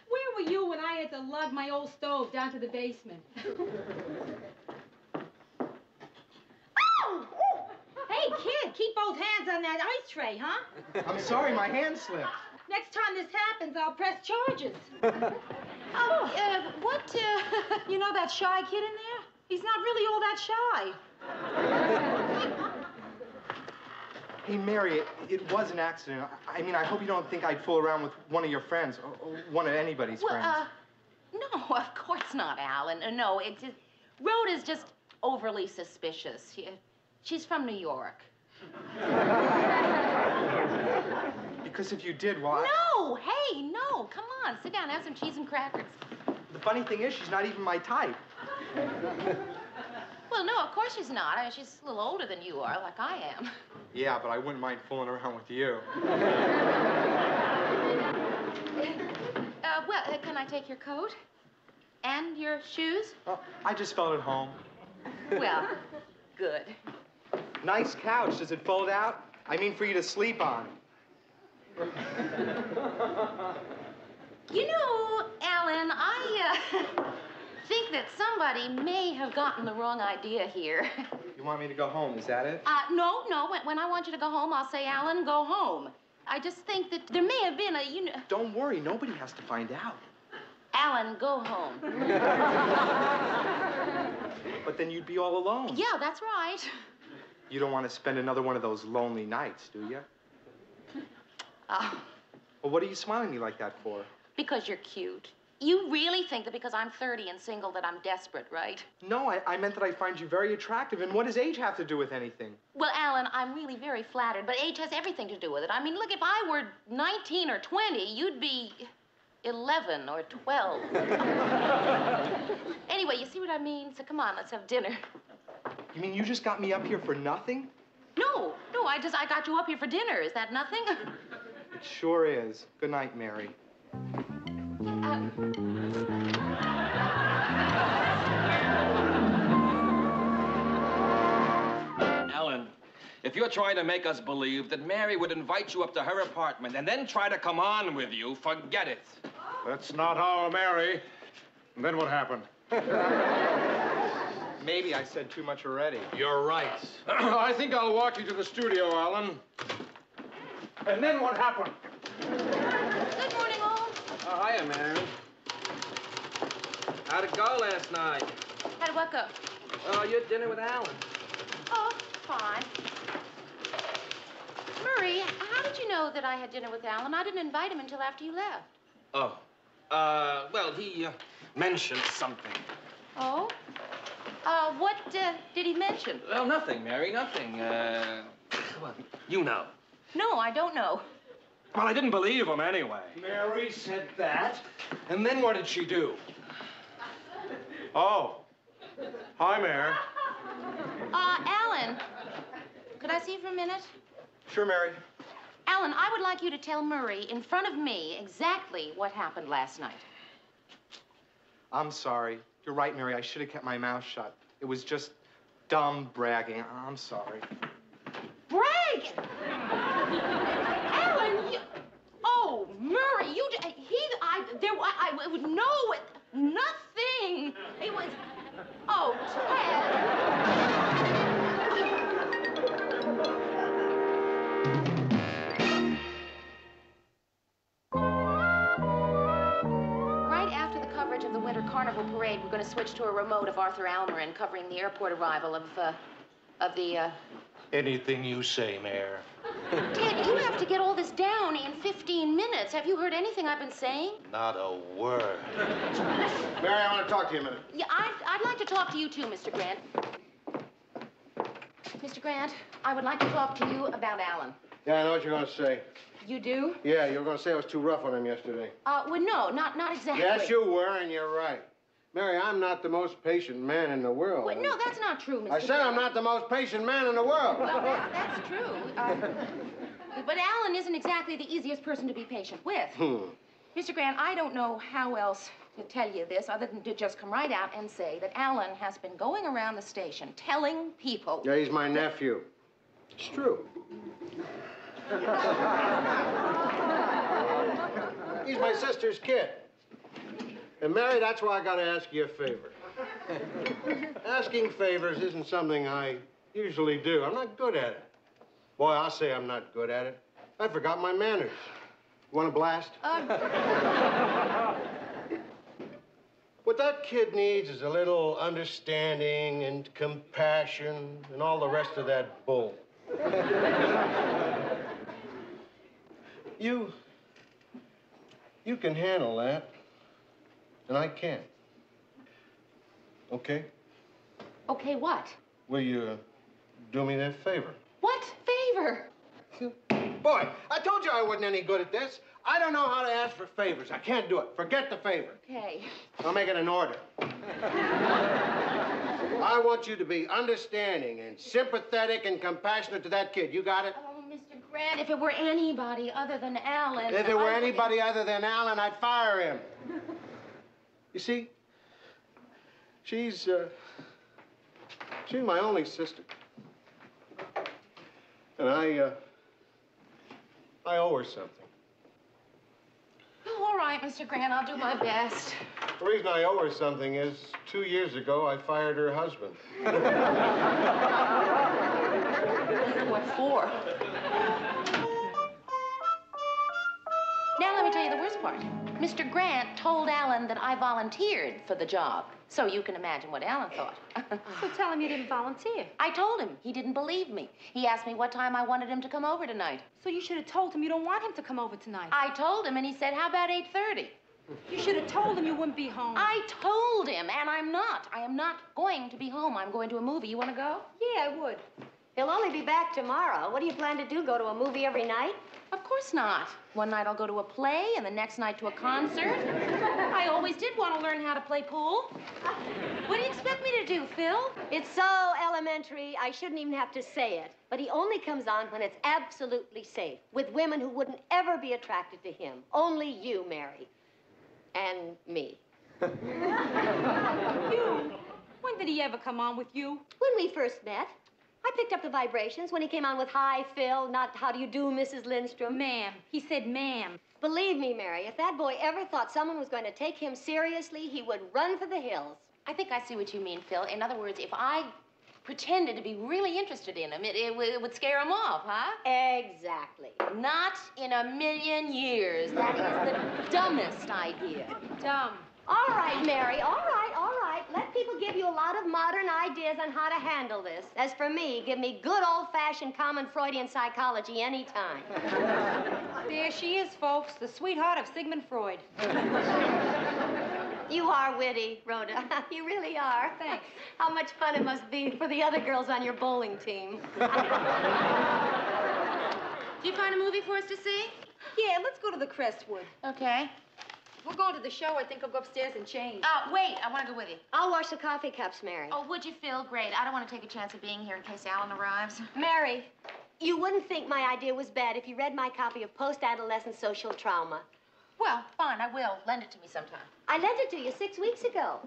where were you when I had to lug my old stove down to the basement? Oh! Hey, kid, keep both hands on that ice tray, huh? I'm sorry, my hand slipped. Next time this happens, I'll press charges. You know that shy kid in there? He's not really all that shy. Hey, Mary, it was an accident. I mean, I hope you don't think I'd fool around with one of your friends, or one of anybody's friends. No, of course not, Alan. No, it's just, Rhoda's just overly suspicious. She's from New York. Because if you did, well, No, hey, no. Come on, sit down, have some cheese and crackers. The funny thing is, she's not even my type. Well, no, of course she's not. I mean, she's a little older than you are, like I am. Yeah, but I wouldn't mind fooling around with you. Can I take your coat? And your shoes? Oh, I just felt at home. Well, good. Nice couch. Does it fold out? I mean, for you to sleep on. You know, Alan, I think that somebody may have gotten the wrong idea here. You want me to go home, is that it? No. When I want you to go home, I'll say, Alan, go home. I just think that there may have been a, Don't worry, nobody has to find out. Alan, go home. But then you'd be all alone. Yeah, that's right. You don't want to spend another one of those lonely nights, do you? Well, what are you smiling at me like that for? Because you're cute. You really think that because I'm 30 and single that I'm desperate, right? No, I meant that I find you very attractive, and what does age have to do with anything? Well, Alan, I'm really very flattered, but age has everything to do with it. I mean, look, if I were 19 or 20, you'd be 11 or 12. Anyway, you see what I mean? So come on, let's have dinner. You mean you just got me up here for nothing? No, I got you up here for dinner. Is that nothing? It sure is. Good night, Mary. Alan, if you're trying to make us believe that Mary would invite you up to her apartment and then try to come on with you, forget it. That's not our Mary. And then what happened? Maybe I said too much already. You're right. I think I'll walk you to the studio, Alan. And then what happened? Good morning, all. Oh, hiya, Mary. How'd it go last night? How'd what go? Oh, you had dinner with Alan. Oh, fine. Murray, how did you know that I had dinner with Alan? I didn't invite him until after you left. Oh. Well, he mentioned something. Oh? What did he mention? Well, nothing, Mary, nothing. Well, you know. No, I don't know. Well, I didn't believe him anyway. Mary said that. And then what did she do? Oh. Hi, Mary. Alan, could I see you for a minute? Sure, Mary. Alan, I would like you to tell Murray in front of me exactly what happened last night. I'm sorry. You're right, Mary. I should have kept my mouth shut. It was just dumb bragging. I'm sorry. Brag! Alan, you... Oh, Murray, you... I would know it. Nothing. It was... Oh, Ted. Of the Winter Carnival Parade, we're going to switch to a remote of Arthur Almerin covering the airport arrival of the... Anything you say, Mayor. Ted, you have to get all this down in 15 minutes. Have you heard anything I've been saying? Not a word. Mary, I want to talk to you a minute. Yeah, I'd like to talk to you too, Mr. Grant. Mr. Grant, I would like to talk to you about Alan. Yeah, I know what you're going to say. You do? Yeah, you were going to say I was too rough on him yesterday. Well, no, not exactly. Yes, you were, and you're right. Mary, I'm not the most patient man in the world. Well, no, that's not true, Mr. I said I'm not the most patient man in the world. Well, that's true. But Alan isn't exactly the easiest person to be patient with. Mr. Grant, I don't know how else to tell you this other than to just come right out and say that Alan has been going around the station telling people. Yeah, he's my nephew. It's true. He's my sister's kid. And Mary, that's why I gotta ask you a favor. Asking favors isn't something I usually do. I'm not good at it. Boy, I'll say I'm not good at it. I forgot my manners. You want a blast? What that kid needs is a little understanding and compassion and all the rest of that bull. You can handle that, and I can't. Okay? Okay, what? Will you do me that favor? What favor? Boy, I told you I wasn't any good at this. I don't know how to ask for favors. I can't do it. Forget the favor. Okay. I'll make it an order. I want you to be understanding and sympathetic and compassionate to that kid. You got it? Oh, Mr. Grant, if it were anybody other than Alan... If it were anybody other than Alan, I'd fire him. You see, she's my only sister. And I owe her something. Oh, all right, Mr. Grant, I'll do my best. The reason I owe her something is 2 years ago, I fired her husband. What for? Now, let me tell you the worst part. Mr. Grant told Alan that I volunteered for the job. So you can imagine what Alan thought. So tell him you didn't volunteer. I told him. He didn't believe me. He asked me what time I wanted him to come over tonight. So you should have told him you don't want him to come over tonight. I told him, and he said, how about 8:30? You should have told him you wouldn't be home. I told him, and I'm not. I am not going to be home. I'm going to a movie. You want to go? Yeah, I would. He'll only be back tomorrow. What do you plan to do, go to a movie every night? Of course not. One night I'll go to a play, and the next night to a concert. I always did want to learn how to play pool. What do you expect me to do, Phil? It's so elementary, I shouldn't even have to say it. But he only comes on when it's absolutely safe, with women who wouldn't ever be attracted to him. Only you, Mary. And me. You? When did he ever come on with you? When we first met. I picked up the vibrations when he came on with "Hi, Phil," not "How do you do, Mrs. Lindstrom." Ma'am. He said ma'am. Believe me, Mary, if that boy ever thought someone was going to take him seriously, he would run for the hills. I think I see what you mean, Phil. In other words, if I pretended to be really interested in him, it would scare him off, huh? Exactly. Not in a million years. That is the dumbest idea. Dumb. All right, Mary, all right, all right. Let people give you a lot of modern ideas on how to handle this. As for me, give me good old-fashioned common Freudian psychology anytime. There she is, folks, the sweetheart of Sigmund Freud. You are witty, Rhoda. You really are. Thanks. How much fun it must be for the other girls on your bowling team. Do you find a movie for us to see? Yeah, let's go to the Crestwood. Okay. We're going to the show. I think I'll go upstairs and change. Wait. I want to go with you. I'll wash the coffee cups, Mary. Oh, would you, Phil? Great. I don't want to take a chance of being here in case Alan arrives. Mary, you wouldn't think my idea was bad if you read my copy of Post-Adolescent Social Trauma. Well, fine. I will. Lend it to me sometime. I lent it to you 6 weeks ago.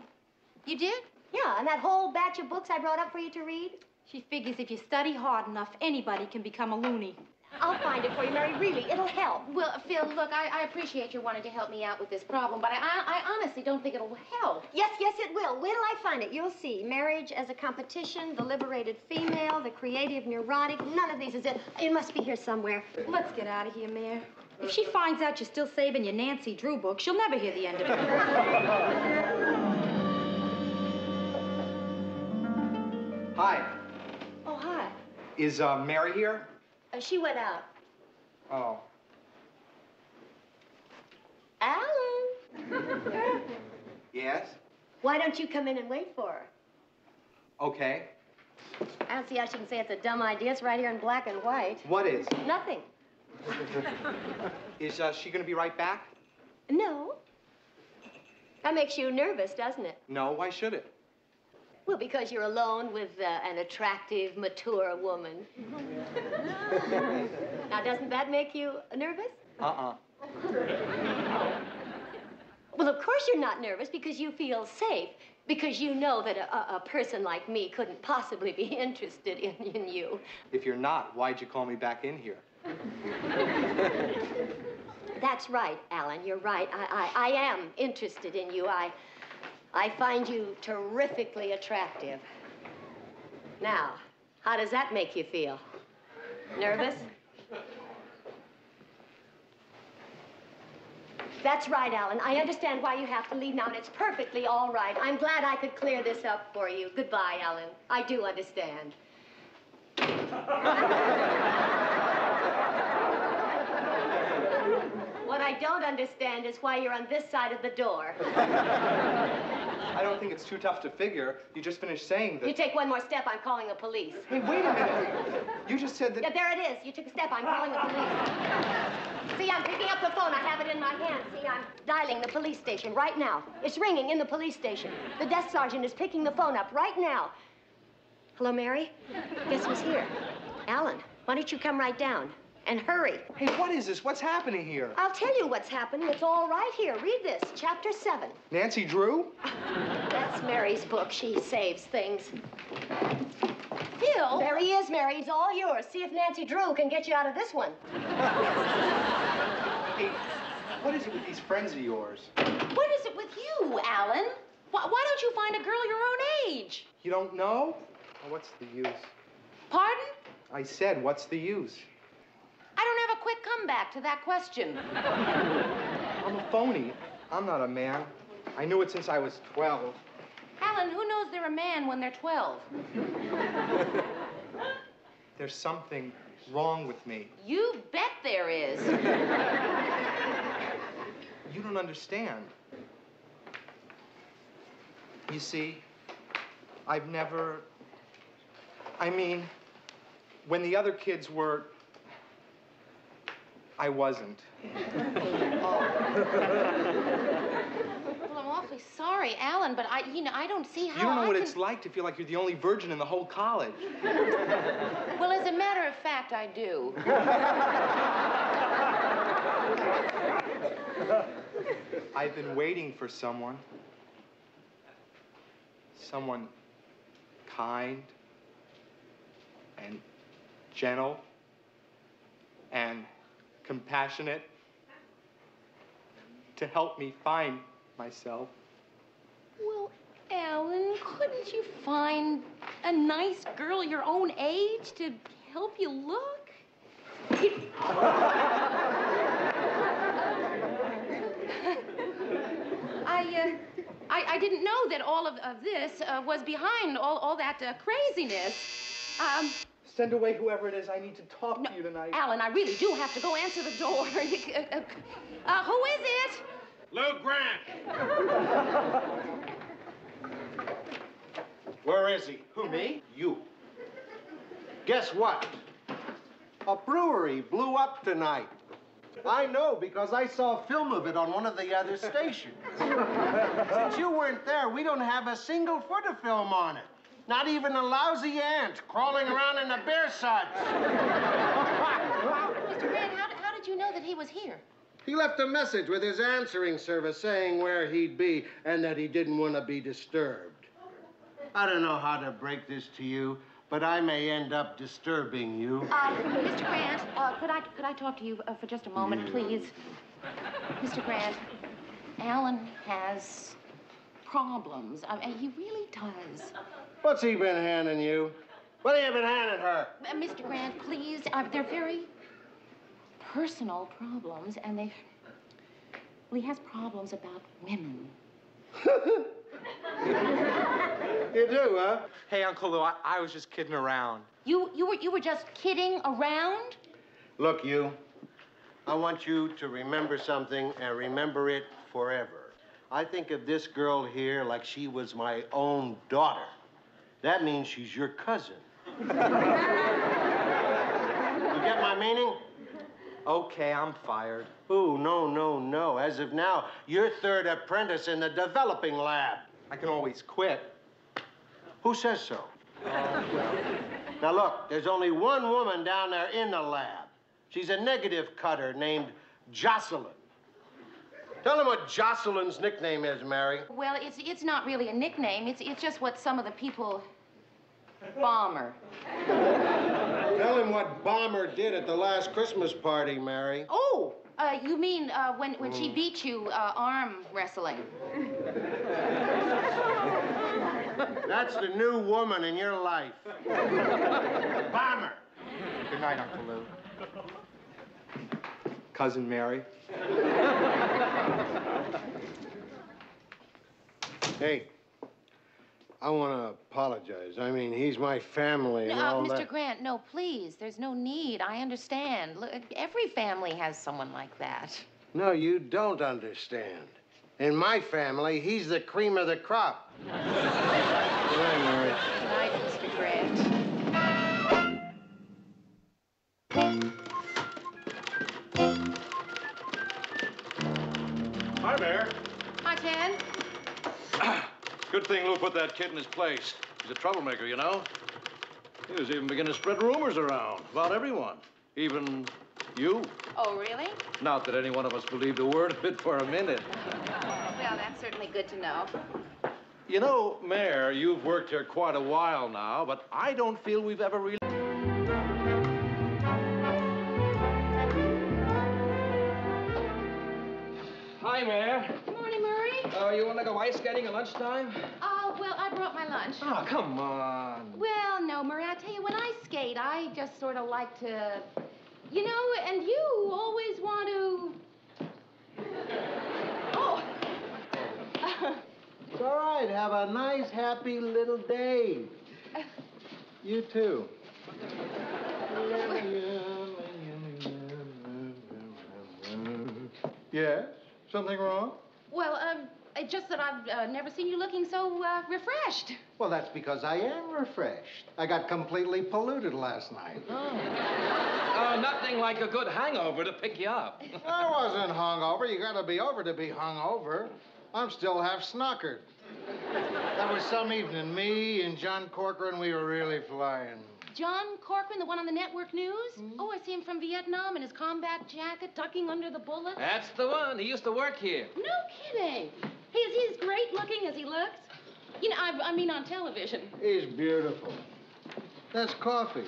You did? Yeah, and that whole batch of books I brought up for you to read. She figures if you study hard enough, anybody can become a loony. I'll find it for you, Mary. Really, it'll help. Well, Phil, look, I appreciate your wanting to help me out with this problem, but I honestly don't think it'll help. Yes, it will. Wait till I find it. You'll see. Marriage as a competition, the liberated female, the creative neurotic. None of these is it. It must be here somewhere. Let's get out of here, Mayor. If she finds out you're still saving your Nancy Drew book, she'll never hear the end of it. Hi. Oh, hi. Is Mary here? She went out. Oh. Alan. Yes? Why don't you come in and wait for her? Okay. I don't see how she can say it's a dumb idea. It's right here in black and white. What is? Nothing. Is she going to be right back? No. That makes you nervous, doesn't it? No, why should it? Well, because you're alone with an attractive, mature woman. Now, doesn't that make you nervous? Uh-uh. Well, Well, of course you're not nervous because you feel safe. Because you know that a person like me couldn't possibly be interested in you. If you're not, why'd you call me back in here? That's right, Alan. You're right. I am interested in you. I find you terrifically attractive. Now, how does that make you feel? Nervous? That's right, Alan. I understand why you have to leave now, and it's perfectly all right. I'm glad I could clear this up for you. Goodbye, Alan. I do understand. What I don't understand is why you're on this side of the door. I don't think it's too tough to figure. You just finished saying that... You take one more step, I'm calling the police. Hey, wait a minute. You just said that... Yeah, there it is. You took a step, I'm calling the police. See, I'm picking up the phone. I have it in my hand. See, I'm dialing the police station right now. It's ringing in the police station. The desk sergeant is picking the phone up right now. Hello, Mary? Guess who's here? Alan, why don't you come right down? And hurry. Hey, what is this? What's happening here? I'll tell you what's happening. It's all right here. Read this, chapter 7. Nancy Drew? That's Mary's book. She saves things. Phil? There he is, Mary. He's all yours. See if Nancy Drew can get you out of this one. Hey, what is it with these friends of yours? What is it with you, Alan? Why don't you find a girl your own age? You don't know? Well, what's the use? Pardon? I said, what's the use? I don't have a quick comeback to that question. I'm a phony. I'm not a man. I knew it since I was 12. Alan, who knows they're a man when they're 12? There's something wrong with me. You bet there is. You don't understand. You see, I've never... I mean, when the other kids were... I wasn't. Well, I'm awfully sorry, Alan, but I don't see how You don't know I what can... it's like to feel like you're the only virgin in the whole college. Well, as a matter of fact, I do. I've been waiting for someone. Someone kind and gentle and compassionate to help me find myself. Well, Alan, couldn't you find a nice girl your own age to help you look? I didn't know that all of this was behind all that craziness. Send away whoever it is. I need to talk to you tonight. Alan, I really do have to go answer the door. Who is it? Lou Grant. Where is he? Who, me? You. Guess what? A brewery blew up tonight. I know because I saw film of it on one of the other stations. Since you weren't there, we don't have a single foot of film on it. Not even a lousy ant crawling around in a bear suds. Mr. Grant, how did you know that he was here? He left a message with his answering service saying where he'd be and that he didn't want to be disturbed. I don't know how to break this to you, but I may end up disturbing you. Mr. Grant, could I talk to you for just a moment, please? Mr. Grant, Alan has problems. He really does. What's he been handing you? What have you been handing her? Mr. Grant, please. They're very personal problems, and well, he has problems about women. You do, huh? Hey, Uncle Lou, I was just kidding around. You were just kidding around? Look, you, I want you to remember something and remember it forever. I think of this girl here like she was my own daughter. That means she's your cousin. You get my meaning? Okay, I'm fired. Ooh, no. As of now, you're third apprentice in the developing lab. I can always quit. Who says so? Now, look, there's only one woman down there in the lab. She's a negative cutter named Jocelyn. Tell him what Jocelyn's nickname is, Mary. Well, it's not really a nickname. It's just what some of the people... Bomber. Tell him what Bomber did at the last Christmas party, Mary. Oh, you mean when she beat you arm wrestling? That's the new woman in your life. Bomber. Good night, Uncle Lou. Cousin Mary. Hey, I want to apologize. I mean, he's my family and all Mr. that. Grant, no, please. There's no need. I understand. Look, every family has someone like that. No, you don't understand. In my family, he's the cream of the crop. Good night, Mary. Good night, Mr. Grant. Hi, Mayor. Hi, Ted. Good thing Lou put that kid in his place. He's a troublemaker, you know. He was even beginning to spread rumors around about everyone, even you. Oh, really? Not that any one of us believed a word of it for a minute. Well, that's certainly good to know. You know, Mayor, you've worked here quite a while now, but I don't feel we've ever really... Hi, Mayor. Good morning, Murray. You want to go ice skating at lunchtime? Oh, well, I brought my lunch. Oh, come on. Well, no, Murray, I tell you, when I skate, I just sort of like to... You know, and you always want to... Oh. It's all right. Have a nice, happy little day. You too. Yes? Something wrong? Well, it's just that I've never seen you looking so refreshed. Well, that's because I am refreshed. I got completely polluted last night. Nothing like a good hangover to pick you up. I wasn't hungover. You gotta be over to be hungover. I'm still half snockered. That was some evening. Me and John Corcoran, we were really flying. John Corcoran, the one on the network news? Oh, I see him from Vietnam in his combat jacket, tucking under the bullet. That's the one. He used to work here. No kidding. Hey, is he as great looking as he looks? You know, I mean on television. He's beautiful. That's coffee.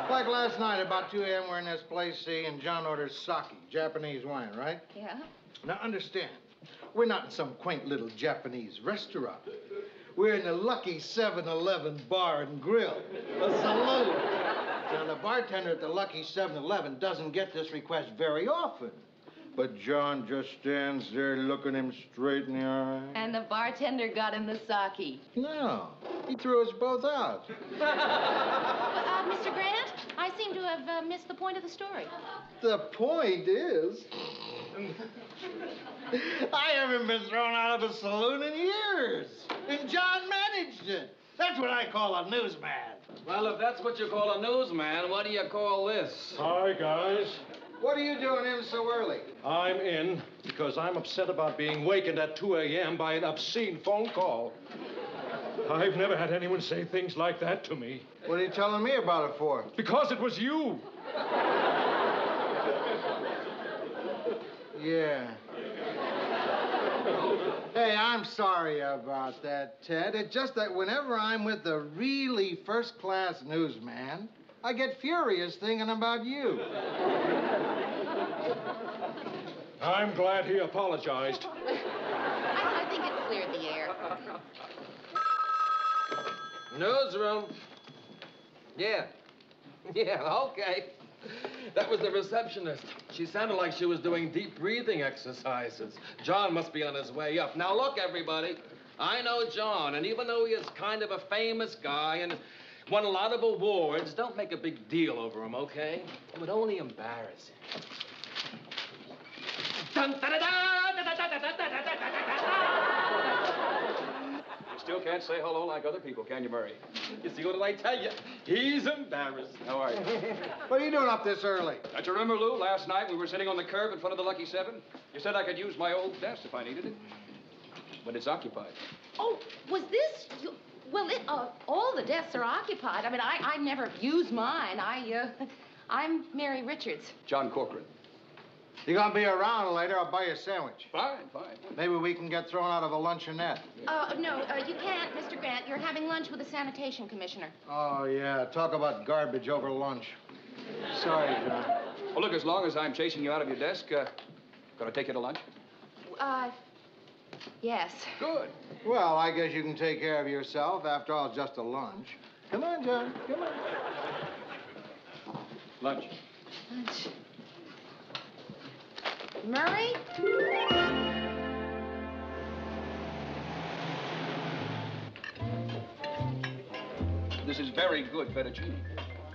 Like last night, about 2 a.m., we're in this place, see, and John orders sake, Japanese wine, right? Yeah? Now, understand, we're not in some quaint little Japanese restaurant. We're in the Lucky 7-Eleven Bar and Grill, a saloon. Now, the bartender at the Lucky 7-Eleven doesn't get this request very often. But John just stands there looking him straight in the eye. And the bartender got him the sake. No, he threw us both out. Mr. Grant, I seem to have missed the point of the story. The point is, I haven't been thrown out of a saloon in years. And John managed it. That's what I call a newsman. Well, if that's what you call a newsman, what do you call this? Hi, guys. What are you doing in so early? I'm in because I'm upset about being wakened at 2 a.m. by an obscene phone call. I've never had anyone say things like that to me. What are you telling me about it for? Because it was you. Yeah. Hey, I'm sorry about that, Ted. It's just that whenever I'm with the really first-class newsman, I get furious thinking about you. I'm glad he apologized. I think it cleared the air. Newsroom. Yeah. Yeah, okay. That was the receptionist. She sounded like she was doing deep breathing exercises. John must be on his way up. Now, look, everybody. I know John, and even though he is kind of a famous guy and won a lot of awards, don't make a big deal over him, okay? It would only embarrass him. Dun, da, da, da, da, da, da, da, da, da, You still can't say hello like other people, can you, Murray? You see, what did I tell you? He's embarrassed. How are you? What are you doing up this early? Don't you remember, Lou, last night we were sitting on the curb in front of the Lucky 7? You said I could use my old desk if I needed it. But it's occupied. Oh, was this... Well, all the desks are occupied. I mean, I never use mine. I'm Mary Richards. John Corcoran. You gonna be around later? I'll buy you a sandwich. Fine. Maybe we can get thrown out of a luncheonette. No, you can't, Mr. Grant. You're having lunch with the sanitation commissioner. Oh, yeah. Talk about garbage over lunch. Sorry, John. Well, look, as long as I'm chasing you out of your desk, gonna take you to lunch? Yes. Good. Well, I guess you can take care of yourself. After all, it's just a lunch. Come on, John. Come on. Lunch. Lunch. Murray? This is very good fettuccine.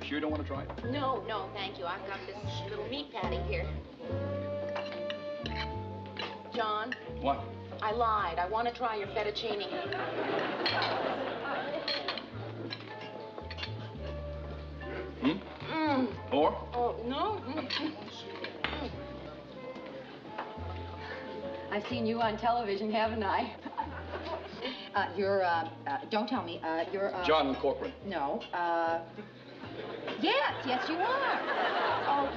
Sure you don't want to try it? No, thank you. I've got this little meat patty here. John? What? I lied. I want to try your fettuccine. More? Oh, no. I've seen you on television, haven't I? Don't tell me, you're, John Corcoran. No, yes, you are. Oh,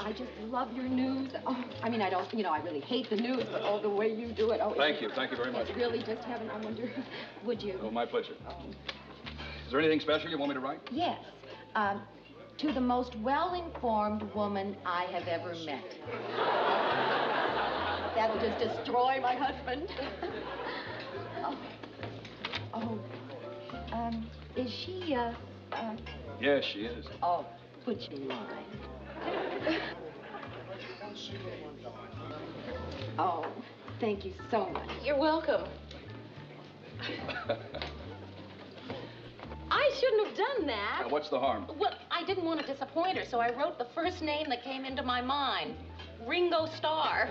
I just love your news. Oh, I mean, I don't, I really hate the news, but the way you do it. Oh, Thank you very much. It's really just heaven. I wonder, would you? Oh, my pleasure. Is there anything special you want me to write? Yes. To the most well-informed woman I have ever met. That'll just destroy my husband. Is she, Yes, she is. Oh, would you mind? Oh, thank you so much. You're welcome. I shouldn't have done that. Now, what's the harm? Well, I didn't want to disappoint her, so I wrote the first name that came into my mind. Ringo Starr.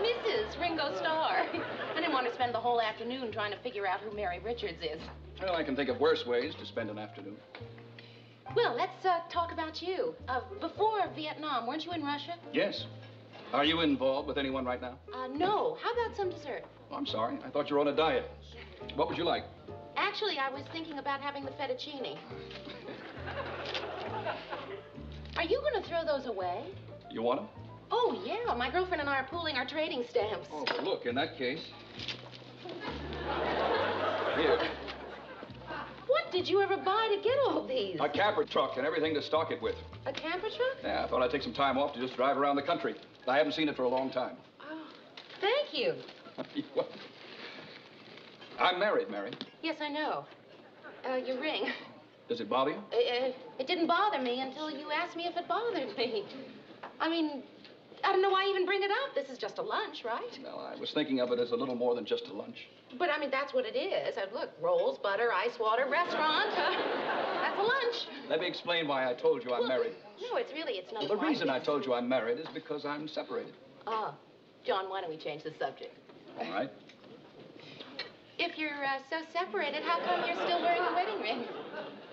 Mrs. Ringo Starr. I didn't want to spend the whole afternoon trying to figure out who Mary Richards is. Well, I can think of worse ways to spend an afternoon. Well, let's talk about you. Before Vietnam, weren't you in Russia? Yes. Are you involved with anyone right now? No. How about some dessert? Oh, I'm sorry. I thought you were on a diet. What would you like? Actually, I was thinking about having the fettuccine. Are you going to throw those away? You want them? Oh, yeah. My girlfriend and I are pooling our trading stamps. Oh, well, look, in that case... Here. What did you ever buy to get all these? A camper truck and everything to stock it with. A camper truck? Yeah, I thought I'd take some time off to just drive around the country. I haven't seen it for a long time. Oh, thank you. You're welcome. I'm married, Mary. Yes, I know. Your ring. Does it bother you? It didn't bother me until you asked me if it bothered me. I mean, I don't know why I even bring it up. This is just a lunch, right? Well, I was thinking of it as a little more than just a lunch. But, I mean, that's what it is. Look, rolls, butter, ice water, restaurant. That's a lunch. Let me explain why I told you I'm married. No, it's nothing. Well, the reason I told you I'm married is because I'm separated. John, why don't we change the subject? All right. If you're so separated, how come you're still wearing the wedding ring?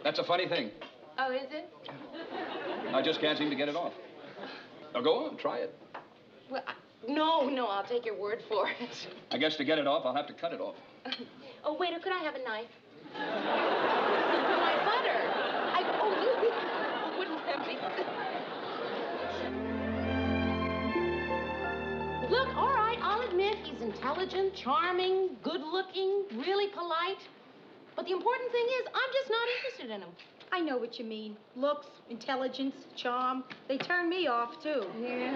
That's a funny thing. Oh, is it? I just can't seem to get it off. Now, go on, try it. Well, no, I'll take your word for it. I guess to get it off, I'll have to cut it off. Oh, waiter, could I have a knife? My butter. You wouldn't let me. Look, all right, I'll admit he's intelligent, charming, good-looking, really polite. But the important thing is, I'm just not interested in him. I know what you mean. Looks, intelligence, charm. They turn me off, too. Yeah.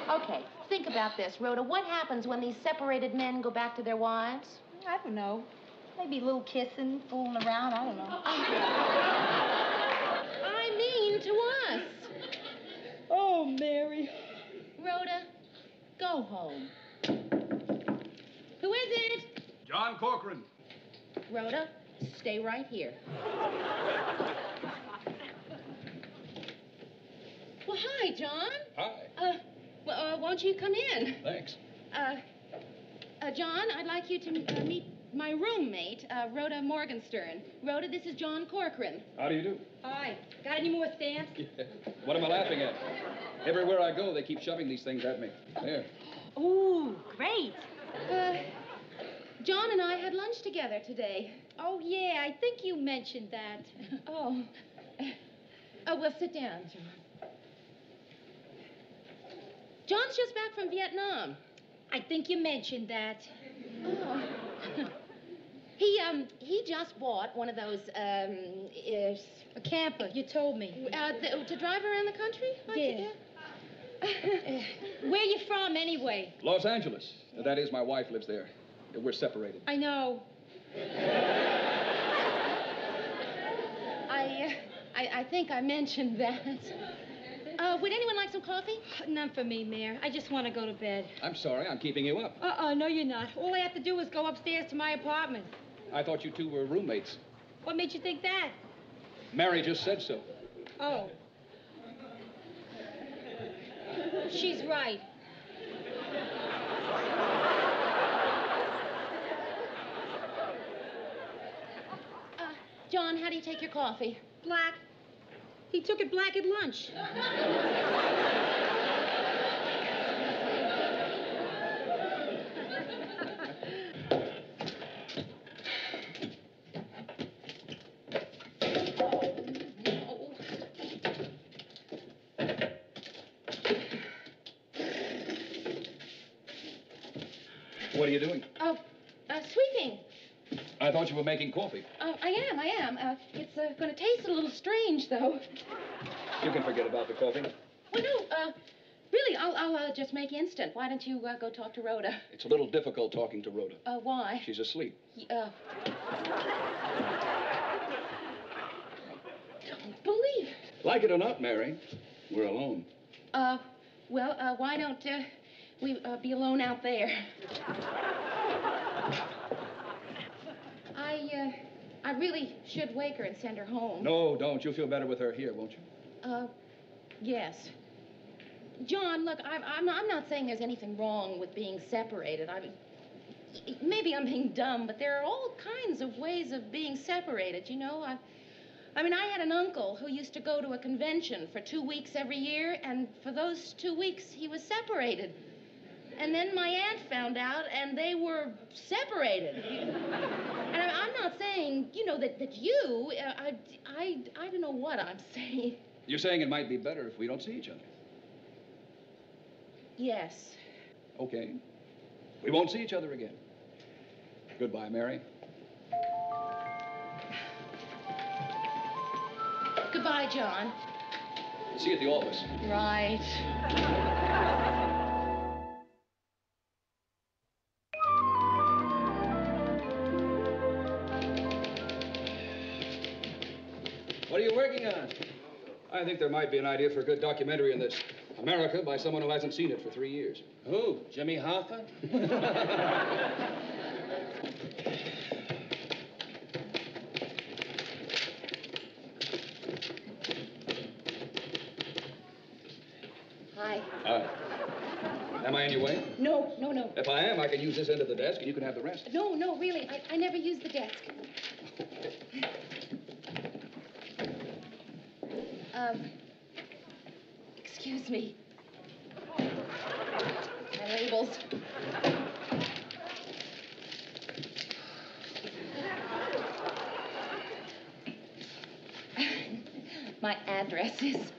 Okay, think about this, Rhoda. What happens when these separated men go back to their wives? I don't know. Maybe a little kissing, fooling around. I don't know. I mean to us. Oh, Mary. Rhoda, go home. Who is it? John Corcoran. Rhoda, stay right here. Well, hi, John. Hi. Won't you come in? Thanks. John, I'd like you to meet my roommate, Rhoda Morgenstern. Rhoda, this is John Corcoran. How do you do? Hi. Got any more stamps? What am I laughing at? Everywhere I go, they keep shoving these things at me. There. Ooh, great. John and I had lunch together today. Oh, yeah, I think you mentioned that. Oh. Well, sit down, John. John's just back from Vietnam. I think you mentioned that. Oh. He just bought one of those, a camper, you told me. To drive around the country? Yeah. Where you from, anyway? Los Angeles. That is, my wife lives there. We're separated. I know. I think I mentioned that. Would anyone like some coffee? None for me, Mayor. I just want to go to bed. I'm sorry, I'm keeping you up. No, you're not. All I have to do is go upstairs to my apartment. I thought you two were roommates. What made you think that? Mary just said so. Oh. She's right. John, how do you take your coffee? Black. He took it black at lunch. What are you doing? Sweeping. I thought you were making coffee. I am. It's going to taste a little strange, though. You can forget about the coffee. Well, no, really, I'll just make instant. Why don't you go talk to Rhoda? It's a little difficult talking to Rhoda. Why? She's asleep. Don't believe it. Like it or not, Mary, we're alone. Well, why don't we be alone out there? I really should wake her and send her home. No, don't. You'll feel better with her here, won't you? Yes. John, look, I'm not saying there's anything wrong with being separated. Maybe I'm being dumb, but there are all kinds of ways of being separated, you know? I had an uncle who used to go to a convention for 2 weeks every year, and for those 2 weeks, he was separated. And then my aunt found out, and they were separated. And I'm not saying, you know, that you, I don't know what I'm saying. You're saying it might be better if we don't see each other. Yes. Okay. We won't see each other again. Goodbye, Mary. Goodbye, John. See you at the office. Right. What are you working on? I think there might be an idea for a good documentary in this. America by someone who hasn't seen it for 3 years. Who? Jimmy Hoffa? Hi. Hi. Am I in your way? No. If I am, I can use this end of the desk and you can have the rest. No, really. I never use the desk. Excuse me. My labels. My addresses.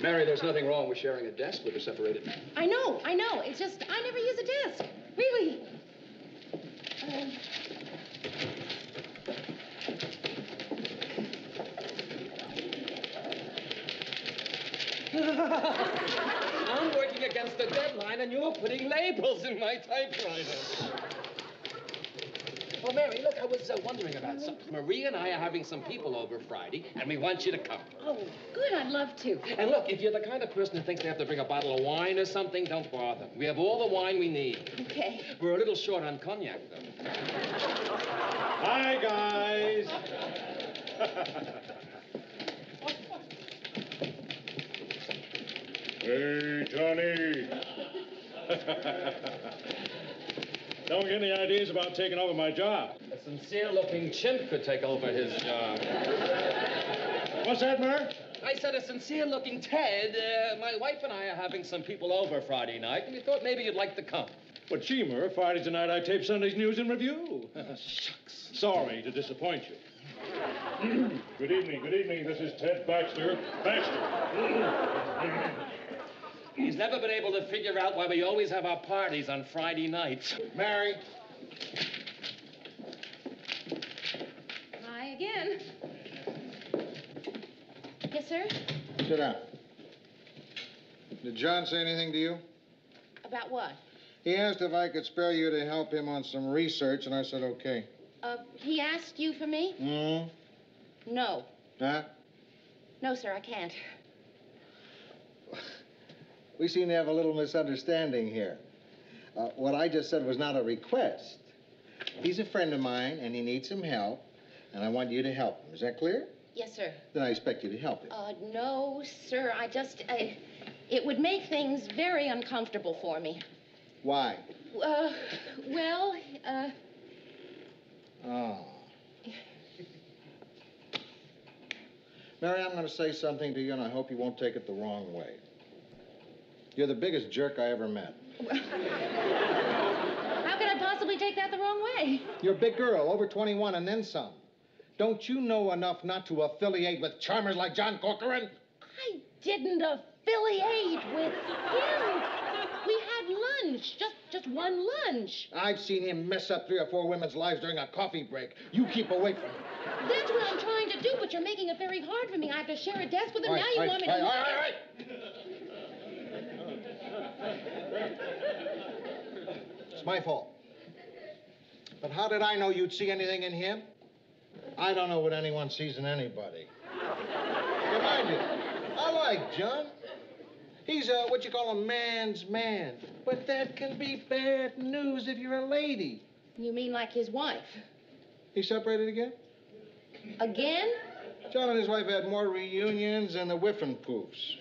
Mary, there's nothing wrong with sharing a desk with a separated man. I know. It's just, I never use a desk. Really. I'm working against the deadline, and you're putting labels in my typewriter. Well, Mary, look, I was wondering about something. Maria and I are having some people over Friday, and we want you to come. Oh, good. I'd love to. And look, if you're the kind of person who thinks they have to bring a bottle of wine or something, don't bother. We have all the wine we need. Okay. We're a little short on cognac, though. Hi, guys. Hey, Johnny. Don't get any ideas about taking over my job. A sincere-looking chimp could take over his job. What's that, Murr? I said a sincere-looking Ted. My wife and I are having some people over Friday night, and we thought maybe you'd like to come. But gee, Murr, Friday night I tape Sunday's News and Review. Shucks. Sorry to disappoint you. Good evening. This is Ted Baxter. He's never been able to figure out why we always have our parties on Friday nights. Mary. Hi again. Yes, sir? Sit down. Did John say anything to you? About what? He asked if I could spare you to help him on some research, and I said okay. He asked you for me? Mm-hmm. No. Huh? No, sir, I can't. We seem to have a little misunderstanding here. What I just said was not a request. He's a friend of mine, and he needs some help, and I want you to help him. Is that clear? Yes, sir. Then I expect you to help him. No, sir, it would make things very uncomfortable for me. Why? Oh. Mary, I'm going to say something to you, and I hope you won't take it the wrong way. You're the biggest jerk I ever met. How could I possibly take that the wrong way? You're a big girl, over 21 and then some. Don't you know enough not to affiliate with charmers like John Corcoran? I didn't affiliate with him. We had lunch, just one lunch. I've seen him mess up 3 or 4 women's lives during a coffee break. You keep away from him. That's what I'm trying to do, but you're making it very hard for me. I have to share a desk with him. Now you want me to... All right. It's my fault. But how did I know you'd see anything in him? I don't know what anyone sees in anybody. But I do. I like John. He's what you call a man's man. But that can be bad news if you're a lady. You mean like his wife? He separated again? Again? John and his wife had more reunions than the Whiffenpoofs.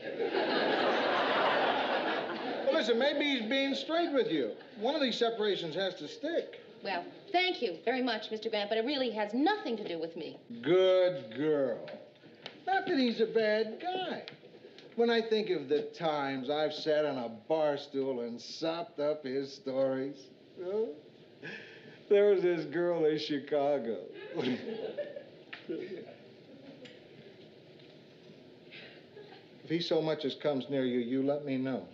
Well, listen, maybe he's being straight with you. One of these separations has to stick. Well, thank you very much, Mr. Grant, but it really has nothing to do with me. Good girl. Not that he's a bad guy. When I think of the times I've sat on a bar stool and sopped up his stories. Oh, there was this girl in Chicago. If he so much as comes near you, you let me know.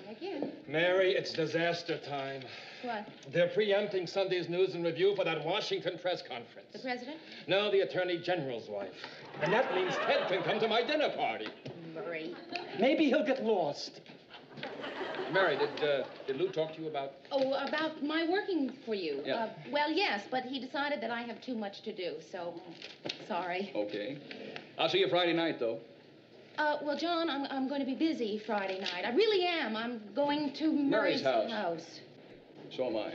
Again. Mary, it's disaster time. What? They're preempting Sunday's News and Review for that Washington press conference. The president? No, the Attorney General's wife. And that means Ted can come to my dinner party. Murray. Maybe he'll get lost. Mary, did Lou talk to you about... Oh, about my working for you? Yeah. Well, yes, but he decided that I have too much to do, so sorry. Okay. I'll see you Friday night, though. Well, John, I'm going to be busy Friday night. I really am. I'm going to Murray's house. So am I.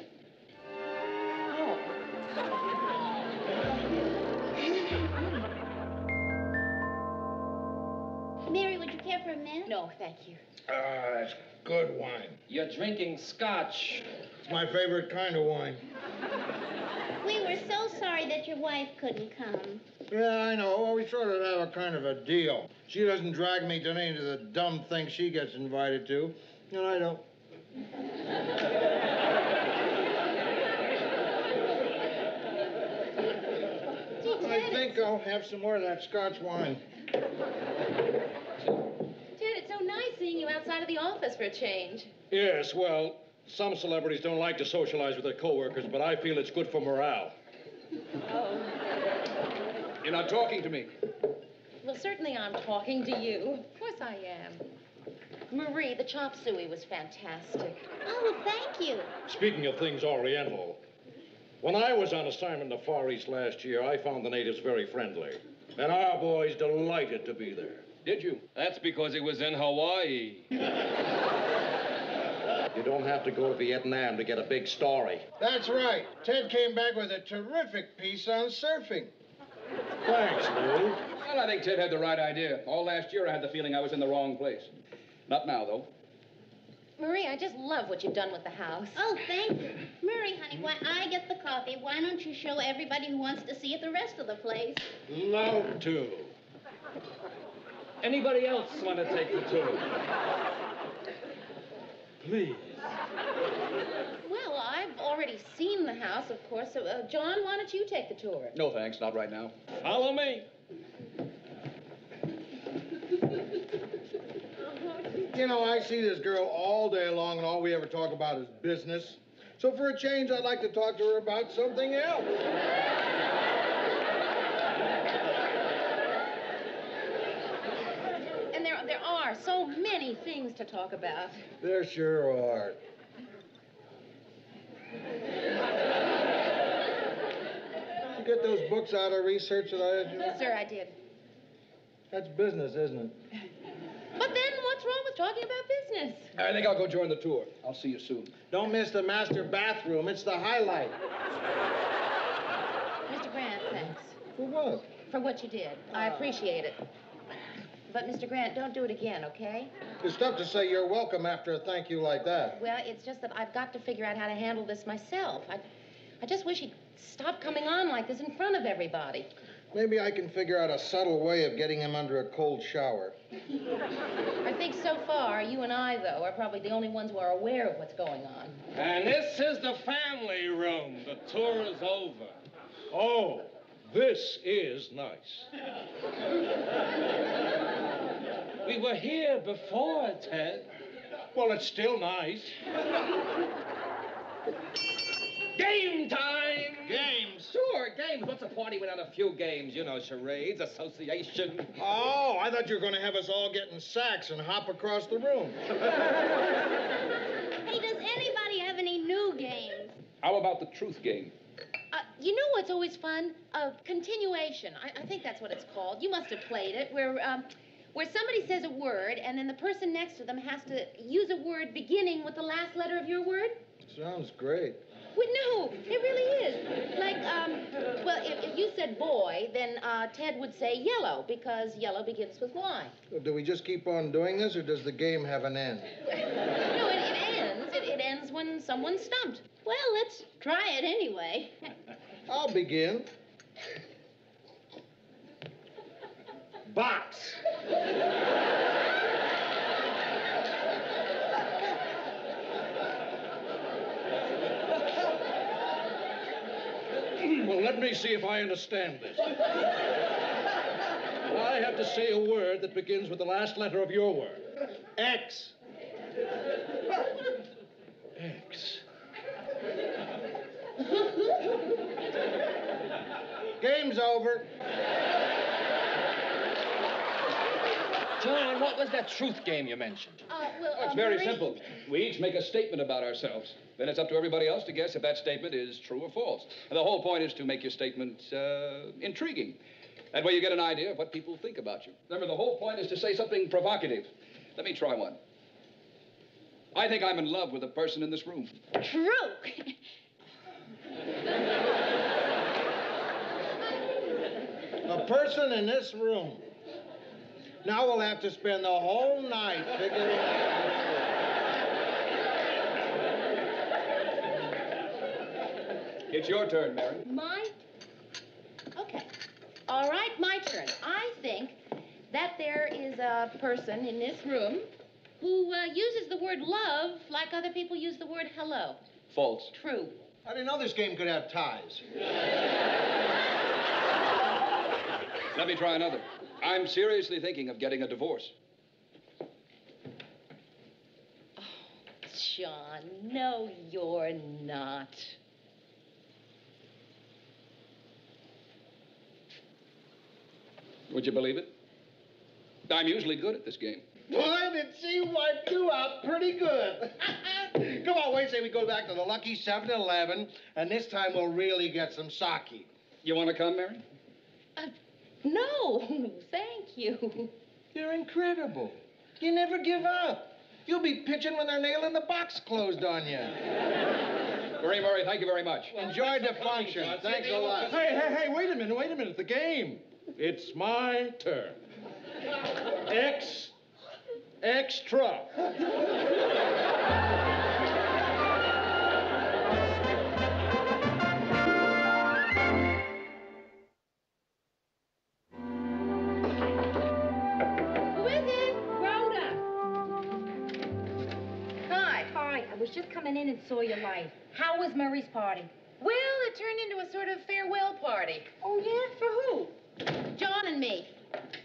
Mary, would you care for a minute? No, thank you. That's good wine. You're drinking scotch. It's my favorite kind of wine. We were so sorry that your wife couldn't come. Yeah, I know. Well, we sort of have a kind of a deal. She doesn't drag me to any of the dumb things she gets invited to, and I don't. I think I'll have some more of that Scotch wine. Ted, it's so nice seeing you outside of the office for a change. Yes, well, some celebrities don't like to socialize with their coworkers, but I feel it's good for morale. Oh. You're not talking to me. Well, certainly I'm talking to you. Of course I am. Marie, the chop suey was fantastic. Oh, thank you. Speaking of things Oriental, when I was on assignment in the Far East last year, I found the natives very friendly. And our boys delighted to be there. Did you? That's because he was in Hawaii. You don't have to go to Vietnam to get a big story. That's right. Ted came back with a terrific piece on surfing. Thanks, Lou. Well, I think Ted had the right idea. All last year, I had the feeling I was in the wrong place. Not now, though. Marie, I just love what you've done with the house. Oh, thank you. Murray, honey, why I get the coffee, why don't you show everybody who wants to see it the rest of the place? Love to. Anybody else want to take the tour? please. Well, I've already seen the house, of course. So, John, why don't you take the tour? No, thanks. Not right now. Follow me. You know, I see this girl all day long, and all we ever talk about is business. So for a change, I'd like to talk to her about something else. And there are so many things to talk about. There sure are. Did you get those books out of research that I had you? Yes, sir, I did. That's business, isn't it? But then what's wrong with talking about business? I think I'll go join the tour. I'll see you soon. Don't miss the master bathroom. It's the highlight. Mr. Grant, thanks. For what? For what you did. I appreciate it. But, Mr. Grant, don't do it again, okay? It's tough to say you're welcome after a thank you like that. Well, it's just that I've got to figure out how to handle this myself. I just wish he'd stop coming on like this in front of everybody. Maybe I can figure out a subtle way of getting him under a cold shower. I think so far, you and I, though, are probably the only ones who are aware of what's going on. And this is the family room. The tour is over. Oh, this is nice. We were here before, Ted. Well, it's still nice. Game time! Games? Sure, games. What's a party without a few games? You know, charades, association. Oh, I thought you were going to have us all get in sacks and hop across the room. Hey, does anybody have any new games? How about the truth game? You know what's always fun? Continuation. I think that's what it's called. You must have played it, where somebody says a word, and then the person next to them has to use a word beginning with the last letter of your word. Sounds great. Well, no, it really is. Like, well, if you said boy, then Ted would say yellow, because yellow begins with Y. Do we just keep on doing this, or does the game have an end? No, it ends. It ends when someone's stumped. Well, let's try it anyway. I'll begin. Box. Well, let me see if I understand this. I have to say a word that begins with the last letter of your word. X. X. Game's over. John, what was that truth game you mentioned? It's very simple. We each make a statement about ourselves. Then it's up to everybody else to guess if that statement is true or false. And the whole point is to make your statement intriguing. That way you get an idea of what people think about you. Remember, the whole point is to say something provocative. Let me try one. I think I'm in love with a person in this room. True. A person in this room. Now we'll have to spend the whole night figuring out. It's your turn, Mary. Okay. All right, my turn. I think that there is a person in this room who uses the word love like other people use the word hello. False. True. I didn't know this game could have ties. Let me try another. I'm seriously thinking of getting a divorce. John, no, you're not. Would you believe it? I'm usually good at this game. Boy, did she wipe you out pretty good. Come on, wait, say we go back to the lucky 7-Eleven, and this time we'll really get some sake. You want to come, Mary? No, thank you. You're incredible. You never give up. You'll be pitching when they're nailing the box closed on you. Marie Murray, thank you very much. Enjoyed the function. Thanks a lot. Hey, wait a minute. The game. It's my turn. Extra. Who is it? Rhoda. Hi. was just coming in and saw your light. How was Murray's party? Well, it turned into a sort of farewell party. Oh, yeah? For who? John and me.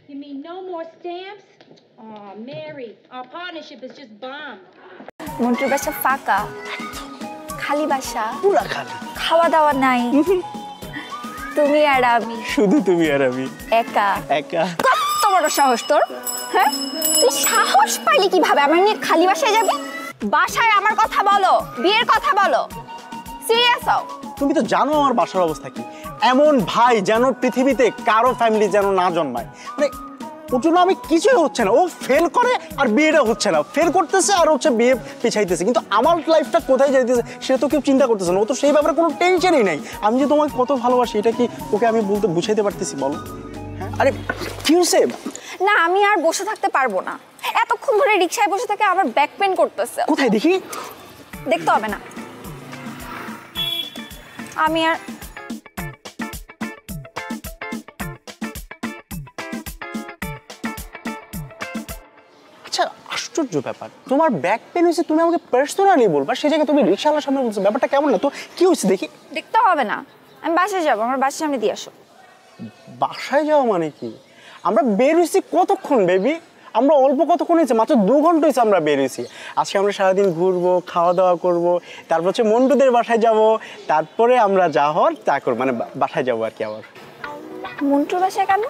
You mean no more stamps? Oh, Mary, our partnership is just bomb. মন্টুর বাসা ফাঁকা, খালি বাসা, পুরা খালি, খাওয়া দাওয়া নাই, তুমি আর আমি, শুধু তুমি আর আমি, একা একা। কত বড় সাহস তোর, হ্যাঁ? তুই সাহস পাইলি কিভাবে আমার নিয়ে খালি বাসায় যাবি? বাসায় আমার কথা বলো, বিয়ের কথা বলো, সিরিয়াস হও। তুমি তো জানো আমার বাসার অবস্থা কি। এমন ভাই যেন পৃথিবীতে কারো ফ্যামিলি যেন না জন্মায়। মানে ওর জন্য আমি কিছুই হচ্ছে না, ও ফেল করে আর বিয়েটা হচ্ছে না, ফেল করতেছে আর হচ্ছে বিয়ে পিছাইতেছে, কিন্তু আমার লাইফটা কোথায় যাইতেছে সেটা তো কেউ চিন্তা করতেছে না। ও তো সেই ব্যাপারে কোনো টেনশনই নাই। আমি যে তোমাকে কত ভালোবাসি এটা কি ওকে আমি বলতে বুঝাইতে পারতেছি বলো? হ্যাঁ, আরে কি হয়েছে? না, আমি আর বসে থাকতে পারবো না। এতক্ষণ ধরে রিকশায় বসে থেকে আমার ব্যাক পেন করতেছে। কোথায় দেখি? দেখতে হবে না, আমি আর আচ্ছা, আশ্চর্য ব্যাপার, তোমার ব্যাক পেন হয়েছে তুমি আমাকে পার্সোনালি বলবা, সেই জায়গায় তুমি রিকশাওয়ালার সামনে বলছো, ব্যাপারটা কেমন না? তো কি হয়েছে দেখি? দেখতে হবে না, আমি বাসায় যাবো, আমার বাসার সামনে দিয়ে আসো। বাসায় যাওয়া মানে কি? আমরা বের হয়েছি কতক্ষণ বেবি? আমরা অল্প কতক্ষণ হয়েছে, মাত্র 2 ঘন্টা হয়েছে আমরা বের হয়েছি। আজকে আমরা সারাদিন ঘুরবো, খাওয়া দাওয়া করবো, তারপর হচ্ছে মন্টুদের বাসায় যাব, তারপরে আমরা যা হওয়ার তা করবো, মানে বাসায় যাবো আর কি। আবার মন্টুর বাসায় কেন?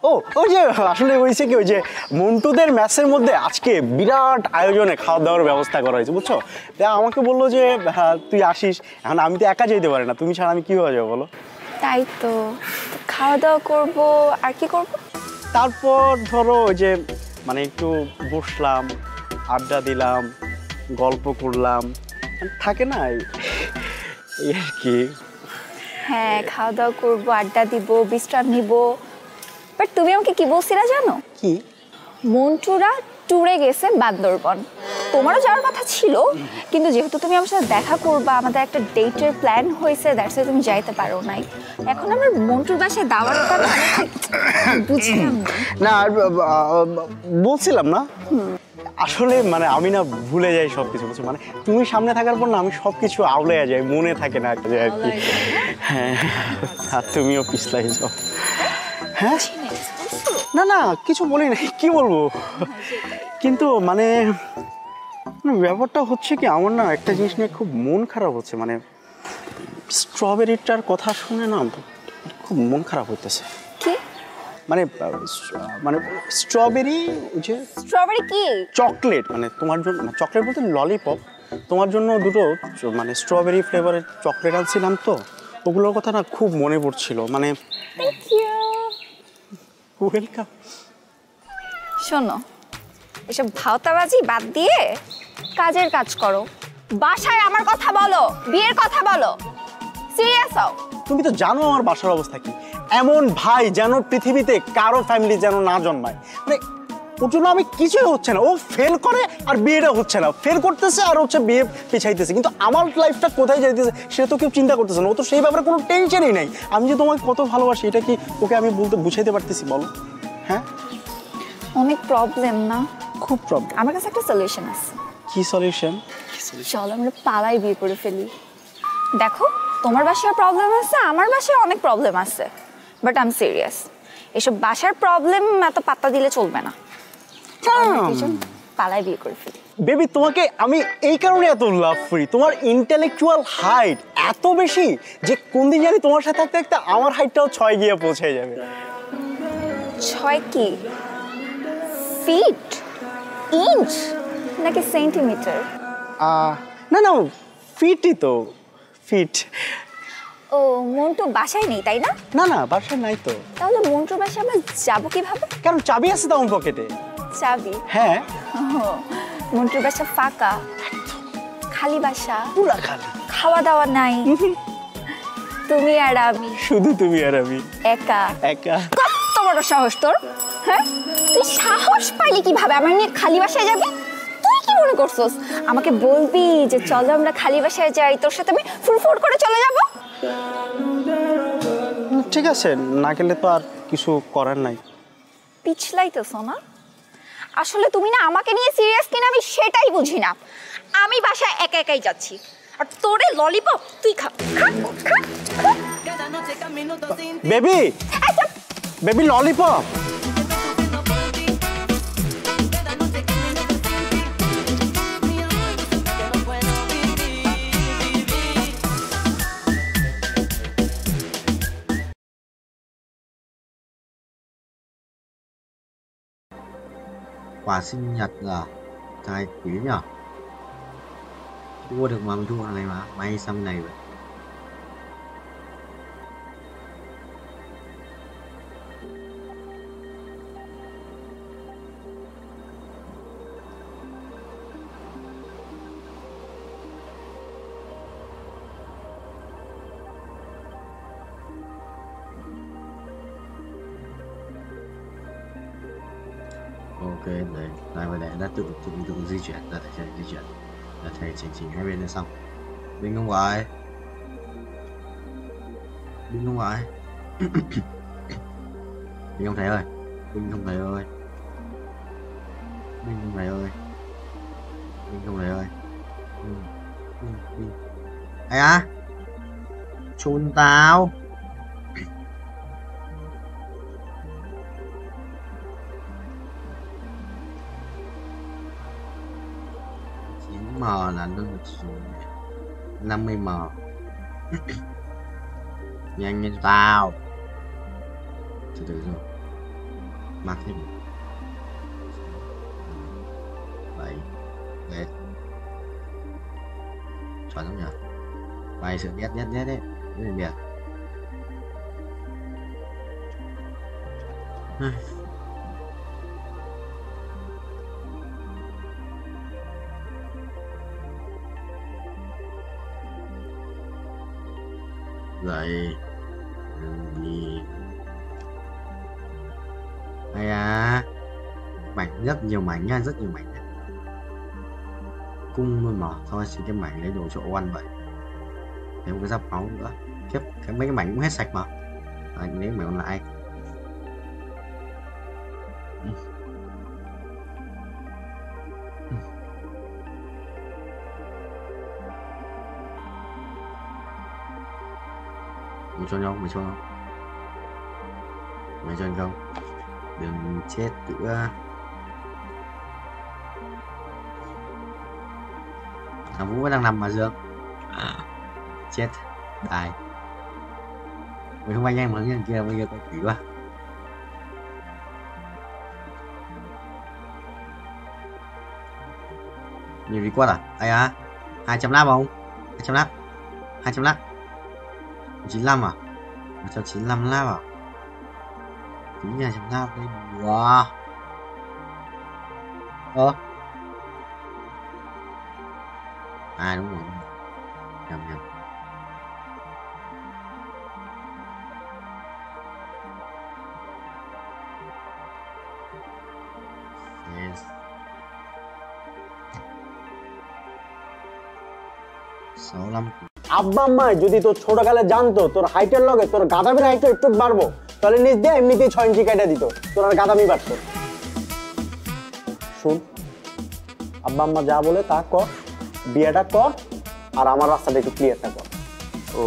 ও ওই যে আসলে হয়েছে কি, ওই যে মন্টুদের ম্যাচের মধ্যে আজকে বিরাট আয়োজনে খাওয়া দাওয়ার ব্যবস্থা করা হয়েছে, বুঝছো? আমাকে বললো যে হ্যাঁ তুই আসিস। এখন আমি তো একা যেতে পারি না, তুমি ছাড়া আমি কীভাবে যাবো বলো? তাই তো, খাওয়া দাওয়া করবো আর কি করবো? তারপর ধরো ওই যে মানে একটু বসলাম, আড্ডা দিলাম, গল্প করলাম, থাকে না এই আর কি। হ্যাঁ, খাওয়া দাওয়া করবো, আড্ডা দিব, বিশ্রাম নিব। বাট তুমি আমাকে কি বলছিলা জানো? কি? মন্টুরা ট্যুরে গেছে বান্দরবন। তোমারও যাওয়ার কথা ছিল, কিন্তু যেহেতু তুমি আমার সাথে দেখা করবা, আমাদের একটা ডেটের প্ল্যান হয়েছে, দ্যাটস তুমি যাইতে পারো নাই। এখন আমার মন্টুর বাসায় দাওয়াতটা বুঝলাম না, বলছিলাম না আসলে মানে আমি না ভুলে যাই সবকিছু, বুঝছো? মানে তুমি সামনে থাকার পর না আমি সবকিছু আউলাইয়া যাই, মনে থাকে না আর কি। হ্যাঁ, আর তুমিও পিছলাই যাও। হ্যাঁ, না না কিছু বলি না, কি বলবো, কিন্তু মানে ব্যাপারটা হচ্ছে কি, আমার না একটা জিনিস নিয়ে খুব মন খারাপ হচ্ছে। মানে স্ট্রবেরিটার কথা শুনে না খুব মন খারাপ হইতেছে। কি মানে মানে স্ট্রবেরি, যে স্ট্রবেরি কি? চকলেট, মানে তোমার জন্য চকলেট বলতে ললিপপ, তোমার জন্য দুটো মানে স্ট্রবেরি ফ্লেভারের চকলেট আনছিলাম, তো ওগুলোর কথা না খুব মনে পড়ছিল। মানে থ্যাংক ইউ। ওয়েলকাম। শোনো, এসব ভাওতাবাজি বাদ দিয়ে কাজের কাজ করো, বাসায় আমার কথা বলো, বিয়ের কথা বলো, সিরিয়াস হও। তুমি তো জানো আমার বাসার অবস্থা কি। এমন ভাই যেন পৃথিবীতে কারো ফ্যামিলি যেন না জন্মায়। মানে ওর জন্য আমি কিছুই হচ্ছে না, ও ফেল করে আর বিয়েটা হচ্ছে না, ফেল করতেছে আর হচ্ছে বিয়ে পিছাইতেছে, কিন্তু আমার লাইফটা কোথায় যাইতেছে সেটা তো কেউ চিন্তা করতেছে না। ও তো সেই ব্যাপারে কোনো টেনশনই নাই। আমি যে তোমাকে কত ভালোবাসি এটা কি ওকে আমি বলতে বুঝাইতে পারতেছি বলো? হ্যাঁ, অনেক প্রবলেম না? খুব প্রবলেম। আমার কাছে একটা সলিউশন আছে। কি সলিউশন? চলো আমরা পালাই বিয়ে করে ফেলি। দেখো, তোমার বাসায় প্রবলেম আছে, আমার বাসায় অনেক প্রবলেম আছে, বাট আই এম সিরিয়াস। এসব বাসার প্রবলেম এত পাত্তা দিলে চলবে না। পালাই বিয়ে করে ফেলি। বেবি, তোমাকে আমি এই কারণে এত লাভ করি, তোমার ইন্টেলেকচুয়াল হাইট এত বেশি যে কোন দিন জানি তোমার সাথে থাকতে থাকতে আমার হাইটটাও 6 গিয়ে পৌঁছে যাবে। 6 কি? ফিট, ইঞ্চ নাকি সেন্টিমিটার? না না, ফিটই তো, ফিট। ও, মন্টু বাসায় নেই তাই না? না না, বাসায় নাই তো। তাহলে মন্টুর বাসায় আমরা যাবো কিভাবে? কারণ চাবি আছে তো আমার পকেটে। চাবি? হ্যাঁ। মন্টুর বাসা ফাঁকা, খালি বাসা, পুরা খালি, খাওয়া দাওয়া নাই, তুমি আর আমি, শুধু তুমি আর আমি, একা একা। কত বড় সাহস তোর, হ্যাঁ? তুই সাহস পাইলি কিভাবে আমার নিয়ে খালি বাসায় যাবি? তুই কি মনে করছস আমাকে বলবি যে চলো আমরা খালি বাসায় যাই, তোর সাথে আমি ফুরফুর করে চলে যাব? ঠিক আছে, না গেলে তো আর কিছু করার নাই। পিছলাইতেছ না? আসলে তুমি না আমাকে নিয়ে সিরিয়াস কিনা আমি সেটাই বুঝি না। আমি বাসায় একা একাই যাচ্ছি আর তোরে ললিপপ তুই খা baby baby lollipop Quà sinh nhật à? Trai quý nhở? Mua được mà mình thua này mà. May sang này vậy. Ok, đấy, lại về đây đã tự di chuyển, đã thể di chuyển, đã thể chỉnh hai bên lên xong. Bình không vậy? Bình không vậy? Bình không thấy ơi, Bình không thấy ơi, Bình không thấy ơi, Bình không thấy ơi. Ai á? Chôn tao. M là nó 50M. Nhanh lên tao. Từ từ rồi. Mặc thêm 7 Đấy. Chuẩn không nhỉ? Bài sự nét đấy. Đấy là biệt. Dậy đi. Hay à, mảnh rất nhiều mảnh nha, rất nhiều mảnh nha. Cung luôn mà, thôi xin cái mảnh lấy đồ chỗ ăn vậy. Thêm cái giáp máu nữa. Khiếp, mấy cái mảnh cũng hết sạch mà. Anh lấy mảnh còn lại. Mày cho nhau, mày cho không? Mày cho anh không? Đừng chết nữa. Thằng Vũ vẫn đang nằm mà Dương. Chết. Tài. Mày không anh em mà thằng kia bây giờ có quỷ quá. Nhiều đi quát à? Ai à? 200 lap không? 200 lap. 200 lap. 95 à? 195 lap à? Tính nhà 100 lap đấy. Wow. À đúng rồi. Nhầm. Yes. আব্বা আম্মা যদি তোর ছোটকালে জানতো তোর হাইটের লগে তোর গাদামির হাইটটা একটু বাড়বো তাহলে নিজ দিয়ে এমনিতেই 6 ইঞ্চি কেটে দিত তোর আর গাদামি বাড়তো। শুন, আব্বা আম্মা যা বলে তা কর, বিয়েটা কর আর আমার রাস্তাটা একটু ক্লিয়ারটা কর। ও,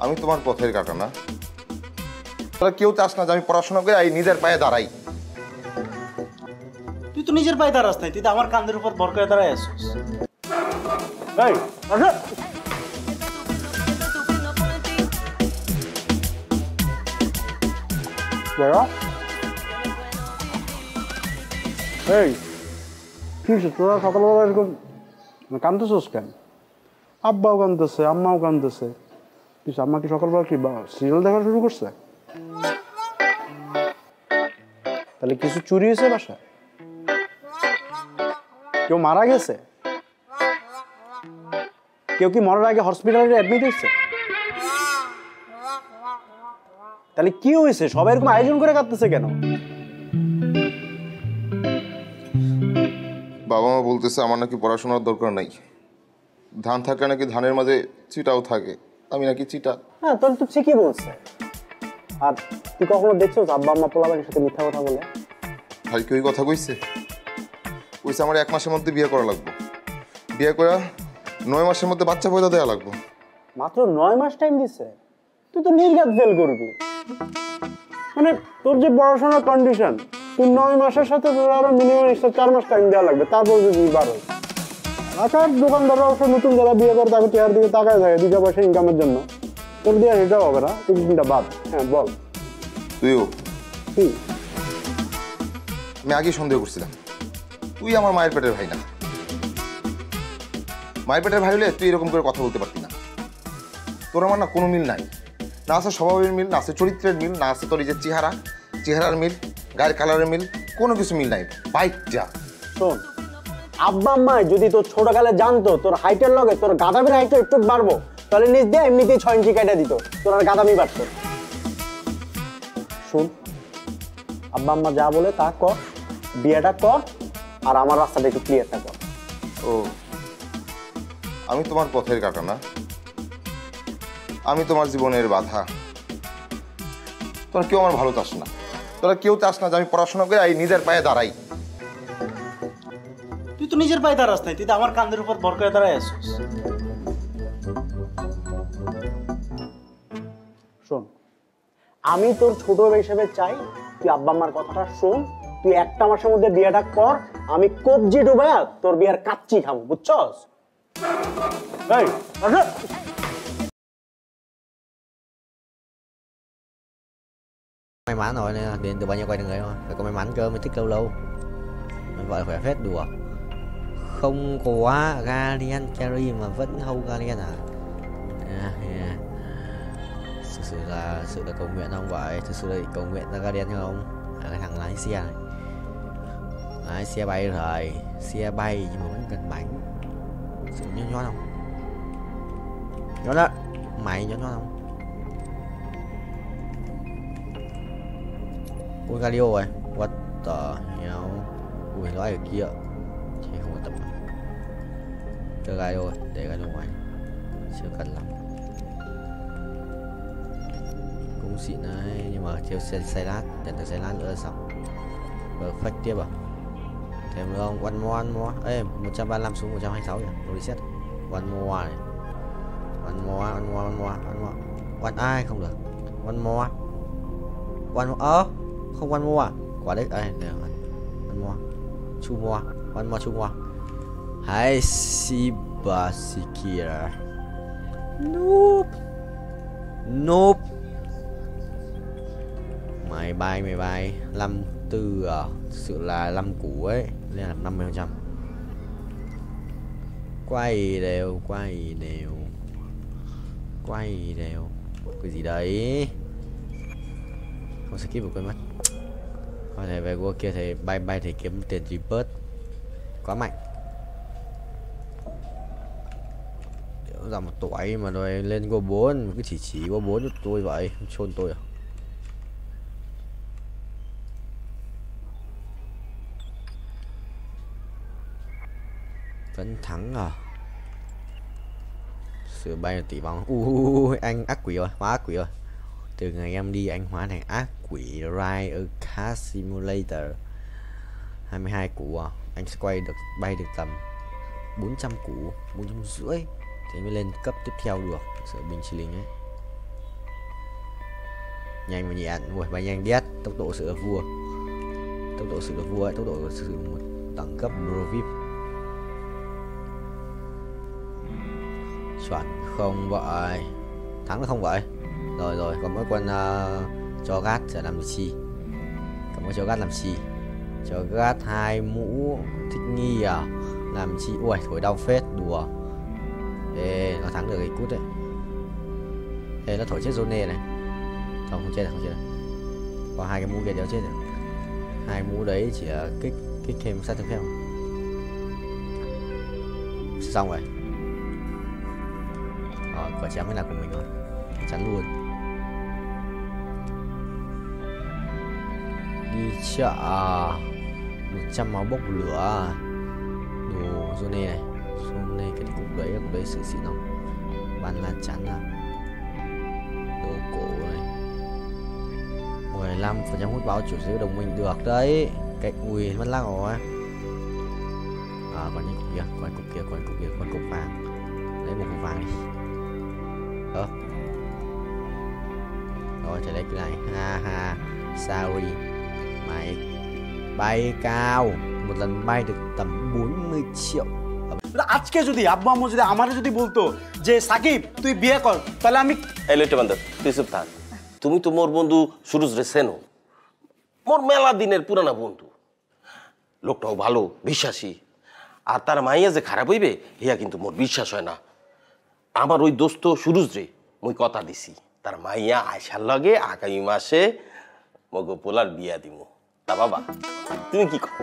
আমি তোমার পথের কাটা না? তোরা কেউ চাস না যে আমি পড়াশোনা করে এই নিজের পায়ে দাঁড়াই? তুই তো নিজের পায়ে দাঁড়াস নাই, তুই তো আমার কাঁধের উপর ভর করে দাঁড়ায় আসছিস। এই আসো। এই কি তোরা সকালবেলা এরকম কাঁদতেছিস কেন? আব্বাও কাঁদতেছে, আম্মাও কাঁদতেছে। কিছু আম্মা কি সকালবেলা কি সিরিয়াল দেখা শুরু করছে? তাহলে কিছু চুরি হয়েছে বাসায়? কেউ মারা গেছে? কেউ কি মরার আগে হসপিটালে অ্যাডমিট হয়েছে? তাহলে কি হয়েছে? সবাই এরকম আয়োজন করে কাঁদতেছে কেন? বাবা মা বলতেছে আমার নাকি পড়াশোনার দরকার নাই, ধান থাকলে নাকি ধানের মাঝে চিটাও থাকে, আমি নাকি চিটা। হ্যাঁ, তাহলে তো ঠিকই বলছে। আর তুই কখনো দেখছো আব্বা আম্মা পোলাপানের সাথে মিথ্যা কথা বলে? ভাই কি ওই কথা কইছে? কইছে আমার 1 মাসের মধ্যে বিয়ে করা লাগবে। বিয়ে করে 9 মাসের মধ্যে বাচ্চা পয়দা দেওয়া লাগবে। মাত্র 9 মাস টাইম দিছে? তুই তো নির্ঘাত ফেল করবি। মানে তোর যে পড়াশোনার কন্ডিশন, তুই 9 মাসের সাথে তোর আরো মিনিমাম 4 মাস টাইম দেওয়া লাগবে, তারপর যদি 12। আকার দোকানদাররা অবশ্য নতুন যারা বিয়ে করে তাকে চেয়ার দিকে তাকায় থাকে 2 পয়সা ইনকামের জন্য। তোর দিয়ে সেটাও হবে না, তুই চিন্তা বাদ। হ্যাঁ বল। তুইও কি? আমি আগে সন্দেহ করছিলাম তুই আমার মায়ের পেটের ভাই না। মায়ের পেটের ভাই হলে তুই এরকম করে কথা বলতে পারতি না। তোর আমার না কোনো মিল নাই, না আছে স্বভাবের মিল, না আছে চরিত্রের মিল, না আছে তোর এই যে চেহারার মিল, গায়ের কালারের মিল, কোনো কিছু মিল নাই। বাইকটা শোন, আব্বা আম্মা যদি তোর ছোটকালে জানতো তোর হাইটের লগে তোর গাদামির হাইটটা একটু বাড়বো, তাহলে নিজ দিয়ে এমনিতেই 6 ইঞ্চি কাটা দিত, তোর আর গাদামি বাড়তো। শোন, আব্বা আম্মা যা বলে তা কর, বিয়েটা কর, আর আমার রাস্তাটা একটু ক্লিয়ারটা কর। ও, আমি তোমার পথের কাটা না, আমি তোমার জীবনের বাধা। তোরা কেউ আমার ভালো চাস না, তোরা কেউ চাস না যে আমি পড়াশোনা করে এই নিজের পায়ে দাঁড়াই। তুই তো নিজের পায়ে দাঁড়াস নাই, তুই তো আমার কাঁধের উপর ভর করে দাঁড়ায় আসছিস। শোন, আমি তোর ছোট হিসেবে চাই তুই আব্বা আম্মার কথাটা শোন, তুই 1 মাসের মধ্যে বিয়েটা কর, আমি কবজি ডুবায়া তোর বিয়ের কাচ্চি খাবো, বুঝছস? এই আসো। May mắn rồi nè, điện từ bao nhiêu quay được người thôi, phải có may mắn cơ mới thích lâu lâu. Mình gọi khỏe phết đùa. Không có Guardian Carry mà vẫn hold Guardian à? Thực sự là cầu nguyện không vậy? Thực sự là cầu nguyện ra Guardian không? Cái thằng lái xe này, lái xe bay rồi, xe bay nhưng mà vẫn cần bánh. Sự nhót không? Nhót đó, mày nhót không? Ui Galio rồi, what the hell? Ui nói ở kia thì không có tập. Chơi Galio rồi, để Galio ngoài, chưa cần lắm. Cũng xịn đấy, nhưng mà thiếu xe lát, để từ xe lát nữa là xong. Perfect tiếp à? Thêm nữa không? One more. Ê, 135 xuống 126 nhỉ? Reset. One more này. One more. One ai không được. One more. Không one more à? Quả đấy, đây, one more. Two more. Hai Sibasikira. Nope. Mày bay 54 à? Thực sự là 5 củ ấy, nên là 50%. Quay đều. Cái gì đấy? Không skip một quên mất. Có thể về qua kia thì bay thì kiếm tiền gì bớt. Quá mạnh. Ra một tuổi mà rồi lên go 4, cứ chỉ go 4 cho tôi vậy, chôn tôi à? Vẫn thắng à? Sửa bay là tỷ vong. Anh ác quỷ rồi, hóa ác quỷ rồi. Từ ngày em đi anh hóa thành ác quỷ Ride a Car Simulator. 22 củ à? Anh sẽ bay được tầm 400 củ, 450 thì mới lên cấp tiếp theo được. Sửa bình chỉ linh ấy. Nhanh mà nhẹn, ui bay nhanh đét, tốc độ sửa vua. Tốc độ sửa vua ấy, tốc độ sửa một đẳng cấp Pro VIP. Chuẩn không vậy? Thắng là không vậy? Rồi còn mỗi con cho gát sẽ làm chi? Còn mỗi cho gát làm chi? Cho gát 2 mũ thích nghi à? Làm chi? Ui thổi đau phết, đùa. Ê, nó thắng được cái cút đấy. Ê, nó thổi chết Zone này. Không chết được. Có 2 cái mũ kia đéo chết được. 2 mũ đấy chỉ là kích thêm sát thương phép. Xong rồi. Quả chém mới là của mình rồi, chắn luôn. Đi chợ 100 máu bốc lửa. Đồ Zone này, cái cục đấy sự xịn không? Ban lan chắn à? Đồ cổ này. 15% hút báo chủ sở đồng minh được đấy. Cái ui mất lắc rồi. Con những cục kia, con cục kia, con cục kia, con cục vàng. Lấy một cục vàng đi. Rồi, trở lại cái này. Ha ha. Sorry. Mày bay cao. Một lần bay được tầm 40 triệu. আজকে যদি আব্বু আম্মু যদি আমারে যদি বলতো যে সাকিব তুই বিয়ে কর তাহলে আমি এই লইটে বান্দর তুই চুপ থাক তুমি তো মোর বন্ধু সুরজ রে চেনো মোর মেলা দিনের পুরানা বন্ধু লোকটাও ভালো বিশ্বাসী আর তার মাইয়া যে খারাপ হইবে হিয়া কিন্তু মোর বিশ্বাস হয় না আমার ওই দোস্ত সুরজ রে মুই কথা দিছি তার মাইয়া আয়সার লগে আগামী মাসে মগো পোলার বিয়া দিমু তা বাবা তুমি কি কর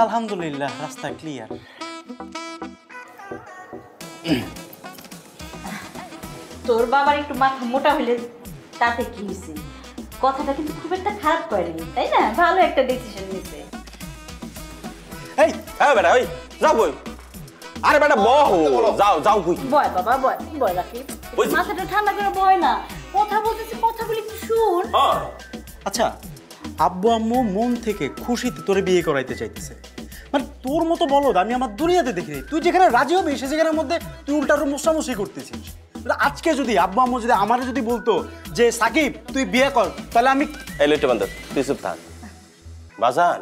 আলহামদুলিল্লাহ রাস্তা ক্লিয়ার তোর বাবার একটু মাথা মোটা হইলে তাতে কি হইছে কথাটা কিন্তু খুব একটা খারাপ করেনি তাই না ভালো একটা ডিসিশন নিছে এই বেটা ওই যাও কই আরে বেটা বহো যাও যাও কই বয় বাবা বয় রাখি মাথাটা ঠান্ডা করে বয় না কথা বলতেছি কথাগুলি একটু শুন আচ্ছা আব্বু আম্মু মন থেকে খুশিতে তোরে বিয়ে করাইতে চাইতেছে মানে তোর মতো বলদ আমি আমার দুনিয়াতে দেখি নাই তুই যেখানে রাজি হবি সে জায়গার মধ্যে তুই উল্টারও মোসামুসি করতেছিস আজকে যদি আব্বু আম্মু যদি আমারে যদি বলতো যে সাকিব তুই বিয়ে কর তাহলে আমি এই লইটে বান্দর তুই চুপ থাক বাজান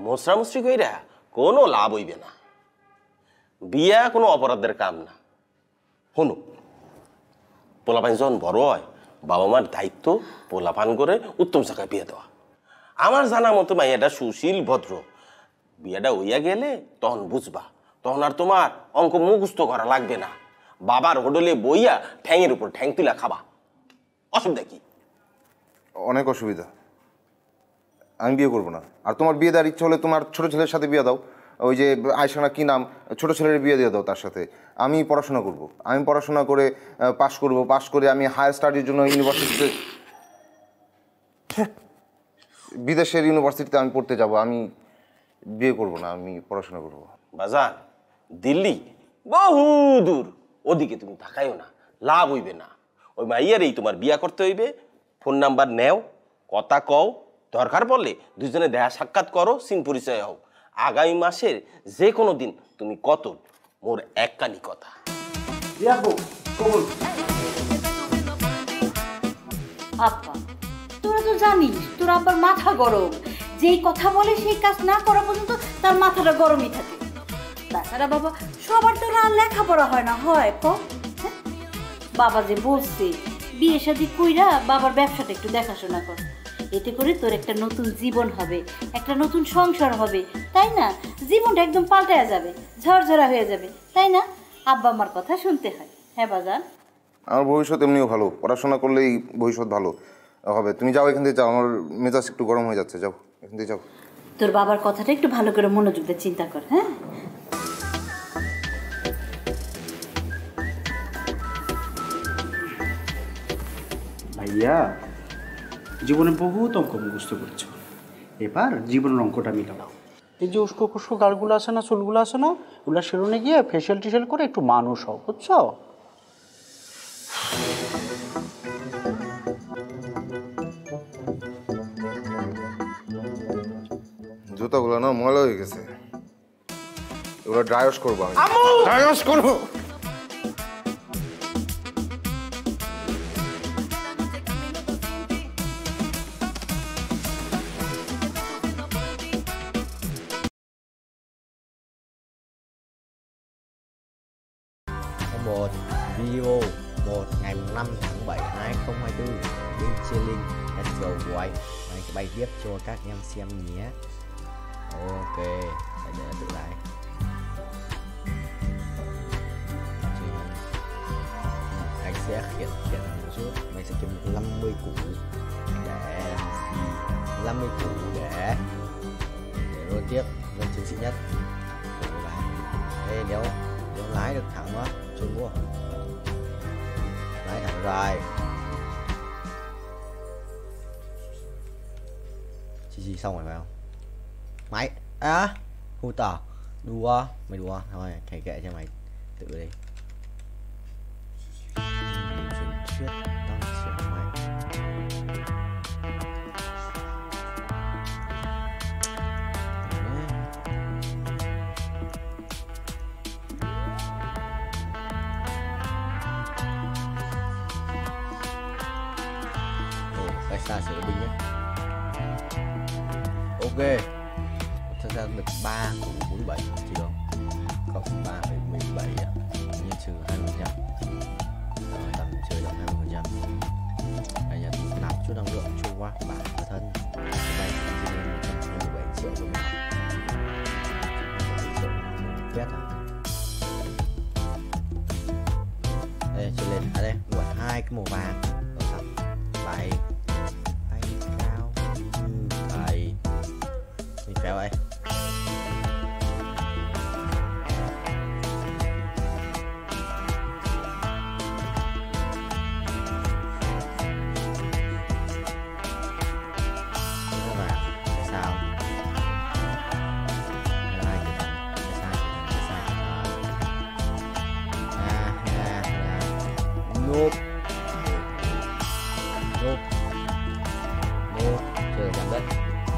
মোসামুসি কইরা কোনো লাভ হইবে না বিয়া কোনো অপরাধের কাম না হনু পোলাপান যখন বড় হয় বাবা মার দায়িত্ব পোলাপান করে উত্তম জায়গায় বিয়ে দেওয়া আমার জানা মতো মাইয়াটা সুশীল ভদ্র বিয়েটা হইয়া গেলে তখন বুঝবা তখন আর তোমার অঙ্ক মুখস্থ করা লাগবে না বাবার হোটেলে বইয়া ঠ্যাংয়ের উপর ঠ্যাং তুলা খাবা অসুবিধা কি অনেক অসুবিধা আমি বিয়ে করবো না আর তোমার বিয়ে দেওয়ার ইচ্ছা হলে তোমার ছোট ছেলের সাথে বিয়ে দাও ওই যে আয়সানা কি নাম ছোট ছেলের বিয়ে দিয়ে দাও তার সাথে আমি পড়াশোনা করব আমি পড়াশোনা করে পাশ করে আমি হায়ার স্টাডির জন্য ইউনিভার্সিটিতে বিদেশের ইউনিভার্সিটিতে আমি পড়তে যাব আমি বিয়ে করব না আমি পড়াশোনা করব বাজান দিল্লি বহু দূর ওদিকে তুমি তাকাইও না লাভ হইবে না ওই মাইয়ারেই তোমার বিয়া করতে হইবে ফোন নাম্বার নেও কথা কও দরকার পড়লে দুজনে দেখা সাক্ষাৎ করো সিন পরিচয় হও আগামী মাসের যে কোনো দিন তুমি কত মোর এককানি কথা আপা তোরা তো জানিস তোর আব্বার মাথা গরম যেই কথা বলে সেই কাজ না করা পর্যন্ত তার মাথাটা গরমই থাকে তাছাড়া বাবা সবার তো আর লেখাপড়া হয় না হয় বাবা যে বলছে বিয়ে শাদী কইরা বাবার ব্যবসাটা একটু দেখাশোনা কর এতে করে তোর একটা নতুন জীবন হবে একটা নতুন সংসার হবে তাই না জীবনটা একদম পাল্টায়া যাবে ঝরঝরা হয়ে যাবে তাই না আব্বা আমার কথা শুনতে হয় হ্যাঁ বাজান আমার ভবিষ্যৎ এমনিও ভালো পড়াশোনা করলেই ভবিষ্যৎ ভালো হবে তুমি যাও এখান থেকে যাও আমার মেজাজ একটু গরম হয়ে যাচ্ছে যাও এখান থেকে যাও তোর বাবার কথাটা একটু ভালো করে মনোযোগ দিয়ে চিন্তা কর হ্যাঁ ভাইয়া জীবনে বহুত অঙ্ক মুখস্থ করছো এবার জীবনের অঙ্কটা মিলাও এই যে উস্কো খুস্কো গালগুলো আছে না চুলগুলো আছে না ওগুলো সেলুনে গিয়ে ফেশিয়াল টেশিয়াল করে একটু মানুষ হও বুঝছো জুতাগুলো না ময়লা হয়ে গেছে এগুলো ড্রাই ওয়াশ করবো আমি ড্রাই ওয়াশ করবো Một video 1 ngày 5 tháng 7 2024 bên chia link let's go boy mấy cái bài viết cho các em xem nhé. Ok phải để tự lại anh sẽ khiển một chút mình sẽ kiếm 50 củ để 50 củ để luôn tiếp lên chiến sĩ nhất đây nếu lái được thẳng quá trốn mua lái thẳng rồi chi xong rồi phải không máy hút tỏ đùa mày đùa thôi thầy kệ cho mày tự đi chuyển thuyết tăng trưởng mày ta sửa binh nhé. Ok. Thật ra được 3 của 47 chỉ không? Cộng 3,17 nhân trừ 20%. Rồi tầm chơi được 20%. Đây là nạp chút năng lượng trôi qua bản thân. Đây là 127 triệu đồng nào. 127 triệu quét à? Đây chơi lên ở đây gọi 2 cái màu vàng ở thẳng bay bay cao như thầy. Mình kéo vậy.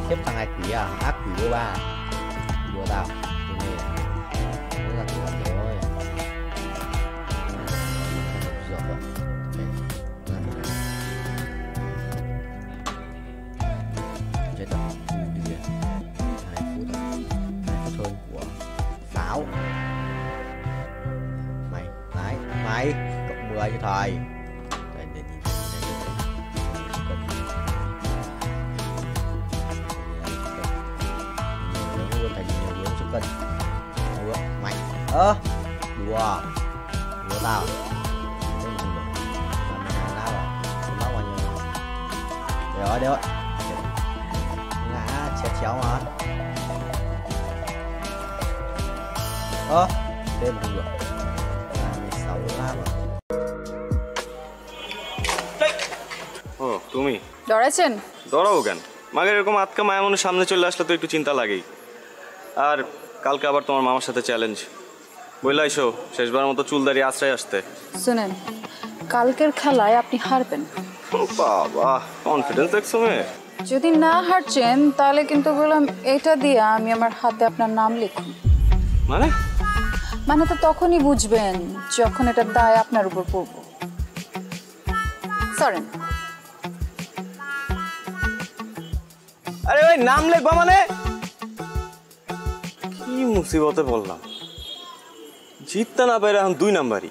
Xếp thằng này quỷ à, ác quỷ đô ba đùa tao cái này nó là thủ đoạn rồi dọc rồi chết rồi cái gì 2 phút hơn của pháo mày cộng 10 cho thầy. Cân đùa mạnh đùa tao đây là làm lao à máu bao nhiêu đấy rồi ngã chéo mà thêm không được 16 lao ও তুমি ডরাইছেন? ডরাবো কেন? মাগের এরকম আটকা মায়া মনের সামনে চলে আসলে তো একটু চিন্তা লাগেই। আর কালকে আবার তোমার মামার সাথে চ্যালেঞ্জ বইলা আইসো শেষবার মতো চুলদারি আশ্রয় আসতে। শুনেন, কালকের খেলায় আপনি হারবেন। বাবা কনফিডেন্স দেখছো মেয়ে। যদি না হারছেন তাহলে কিন্তু বললাম এটা দিয়ে আমি আমার হাতে আপনার নাম লিখুন। মানে তো তখনই বুঝবেন যখন এটার দায় আপনার উপর পড়ব। সরেন। আরে ভাই নাম লিখবা মানে কি মুসিবতে বললাম, জিততে না পারে এখন 2 নাম্বারই।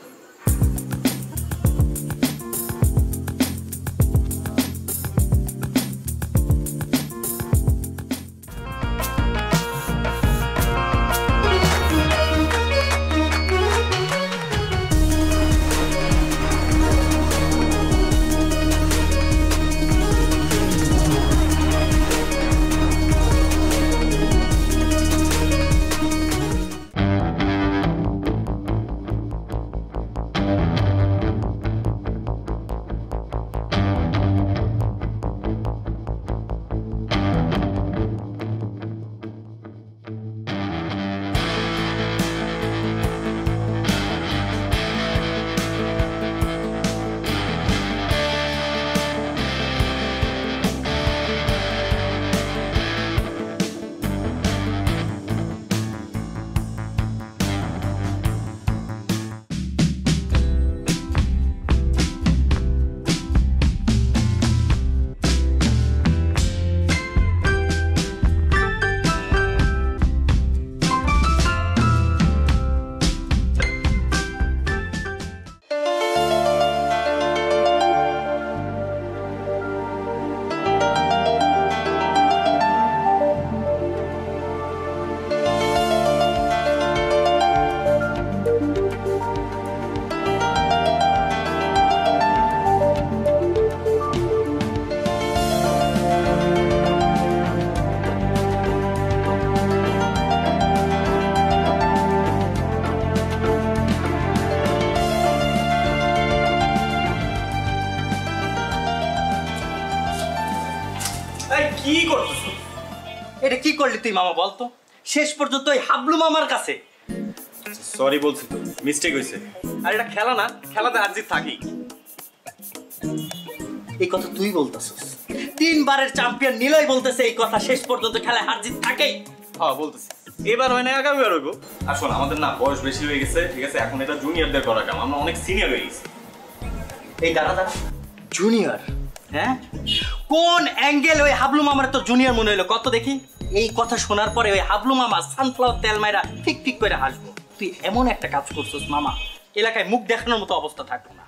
কি করছিস? এটা কি করলি তুই মামা বলতো? শেষ পর্যন্ত ওই হাবলু মামার কাছে। সরি বলছি তো, মিস্টেক হইছে। আর এটা খেলা না, খেলাতে হার জিত থাকি। এই কথা তুই বলতাছিস? 3 বারের চ্যাম্পিয়ন নিলয় বলতেছে এই কথা, শেষ পর্যন্ত খেলায় হার জিত থাকেই। হ্যাঁ বলতেছি, এবার হয় না আগামীবার হইব। আর শোন, আমাদের না বয়স বেশি হয়ে গেছে, ঠিক আছে? এখন এটা জুনিয়রদের করা কাম, আমরা অনেক সিনিয়র হয়ে গেছি। এই দাঁড়া জুনিয়র হ্যাঁ কোন অ্যাঙ্গেল ওই হাবলু মামার তোর জুনিয়র মনে হইলো কত দেখি? এই কথা শোনার পরে ওই হাবলু মামা সানফ্লাওয়ার তেল মাইরা ঠিক ঠিক করে হাসবো। তুই এমন একটা কাজ করছিস মামা, এলাকায় মুখ দেখানোর মতো অবস্থা থাকলো না।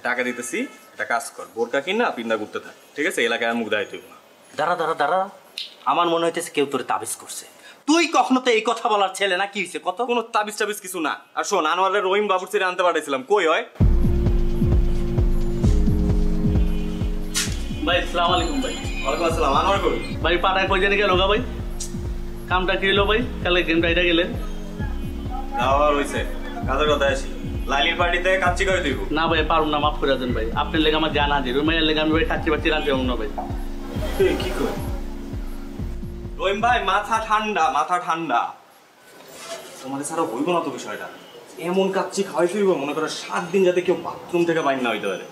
টাকা দিতেছি, একটা কাজ কর, বোরকা কিন না পিন্দা ঘুরতে থাক, ঠিক আছে? এলাকায় মুখ দেখাই তুই না। দাঁড়া দাঁড়া দাঁড়া, আমার মনে হইতেছে কেউ তোর তাবিজ করছে। তুই কখনো তো এই কথা বলার ছেলে না, কি হয়েছে কত? কোনো তাবিজ টাবিজ কিছু না। আর শোন, আনোয়ারের রহিম বাবুর ছেড়ে আনতে পাঠাইছিলাম, কই হয়? ভাই আসসালামু আলাইকুম ভাই। ওয়ালাইকুম আসসালাম। আনোয়ার কই? ভাই পাটায় কই জানি গেল গা ভাই? কামটা কি হলো ভাই? কালকে গেমটা এটা গেলেন? দাওয়া হইছে, কাজের কথা আসি। লাইলির পার্টিতে কাচ্চি করে দিব। না ভাই পারুম না, মাফ করে দেন ভাই। আপনার লেগে আমার জানা আছে, রুমাইয়ের লেগে আমি ভাই কাচ্চি বাচ্চি রাখতে পারবো না ভাই। কি কই? রহিম ভাই মাথা ঠান্ডা, মাথা ঠান্ডা। তোমাদের ছাড়া হইব না তো বিষয়টা। এমন কাচ্চি খাওয়াই ফিরবো মনে করো 7 দিন যাতে কেউ বাথরুম থেকে বাইর না হইতে পারে।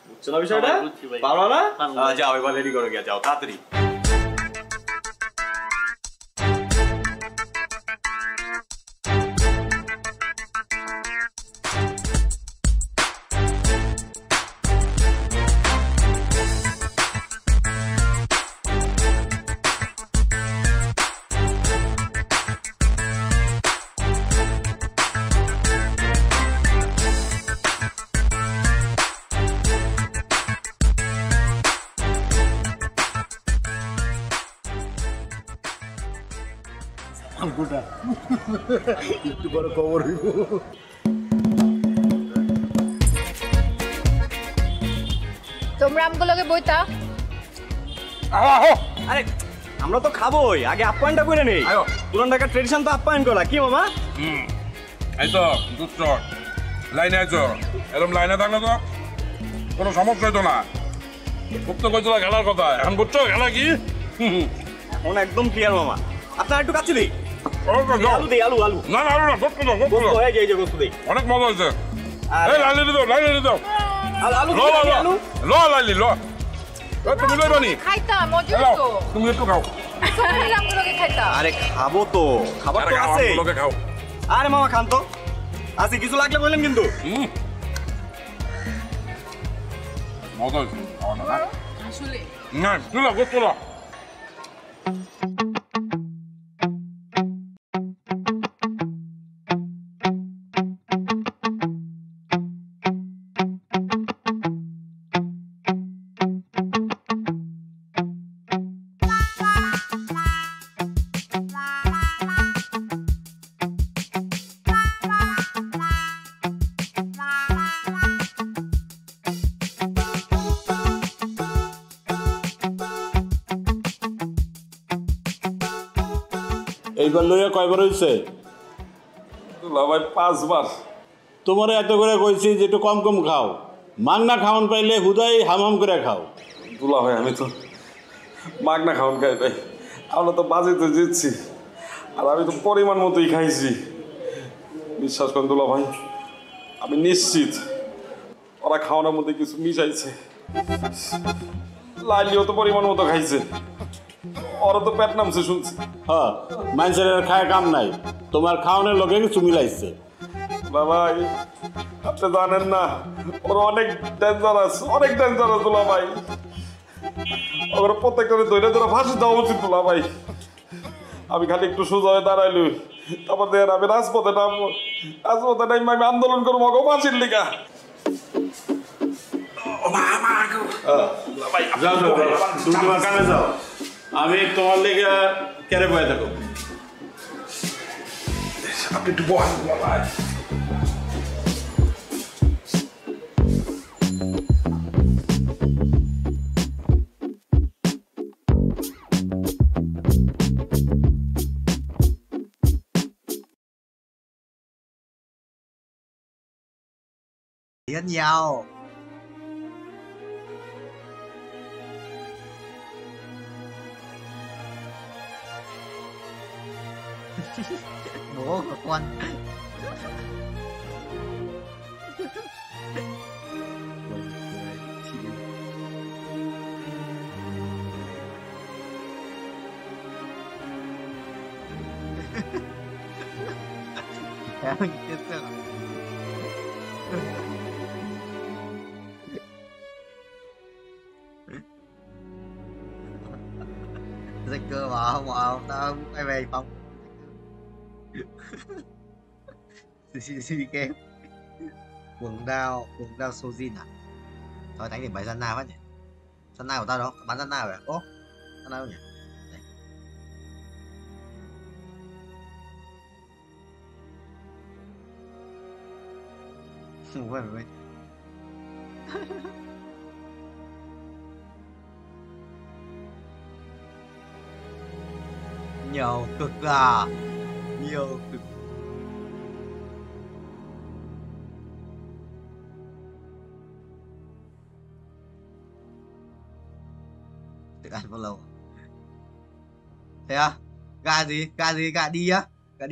বুঝছো না বিষয়টা? পারো না? যাও এবার রেডি করে গিয়া যাও তাড়াতাড়ি। একটু বড় খবর হইব। তোমরা আমগুলোকে বইতা। আরে আমরা তো খাবোই, আগে আপ্যায়নটা করে নেই। পুরান ঢাকার ট্রেডিশন তো আপ্যায়ন করা, কি মামা? এই তো দুষ্ট লাইনে আইছো, এরকম লাইনে থাকলে তো কোনো সমস্যা হইতো না। খুব তো কইছিল খেলার কথা, এখন বুঝছো খেলা কি? এখন একদম ক্লিয়ার মামা। আপনার একটু কাছে দিই। আলু দেই, আলু আলু। না না আলু না, গোস্ত দাও, গোস্ত দাও। এই যে গোস্ত দেই। অনেক মজা হয়েছে। এই লাইলি দাও, লাইলি দাও। আলু ল ল ল ল লাইলি ল। তুমি লই বানি। খাইতাম মজা তো। তুমি একটু খাও। সবাই আমগুলোকে খাইতাম। আরে খাবো তো, খাবার তো আছে। আমগুলোকে খাও। আরে মামা খান তো। আছে কিছু লাগলে বললেন কিন্তু। মজা হয়েছে। আসলে না, তুই ল, গোস্ত ল। এইবার লইয়া কয়বার হয়েছে? ভাই 5 বার। তোমার এত করে কইছি যে একটু কম কম খাও, মাগনা খাওয়ান পাইলে হুদাই হাম করে খাও। দুলা ভাই আমি তো মাগনা খাওয়ান খাই ভাই, আমরা তো বাজেতে জিতছি আর আমি তো পরিমাণ মতোই খাইছি। বিশ্বাস করেন দুলা ভাই, আমি নিশ্চিত ওরা খাওয়ানোর মধ্যে কিছু মিশাইছে। লাইলিও তো পরিমাণ মতো খাইছে, ওরা তো পেট নামছে শুনছি। হ্যাঁ, মানুষের খায় কাম নাই, তোমার খাওয়ানোর লোকে কিছু মিলাইছে। ভাই আপনি জানেন না, ওরা অনেক ডেঞ্জারাস, অনেক ডেঞ্জারাস দুলা ভাই। ওরা প্রত্যেকটা ধরে ধরে ফাঁসি দেওয়া উচিত দুলা ভাই। আমি খালি একটু সোজা হয়ে দাঁড়াইলি, তারপর দেখেন আমি রাজপথে নামবো, রাজপথে নামবো, আমি আন্দোলন করবো অগো ফাঁসির লিগা। যাও যাও, তুমি তোমার কামে যাও, আমি তোমার লেগে কেড়ে বয়ে থাকো। আপনি একটু বহান ভাই। Đến nhau. Bố của con. Em chết rồi. Giật cơ mà không tao quay về phòng. Suy game. Cuồng đao Sojin à? Thôi đánh điểm bài Zanna phát nhỉ? Zanna của tao đâu? Bắn Zanna rồi à? Ô, Zanna đâu nhỉ? Vậy. Nhiều cực à? Nhiều cực. Tự ăn bao lâu? Thế à? Gà gì? Gà đi á? Gà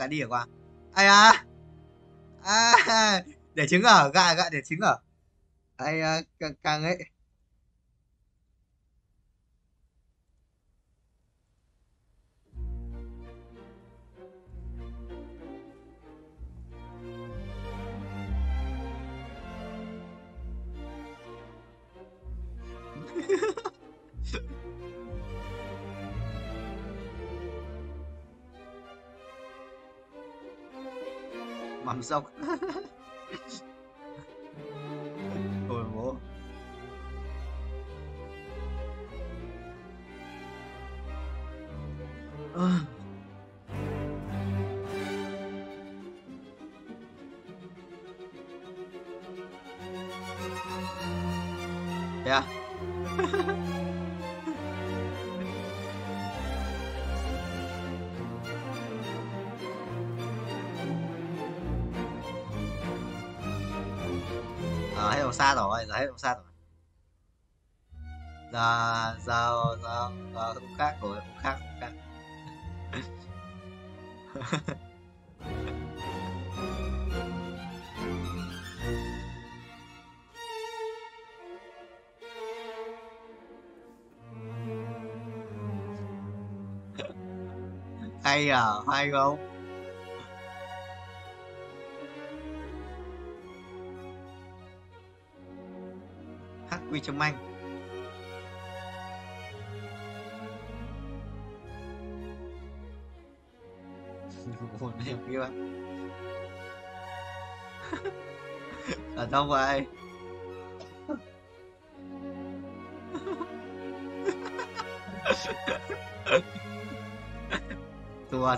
đi ở qua. Ai à? À, để trứng à? Gà để trứng à? Ai à, càng ấy. Mắm sông. Ôi bố. Thế à? Hết ông xa rồi, giờ hết ông xa rồi. Giờ không khác rồi, không khác. Hay à, hay không? Quy Trâm Anh. Một em kia bạn. Ở đâu vậy? Thua.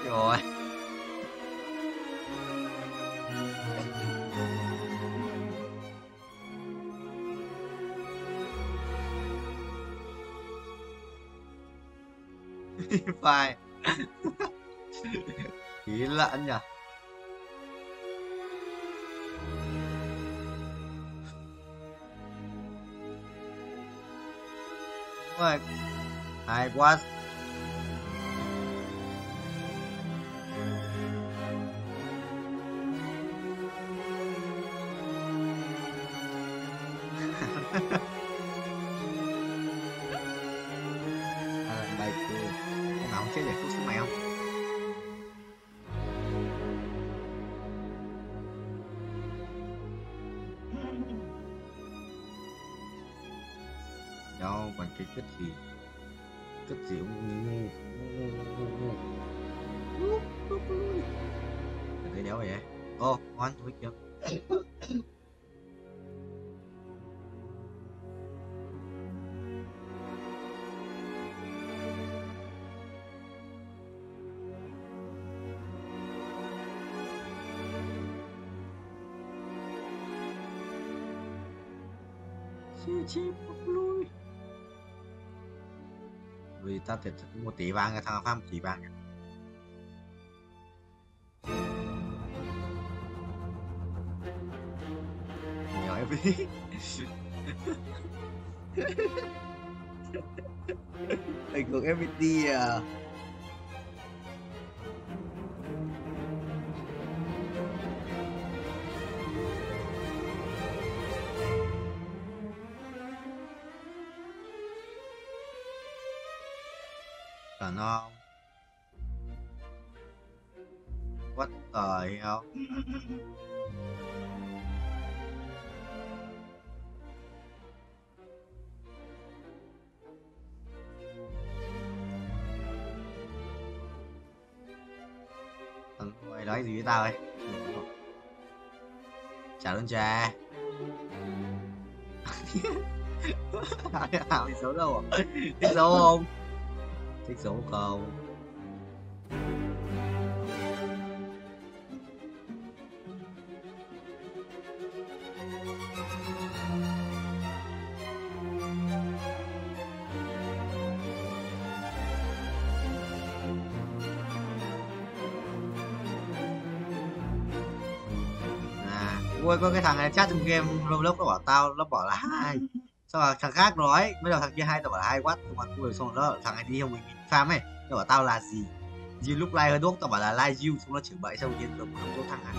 Rồi. Phải. Ý lợn nhỉ? Rồi. Hay quá. Bài kia em nào không chết được thuốc sức mày không? Đâu còn cái cất gì ông ngu. Thấy đéo vậy? Ô, ngon thôi kìa. Chi lui. Vì ta thiệt 1 tỷ vàng, cái thằng Phan 1 tỷ vàng. Nhiều em đi. Anh cũng FPT à. Cần không? What the hell? Thằng mày nói gì với tao ấy? Chào đơn cha. Hào thì xấu đâu à? Thích xấu không? Thích xấu không? Ui, có cái thằng này chat trong game Roblox nó bảo tao, nó bảo là 2. Xong rồi thằng khác nói, bây giờ thằng kia 2 tao bảo là 2 watt, xong rồi đó thằng này đi không mình farm ấy, nó bảo tao là gì? Như lúc like hơi đốt tao bảo là like you, xong nó chửi bậy xong nhiên không tốt thằng này.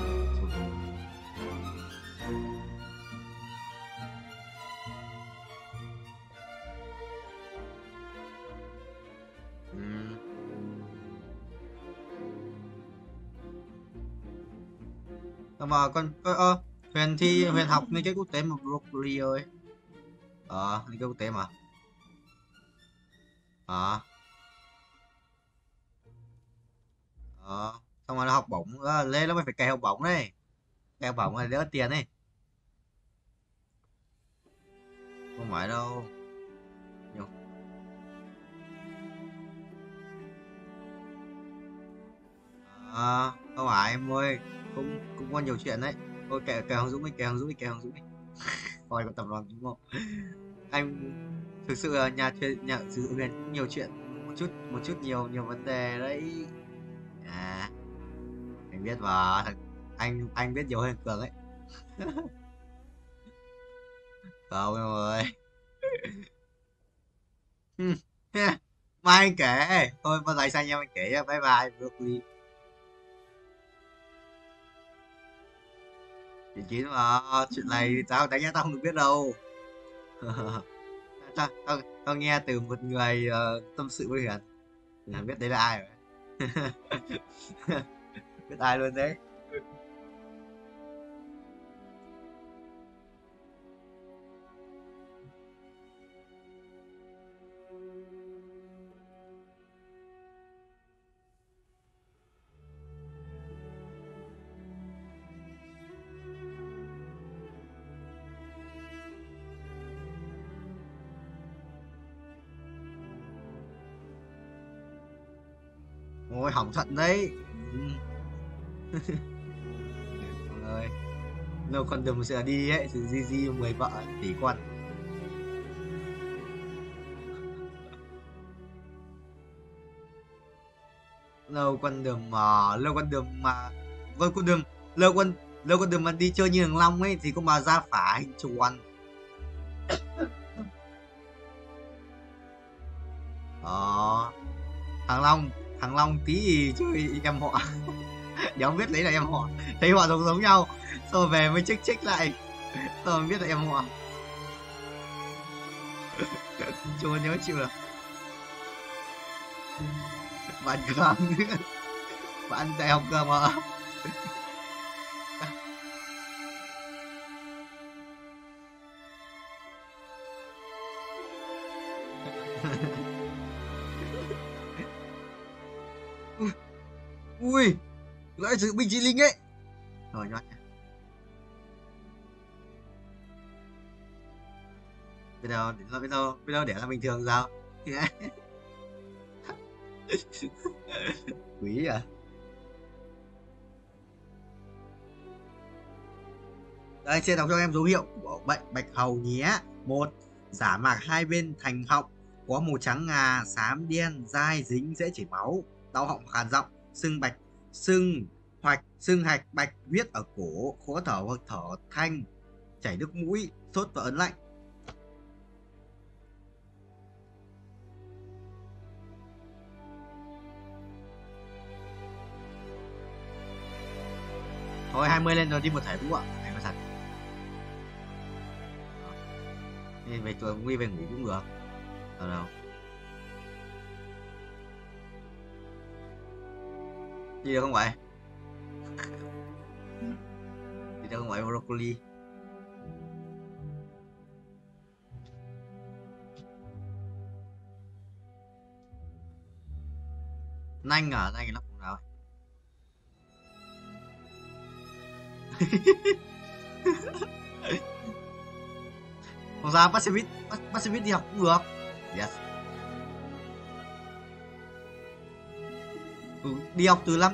Mà con Huyền thi Huyền học mấy cái quốc tế mà broccoli ơi. Mấy cái quốc tế mà. Xong rồi nó học bổng lên nó mới phải cày học bổng đấy. Cày học bổng là đỡ tiền đấy. Không phải đâu. Nhưng... không phải em ơi, cũng có nhiều chuyện đấy. Thôi kệ Hoàng Dũng đi, kệ Hoàng Dũng đi. Coi có tập đoàn đúng không? Anh thực sự là nhà sử dụng Huyền cũng nhiều chuyện, một chút nhiều vấn đề đấy. Anh biết mà, anh biết nhiều hơn Cường ấy. Không em ơi. Mai anh kể, thôi bao giờ sang nhau anh kể nhá. Bye bye broccoli. Chuyện mà chuyện này tao đánh giá tao không được biết đâu. tao nghe từ một người tâm sự với Huyền. Huyền biết đấy là ai rồi. Biết ai luôn đấy. Ôi hỏng thận đấy. Mọi người, No Condom sẽ đi ấy, sự GG 10 vợ tỷ quan. Lâu Condom mà đi chơi như thằng Long ấy thì có mà ra phả hình chuồn. Thằng Long tí gì chơi em họ. Để không biết đấy là em họ. Thấy họ giống nhau. Xong rồi về mới check lại. Xong rồi biết là em họ. Chưa nhớ chịu được. Bạn Cường. Bạn đại học Cường mà. Ui, lại sử binh chí linh ấy. Rồi nhót nha. Bây giờ để là bình thường sao? Quý à. Đây, sẽ đọc cho em dấu hiệu của bệnh bạch hầu nhé. 1. Giả mạc hai bên thành họng, có màu trắng ngà, xám đen, dai dính, dễ chảy máu, đau họng khàn giọng, sưng hạch bạch, huyết ở cổ, khó thở hoặc thở thanh, chảy nước mũi, sốt và ớn lạnh. Thôi 20 lên rồi đi một thẻ vũ ạ. Thẻ mà thật. Nên về tôi nguy về ngủ cũng được. Đâu. Gì đâu không vậy? Gì đâu không vậy broccoli? Nanh à, nanh nó cũng nào. Không sao, bác sĩ đi học cũng được. Yes. Đi học từ năm